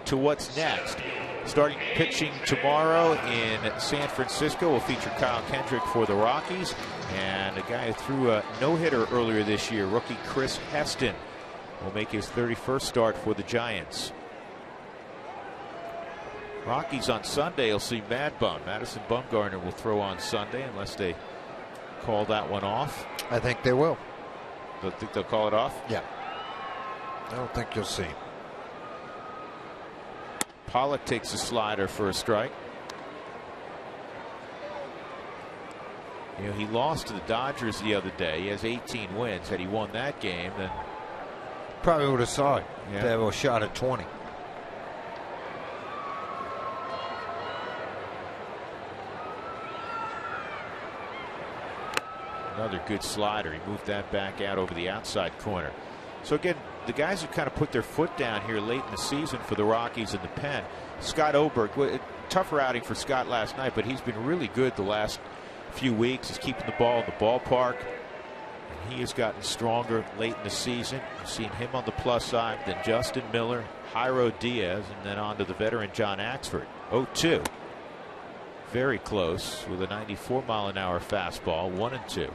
to what's next. Starting pitching tomorrow in San Francisco will feature Kyle Kendrick for the Rockies, and a guy who threw a no-hitter earlier this year, rookie Chris Heston, will make his 31st start for the Giants. Rockies on Sunday will see Mad Bum. Madison Bumgarner will throw on Sunday unless they call that one off. I think they will. Don't think they'll call it off? Yeah. I don't think you'll see him. Pollock takes a slider for a strike. You know, he lost to the Dodgers the other day. He has 18 wins. Had he won that game, then probably would have saw it. Yeah. They have a shot at 20. Another good slider. He moved that back out over the outside corner. So again, the guys who kind of put their foot down here late in the season for the Rockies in the pen. Scott Oberg, tougher outing for Scott last night, but he's been really good the last few weeks. He's keeping the ball in the ballpark. And he has gotten stronger late in the season. You've seen him on the plus side, then Justin Miller, Jairo Diaz, and then on to the veteran John Axford. 0-2. Very close with a 94-mile-an-hour fastball, 1 and 2.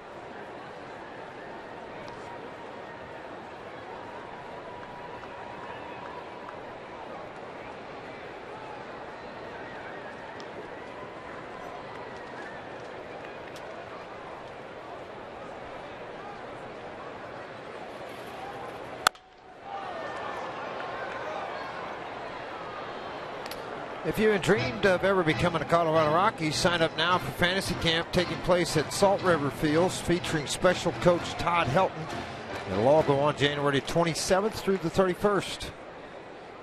If you had dreamed of ever becoming a Colorado Rockies, sign up now for fantasy camp taking place at Salt River Fields featuring special coach Todd Helton. It'll all go on January 27th through the 31st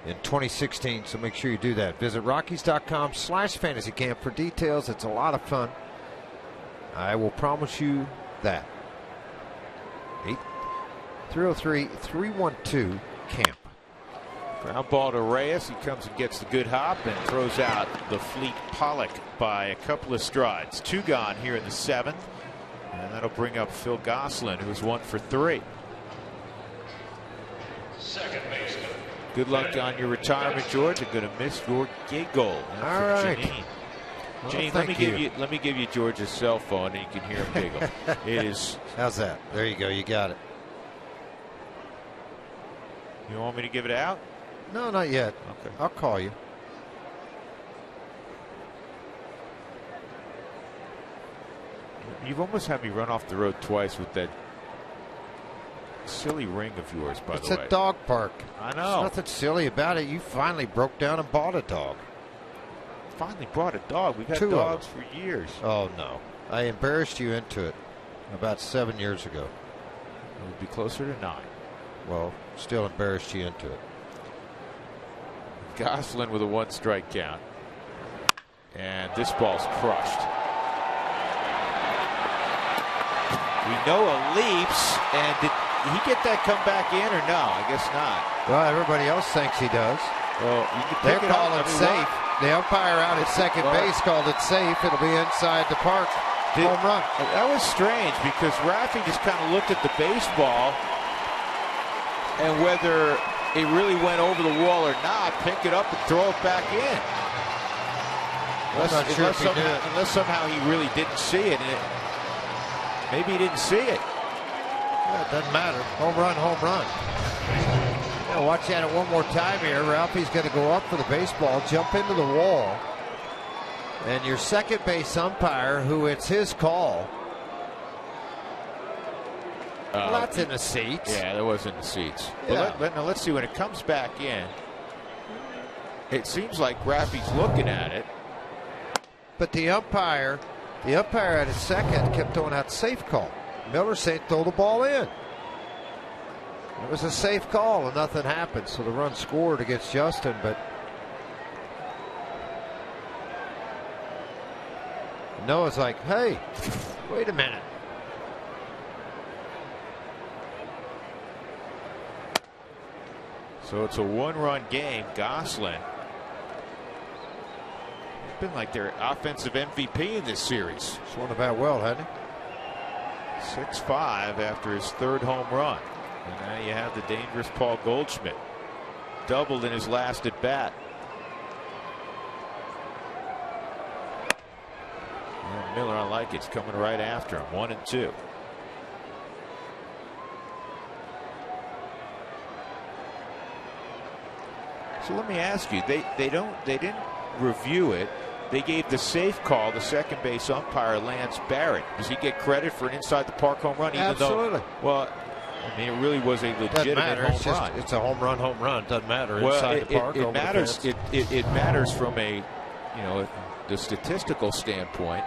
in 2016, so make sure you do that. Visit Rockies.com/fantasy camp for details. It's a lot of fun. I will promise you that. 303-312-camp. Ground ball to Reyes. He comes and gets the good hop and throws out the fleet Pollock by a couple of strides. 2 gone here in the 7th. And that'll bring up Phil Goslin, who's 1 for 3. Second baseman. Good luck on your retirement, George. I'm going to miss your giggle. All right. Janine. Well, Janine, let me give you George's cell phone and you can hear him giggle. It is. How's that? There you go. You got it. You want me to give it out? No, not yet. Okay. I'll call you. You've almost had me run off the road twice with that silly ring of yours, by the way. It's a dog park. I know. There's nothing silly about it. You finally broke down and bought a dog. Finally brought a dog. We've had 2 dogs for years. Oh, no. I embarrassed you into it about 7 years ago. It would be closer to 9. Well, still embarrassed you into it. Gosselin with a 1-strike count. And this ball's crushed. We know a leaps, and did he get that come back in or no? I guess not. Well, everybody else thinks he does. Well, you can They're pick it up. calling it safe. The umpire out at second base called it safe. It'll be inside the park. Home run. That was strange because Raffy just kind of looked at the baseball and whether it really went over the wall or not, pick it up and throw it back in. Unless somehow he really didn't see it. Maybe he didn't see it. Yeah, it doesn't matter. Home run, home run. Yeah, watch at it one more time here. Ralphie's going to go up for the baseball, jump into the wall. And your second base umpire, who it's his call. Well, that's in the seats. Yeah, that was in the seats. Yeah. But now let's see, when it comes back in, it seems like Raffy's looking at it. But the umpire at his second kept throwing out safe call. Miller said throw the ball in. It was a safe call and nothing happened. So the run scored against Justin, but Noah's like, hey, wait a minute. So it's a 1-run game. Gosselin. It's been like their offensive MVP in this series. Swung the bat well, hadn't he? 6-5 after his 3rd home run. And now you have the dangerous Paul Goldschmidt. Doubled in his last at bat. And Miller, I like it's coming right after him. 1-2. So let me ask you, they didn't review it. They gave the safe call, the second base umpire, Lance Barrett. Does he get credit for an inside the park home run? Even Absolutely. Well, I mean, it really was a legitimate home run. It's a home run, home run. Doesn't matter. Well, inside the park. It matters. It matters from the statistical standpoint.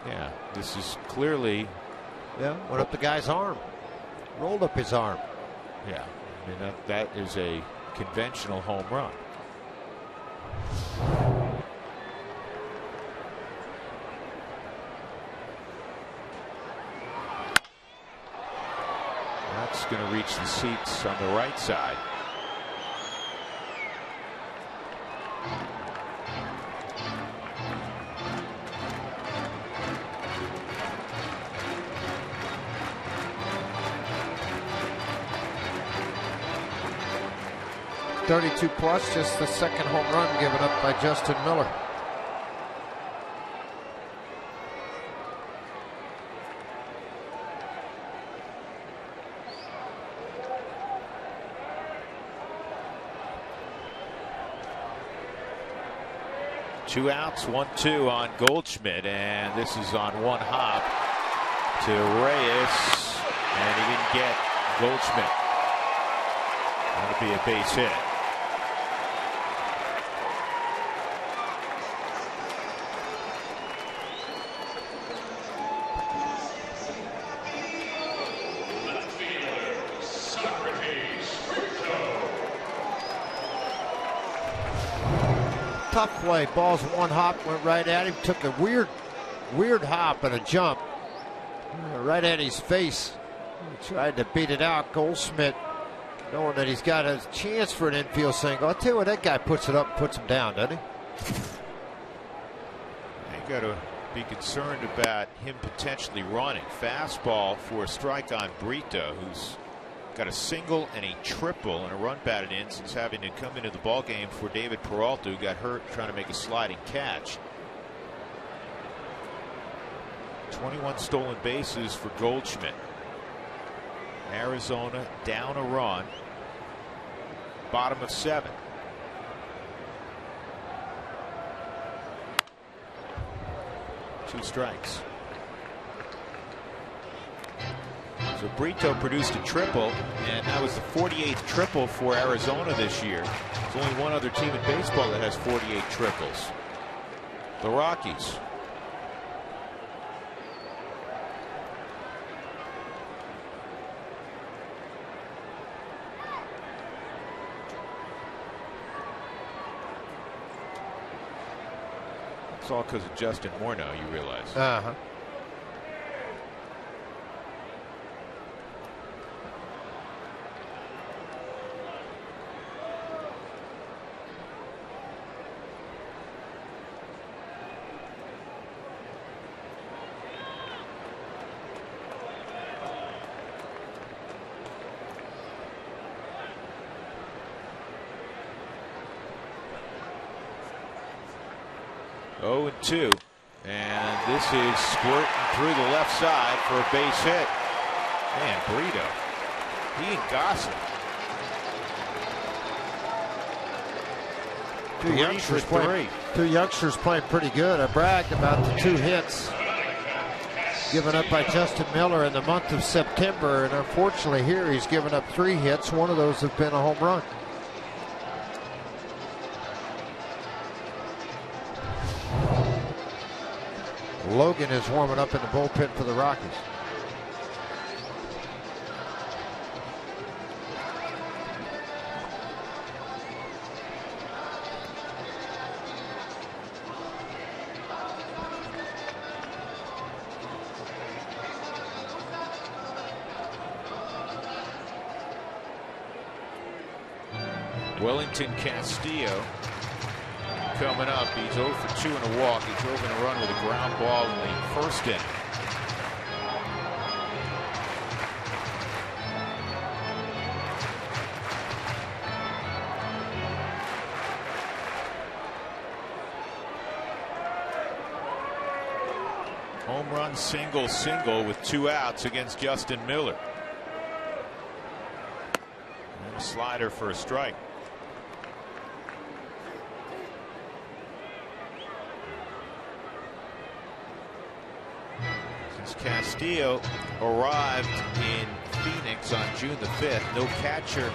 Yeah, this is clearly. Yeah, went up the guy's arm, rolled up his arm. Yeah, I mean that is a conventional home run. That's going to reach the seats on the right side. .32 plus, just the second home run given up by Justin Miller. Two outs, 1-2 on Goldschmidt, and this is on one hop to Reyes, and he didn't get Goldschmidt. That'll be a base hit. Tough play. Ball's one hop, went right at him. Took a weird hop and a jump right at his face. He tried to beat it out. Goldschmidt, knowing that he's got a chance for an infield single. I'll tell you what, that guy puts it up and puts him down, doesn't he? You got to be concerned about him potentially running. Fastball for a strike on Brito, who's got a single and a triple and a run batted in since having to come into the ball game for David Peralta, who got hurt trying to make a sliding catch. 21 stolen bases for Goldschmidt. Arizona down a run. Bottom of 7. Two strikes. So Brito produced a triple, and that was the 48th triple for Arizona this year. There's only one other team in baseball that has 48 triples. The Rockies. It's all because of Justin Morneau, you realize. Uh-huh. Oh, 2, and this is squirting through the left side for a base hit. Man, Brito, he and Gossett. Two youngsters playing pretty good. I bragged about the 2 hits given up by Justin Miller in the month of September, and unfortunately here he's given up 3 hits. One of those have been a home run. Logan is warming up in the bullpen for the Rockies. Wellington Castillo coming up. He's 0 for 2 in a walk. He drove in a run with a ground ball in the first inning. Home run, single with 2 outs against Justin Miller. And a slider for a strike. Castillo arrived in Phoenix on June the 5th. No catcher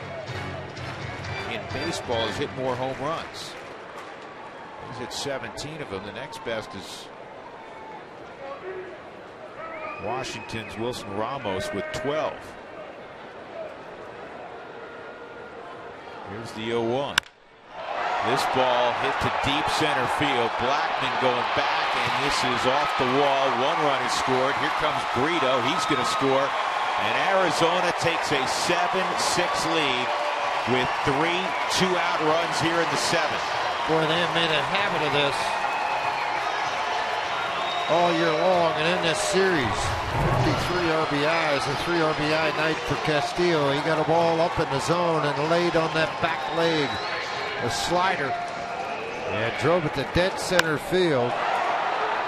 in baseball has hit more home runs. He's hit 17 of them. The next best is Washington's Wilson Ramos with 12. Here's the 0-1. This ball hit to deep center field. Blackman going back, and this is off the wall. 1 run is scored. Here comes Brito. He's going to score. And Arizona takes a 7-6 lead with 3 2-out runs here in the 7th. Boy, they have made a habit of this all year long, and in this series, 53 RBIs, a 3 RBI night for Castillo. He got a ball up in the zone and laid on that back leg. A slider, and drove it to dead center field.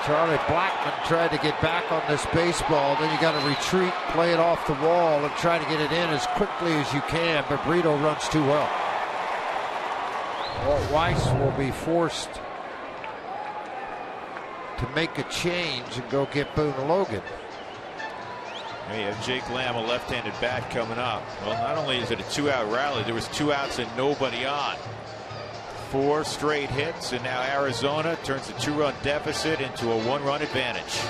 Charlie Blackman tried to get back on this baseball. Then you got to retreat, play it off the wall, and try to get it in as quickly as you can. But Brito runs too well. Walt Weiss will be forced to make a change and go get Boone Logan. You have Jake Lamb, a left-handed bat, coming up. Well, not only is it a 2-out rally, there was 2 outs and nobody on. 4 straight hits, and now Arizona turns a 2-run deficit into a 1-run advantage.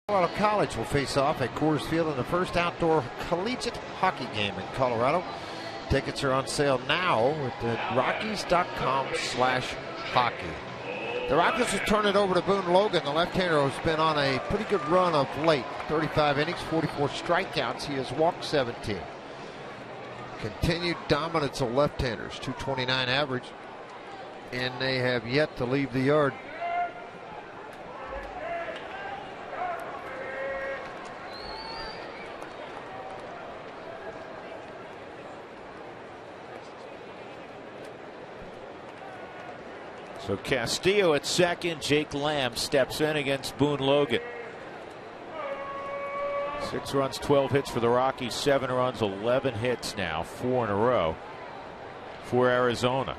Colorado College will face off at Coors Field in the first outdoor collegiate hockey game in Colorado. Tickets are on sale now at Rockies.com/hockey. The Rockies will turn it over to Boone Logan. The left-hander has been on a pretty good run of late. 35 innings, 44 strikeouts. He has walked 17. Continued dominance of left-handers, 229 average, and they have yet to leave the yard. So Castillo at second. Jake Lamb steps in against Boone Logan. 6 runs, 12 hits for the Rockies. 7 runs, 11 hits now. 4 in a row for Arizona.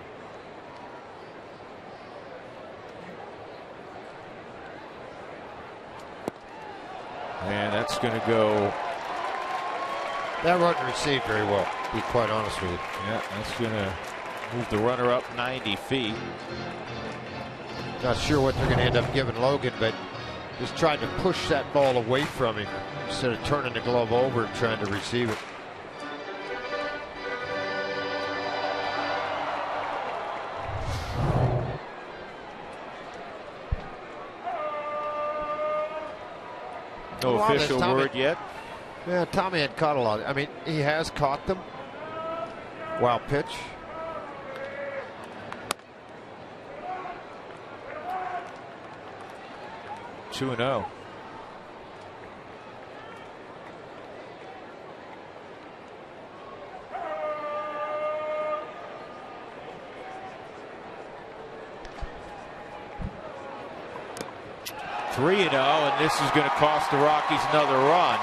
And that's going to go. That wasn't received very well, to be quite honest with you. Yeah, that's going to move the runner up 90 feet. Not sure what they're going to end up giving Logan, but just tried to push that ball away from him instead of turning the glove over and trying to receive it. No official word yet. Yeah, Tommy had caught a lot. I mean, he has caught them. Wild pitch. Two and 0. Three and 0, and this is going to cost the Rockies another run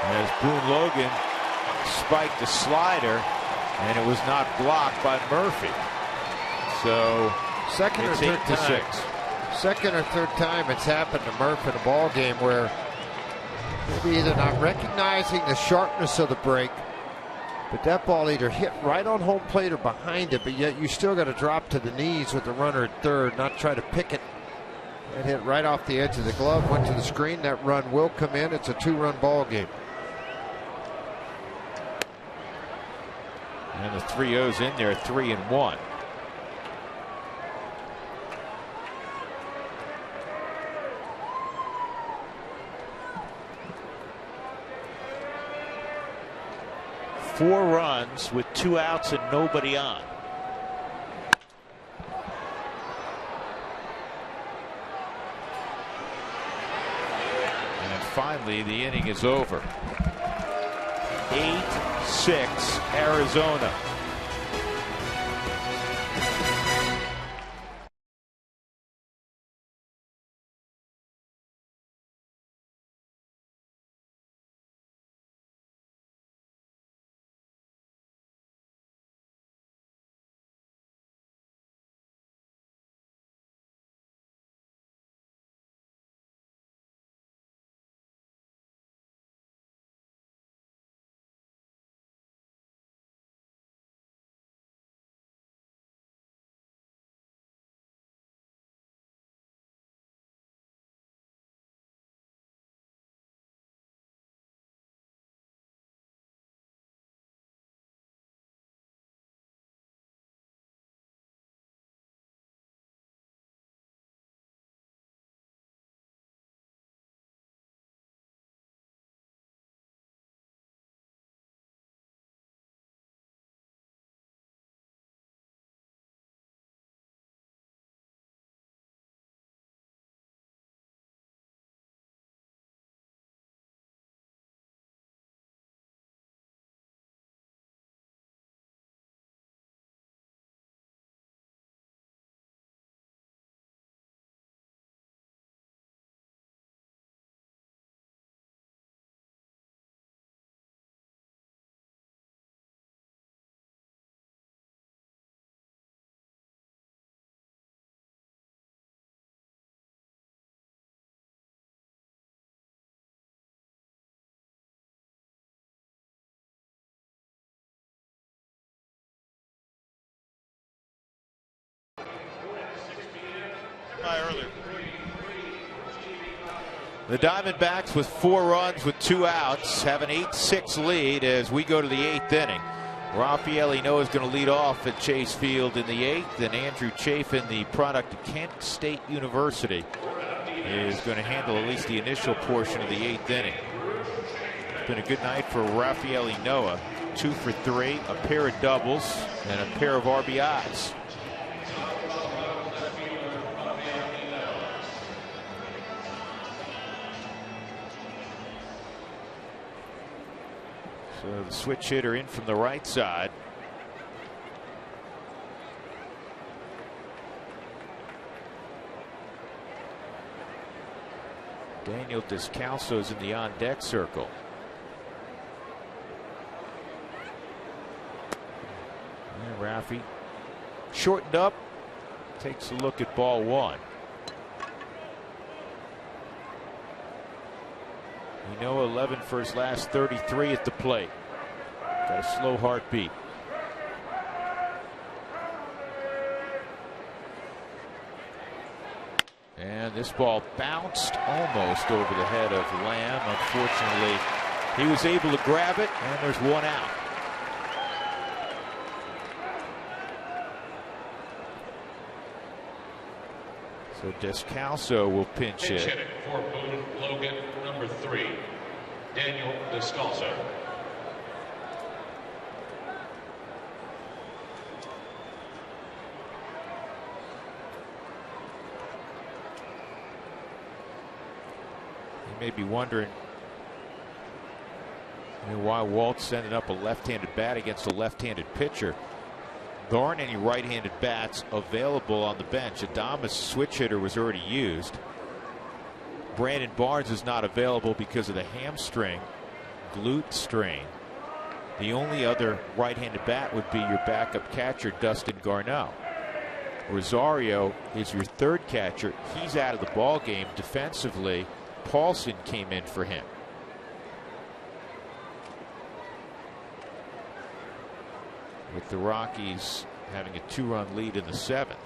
as Boone Logan spiked the slider, and it was not blocked by Murphy. So second or third time. Second or third time it's happened to Murphy in a ball game where maybe either not recognizing the sharpness of the break, but that ball either hit right on home plate or behind it, but yet you still got to drop to the knees with the runner at third, not try to pick it. It hit right off the edge of the glove, went to the screen. That run will come in. It's a 2-run ball game. And the 3-0's in there, 3-1. Four runs with 2 outs and nobody on. And finally, the inning is over. 8-6 Arizona. The Diamondbacks with 4 runs with 2 outs have an 8-6 lead as we go to the 8th inning. Rafael Noah is going to lead off at Chase Field in the 8th, and Andrew Chafin, the product of Kent State University, is going to handle at least the initial portion of the 8th inning. It's been a good night for Rafael Noah. 2 for 3, a pair of doubles, and a pair of RBIs. So the switch hitter in from the right side. Daniel Descalso is in the on-deck circle. And Rafi shortened up, takes a look at ball 1. You know, 11 for his last 33 at the plate. Got a slow heartbeat. And this ball bounced almost over the head of Lamb. Unfortunately, he was able to grab it, and there's 1 out. So Descalso will pinch Pinch hit. hitting for Boone Logan, number 3, Daniel Descalso. You may be wondering why Walt's sending up a left-handed bat against a left-handed pitcher. There aren't any right-handed bats available on the bench. Adames' switch hitter was already used. Brandon Barnes is not available because of the hamstring glute strain. The only other right-handed bat would be your backup catcher, Dustin Garneau. Rosario is your 3rd catcher. He's out of the ball game defensively. Paulson came in for him. With the Rockies having a 2-run lead in the 7th.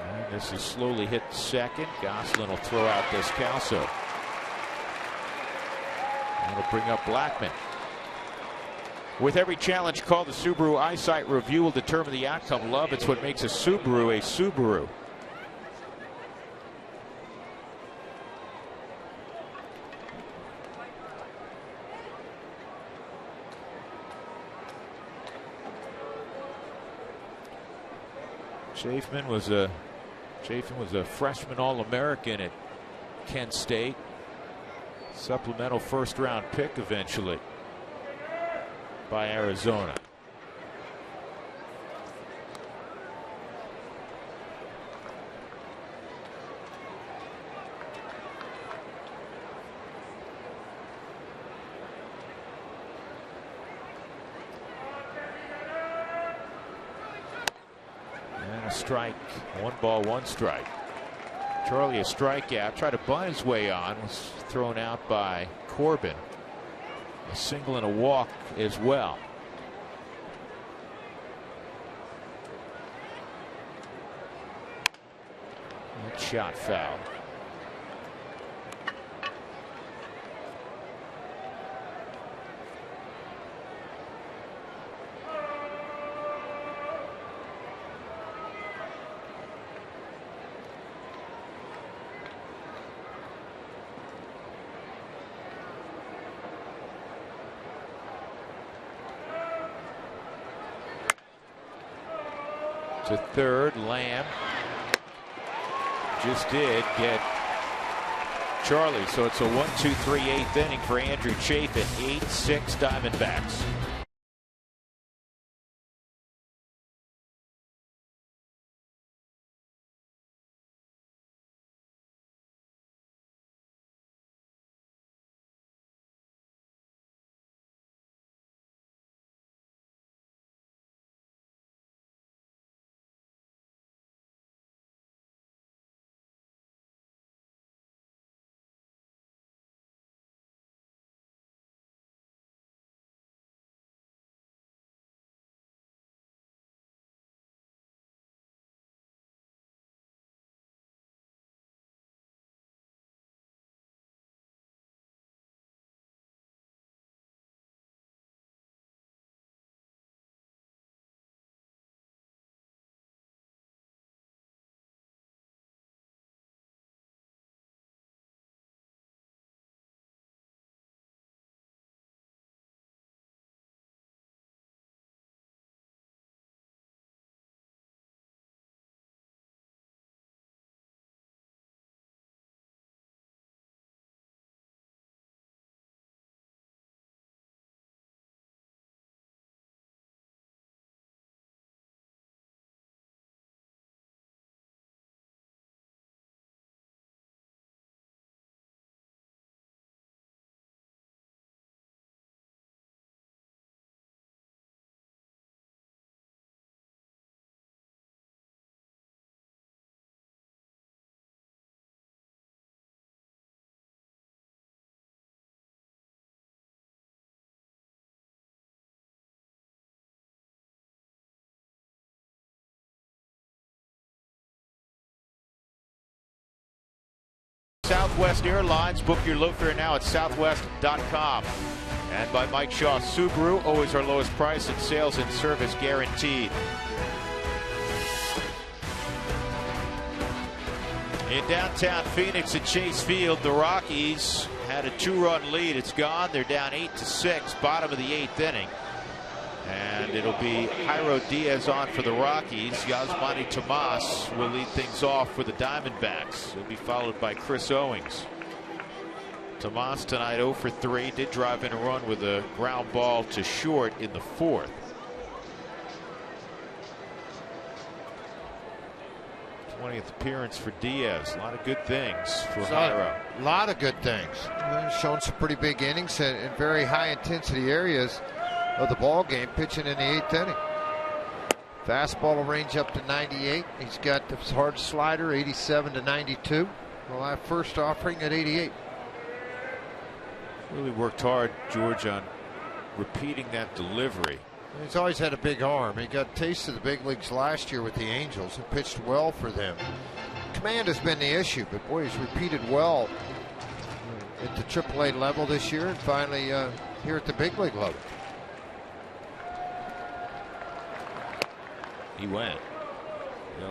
And this is slowly hit second. Goslin will throw out Descalso. That'll bring up Blackman. With every challenge called, the Subaru Eyesight Review will determine the outcome. Love, it's what makes a Subaru a Subaru. Chafin was a freshman All-American at Kent State. Supplemental 1st-round pick eventually by Arizona. Strike. 1 ball, 1 strike. Charlie a strikeout. Tried to bunt his way on. Was thrown out by Corbin. A single and a walk as well. That shot foul. To 3rd, Lamb just did get Charlie. So it's a 1-2-3 8th inning for Andrew Chafin. 8-6 Diamondbacks. Southwest Airlines. Book your low fare now at southwest.com. And by Mike Shaw Subaru, always our lowest price and sales and service guaranteed. In downtown Phoenix at Chase Field, the Rockies had a 2-run lead. It's gone. They're down 8-6, bottom of the 8th inning. And it'll be Jairo Diaz on for the Rockies. Yasmani Tomas will lead things off for the Diamondbacks. He'll be followed by Chris Owings. Tomas tonight 0 for 3. Did drive in a run with a ground ball to short in the 4th. 20th appearance for Diaz. A lot of good things for Jairo. A lot of good things. He's shown some pretty big innings in very high intensity areas of the ball game, pitching in the 8th inning. Fastball will range up to 98. He's got the hard slider 87 to 92. Well, our first offering at 88. Really worked hard, George, on repeating that delivery. He's always had a big arm. He got a taste of the big leagues last year with the Angels and pitched well for them. Command has been the issue, but boy, he's repeated well at the AAA level this year and finally here at the big league level. He went.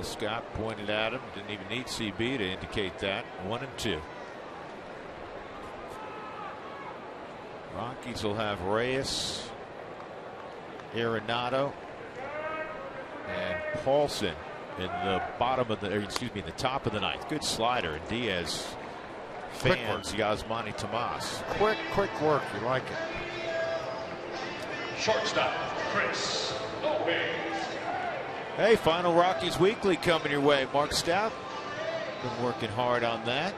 Scott pointed at him. Didn't even need CB to indicate that. 1-2. Rockies will have Reyes, Arenado, and Paulson in the bottom of the, the top of the 9th. Good slider, and Diaz fans Yasmani Tomas. Quick work. You like it. Shortstop, Chris Owings. Hey, final Rockies Weekly coming your way. Mark Stout been working hard on that.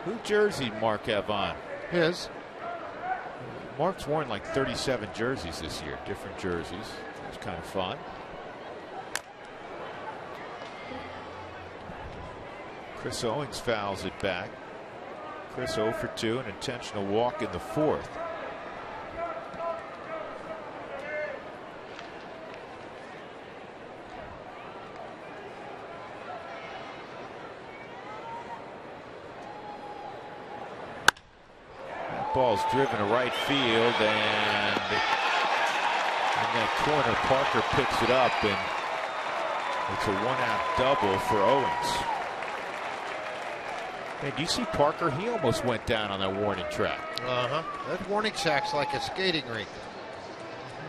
Who jersey Mark have on? His. Mark's worn like 37 jerseys this year, different jerseys. It's kind of fun. Chris Owings fouls it back. Chris 0 for 2, an intentional walk in the 4th. Ball's driven to right field, and in that corner, Parker picks it up, and it's a 1-out double for Owens. And do you see Parker? He almost went down on that warning track. That warning track's like a skating rink.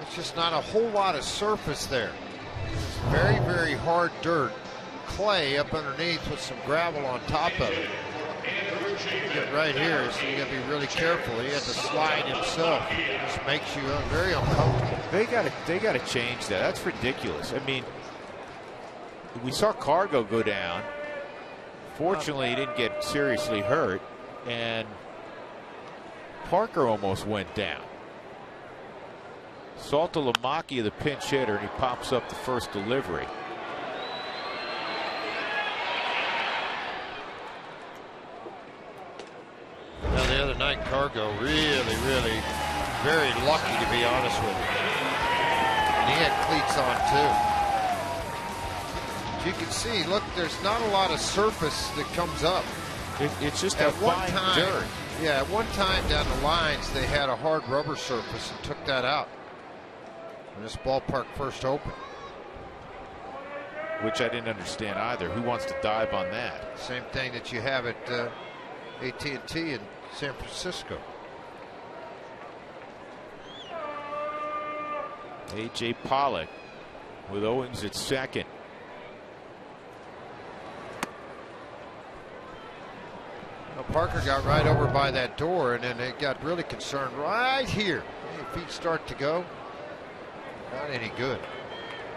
It's just not a whole lot of surface there. It's very, very hard dirt, clay up underneath with some gravel on top of it. Right here, so you got to be really careful. He had to slide himself. It just makes you very uncomfortable. They got to change that. That's ridiculous. I mean, we saw Cargo go down. Fortunately, he didn't get seriously hurt, and Parker almost went down. Saltalamacchia, the pinch hitter, and he pops up the first delivery. Now, the other night, Cargo really very lucky, to be honest with you. And he had cleats on, too. You can see, look, there's not a lot of surface that comes up. It's just a fine dirt. Yeah, at one time down the lines, they had a hard rubber surface and took that out when this ballpark first opened. Which I didn't understand either. Who wants to dive on that? Same thing that you have at AT&T in San Francisco. A.J. Pollock with Owens at second. Well, Parker got right over by that door, and then it got really concerned right here. If feet start to go, not any good.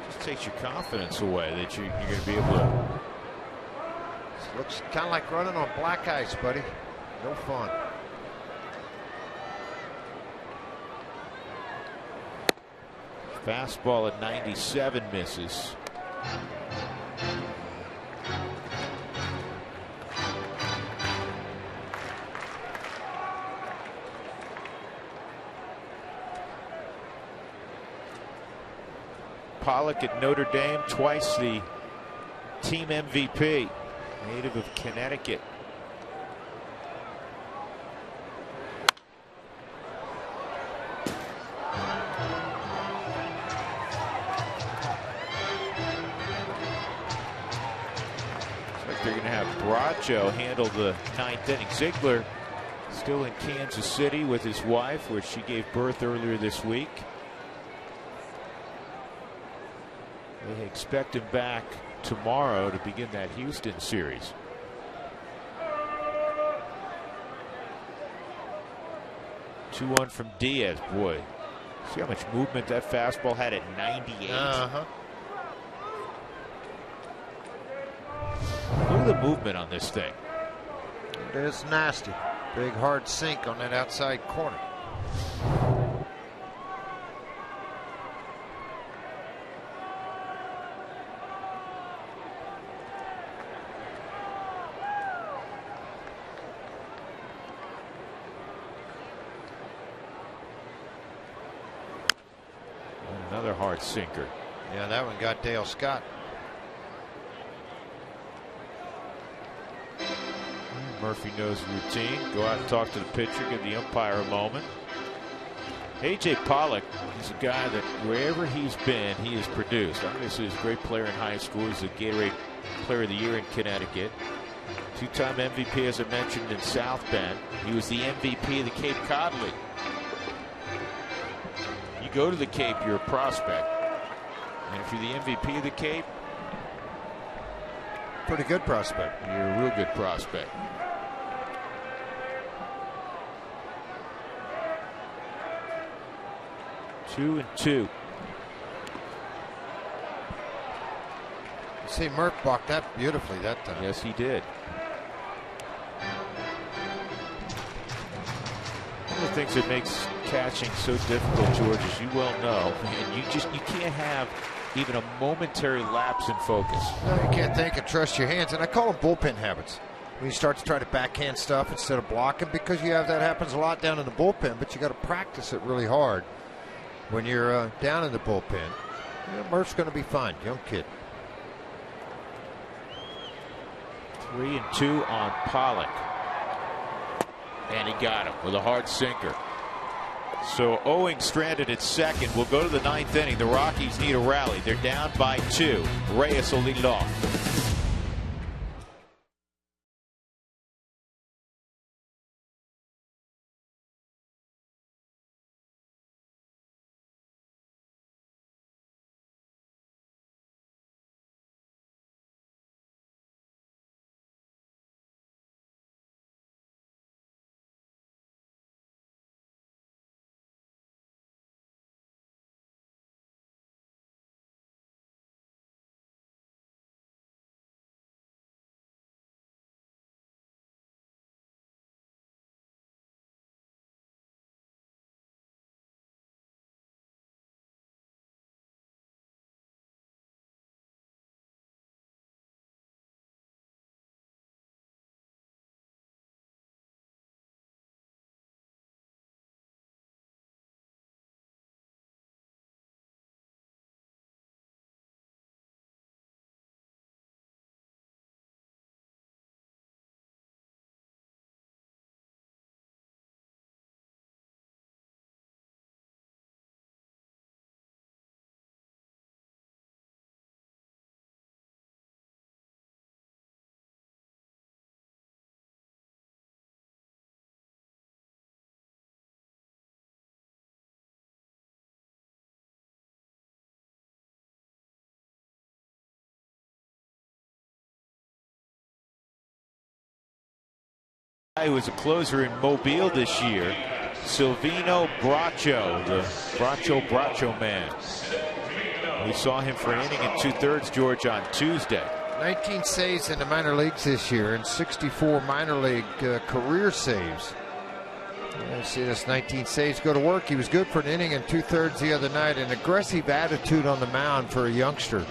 Just takes your confidence away that you're going to be able to. This looks kind of like running on black ice, buddy. No fun. Fastball at 97 misses. Pollock at Notre Dame, twice the team MVP. native of Connecticut. They're going to have Bracho handle the 9th inning. Ziegler still in Kansas City with his wife, where she gave birth earlier this week. They expect him back tomorrow to begin that Houston series. Two 2-1 from Diaz. Boy, see how much movement that fastball had at 98. Look at the movement on this thing. It is nasty. Big hard sink on that outside corner. Another hard sinker. Yeah, that one got Dale Scott. Murphy knows the routine. Go out and talk to the pitcher, give the umpire a moment. A.J. Pollock is a guy that wherever he's been, he has produced. Obviously, he's a great player in high school. He's the Gatorade Player of the Year in Connecticut. Two-time MVP, as I mentioned, in South Bend. He was the MVP of the Cape Cod League. You go to the Cape, you're a prospect. And if you're the MVP of the Cape, pretty good prospect. You're a real good prospect. Two and two. See, Murph blocked that beautifully that time. Yes, he did. One of the things that makes catching so difficult, George, as you well know, and you can't have even a momentary lapse in focus. No, you can't think and trust your hands, and I call them bullpen habits. When you start to try to backhand stuff instead of blocking, because you have that happens a lot down in the bullpen, but you got to practice it really hard when you're down in the bullpen. Murph's going to be fine, young kid. 3-2 on Pollock. And he got him with a hard sinker. So Owing stranded at second. We'll go to the 9th inning. The Rockies need a rally. They're down by 2. Reyes will lead it off. He was a closer in Mobile this year. Silvino Bracho, the Bracho man. We saw him for an inning and 2/3, George, on Tuesday. 19 saves in the minor leagues this year and 64 minor league career saves. See this 19 saves go to work. He was good for an inning and 2/3 the other night. An aggressive attitude on the mound for a youngster.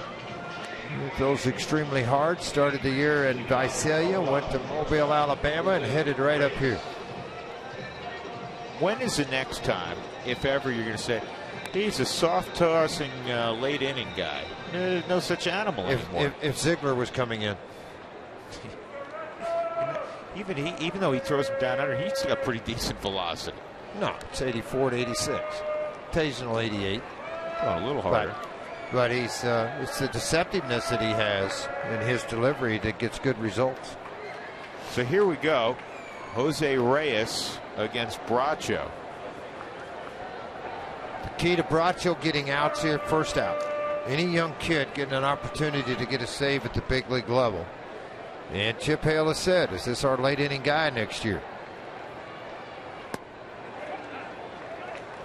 He throws extremely hard. Started the year in Visalia, went to Mobile, Alabama, and headed right up here. When is the next time, if ever, you're going to say, he's a soft-tossing late inning guy? No such animal anymore. If Ziegler was coming in. even though he throws them down under, he's got pretty decent velocity. No, it's 84 to 86. Occasional 88. Well, a little harder. But he's it's the deceptiveness that he has in his delivery that gets good results. So here we go. Jose Reyes against Bracho. The key to Bracho getting outs here, first out. Any young kid getting an opportunity to get a save at the big league level. And Chip Hale has said, is this our late inning guy next year?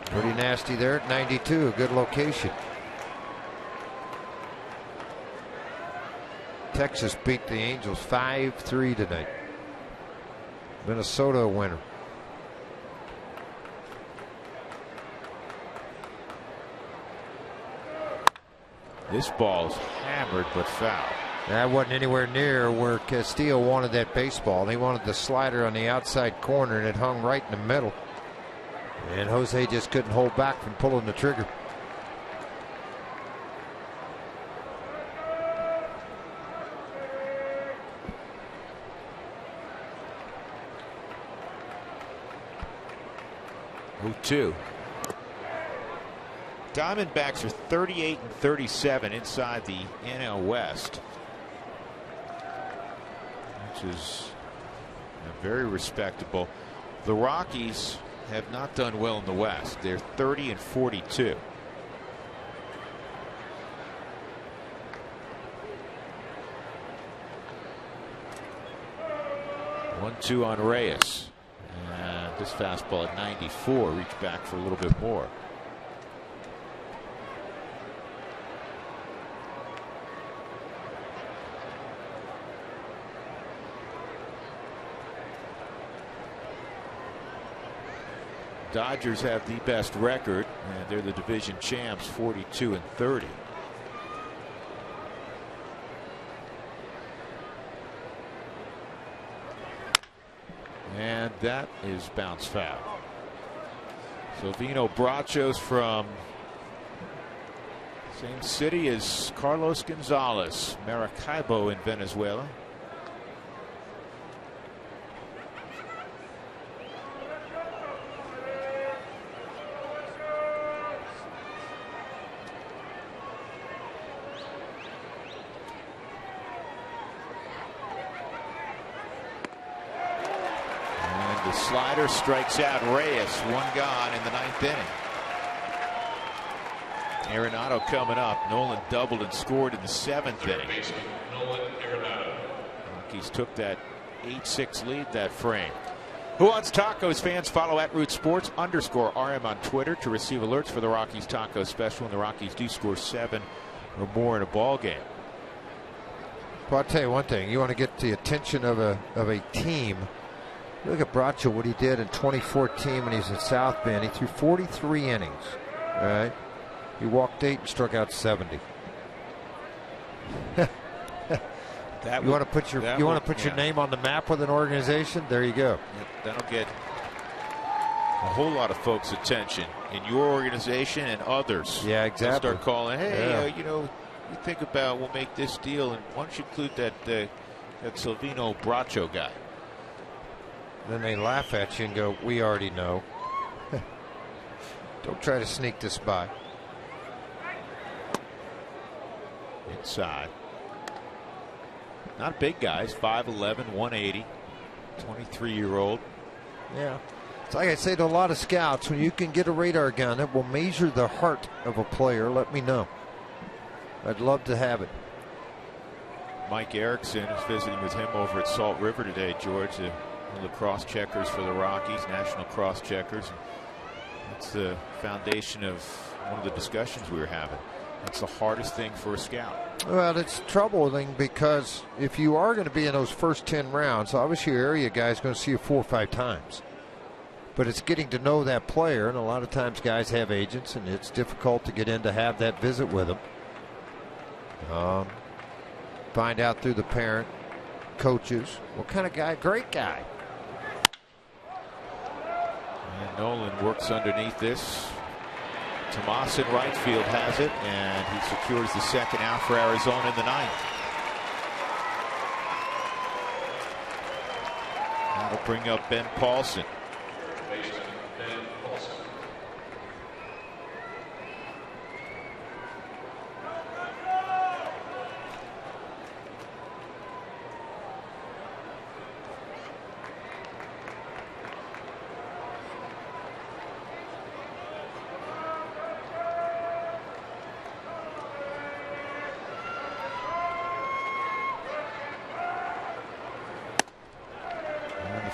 Pretty nasty there at 92, a good location. Texas beat the Angels 5-3 tonight. Minnesota a winner. This ball's hammered but foul. That wasn't anywhere near where Castillo wanted that baseball. He wanted the slider on the outside corner, and it hung right in the middle. And Jose just couldn't hold back from pulling the trigger. Two. Diamondbacks are 38 and 37 inside the NL West, which is very respectable. The Rockies have not done well in the West. They're 30 and 42. One-two on Reyes. And this fastball at 94 reached back for a little bit more. Dodgers have the best record, and they're the division champs, 42 and 30. And that is bounce foul. Silvino Bracho's from same city as Carlos Gonzalez, Maracaibo in Venezuela. Slider strikes out Reyes. One gone in the ninth inning. Arenado coming up. Nolan doubled and scored in the seventh inning. Yankees took that 8-6 lead that frame. Who Wants Tacos fans, follow @RootSports_RM on Twitter to receive alerts for the Rockies taco special when the Rockies do score 7 or more in a ball game. Well, I'll tell you one thing. You want to get the attention of a team. Look at Bracho, what he did in 2014 when he was in South Bend. He threw 43 innings. All right, he walked 8 and struck out 70. You want to put your name on the map with an organization? There you go. Yep, that'll get a whole lot of folks' attention in your organization and others. Yeah, exactly. They'll start calling, hey, you think about, we'll make this deal, and why don't you include that Silvino Bracho guy? Then they laugh at you and go, we already know. Don't try to sneak this by. Inside. Not big guys, 5'11", 180, 23-year-old. Yeah. It's like I say to a lot of scouts, when you can get a radar gun that will measure the heart of a player, let me know. I'd love to have it. Mike Erickson is visiting with him over at Salt River today, George. One of the cross checkers for the Rockies, national cross checkers. That's the foundation of one of the discussions we were having. It's the hardest thing for a scout. Well, it's troubling because if you are going to be in those first 10 rounds, obviously your area guy is going to see you 4 or 5 times. But it's getting to know that player, and a lot of times guys have agents, and it's difficult to get in to have that visit with them. Find out through the parent, coaches, what kind of guy, great guy. And Nolan works underneath this. Tomas in right field has it, and he secures the second out for Arizona in the ninth. We'll bring up Ben Paulson.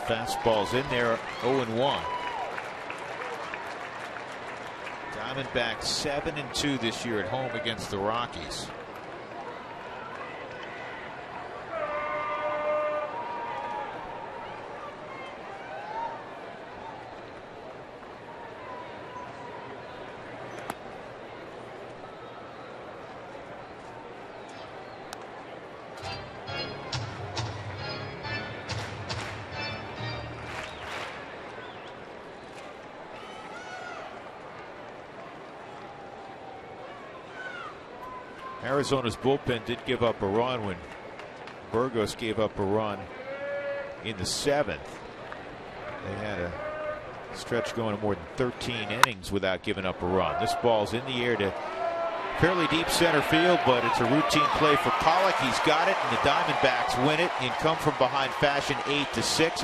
Fastball's in there, 0-1. Diamondbacks 7-2 this year at home against the Rockies. Arizona's bullpen did give up a run when Burgos gave up a run in the 7th. They had a stretch going to more than 13 innings without giving up a run. This ball's in the air to fairly deep center field, but it's a routine play for Pollock. He's got it, and the Diamondbacks win it in come from behind fashion 8-6.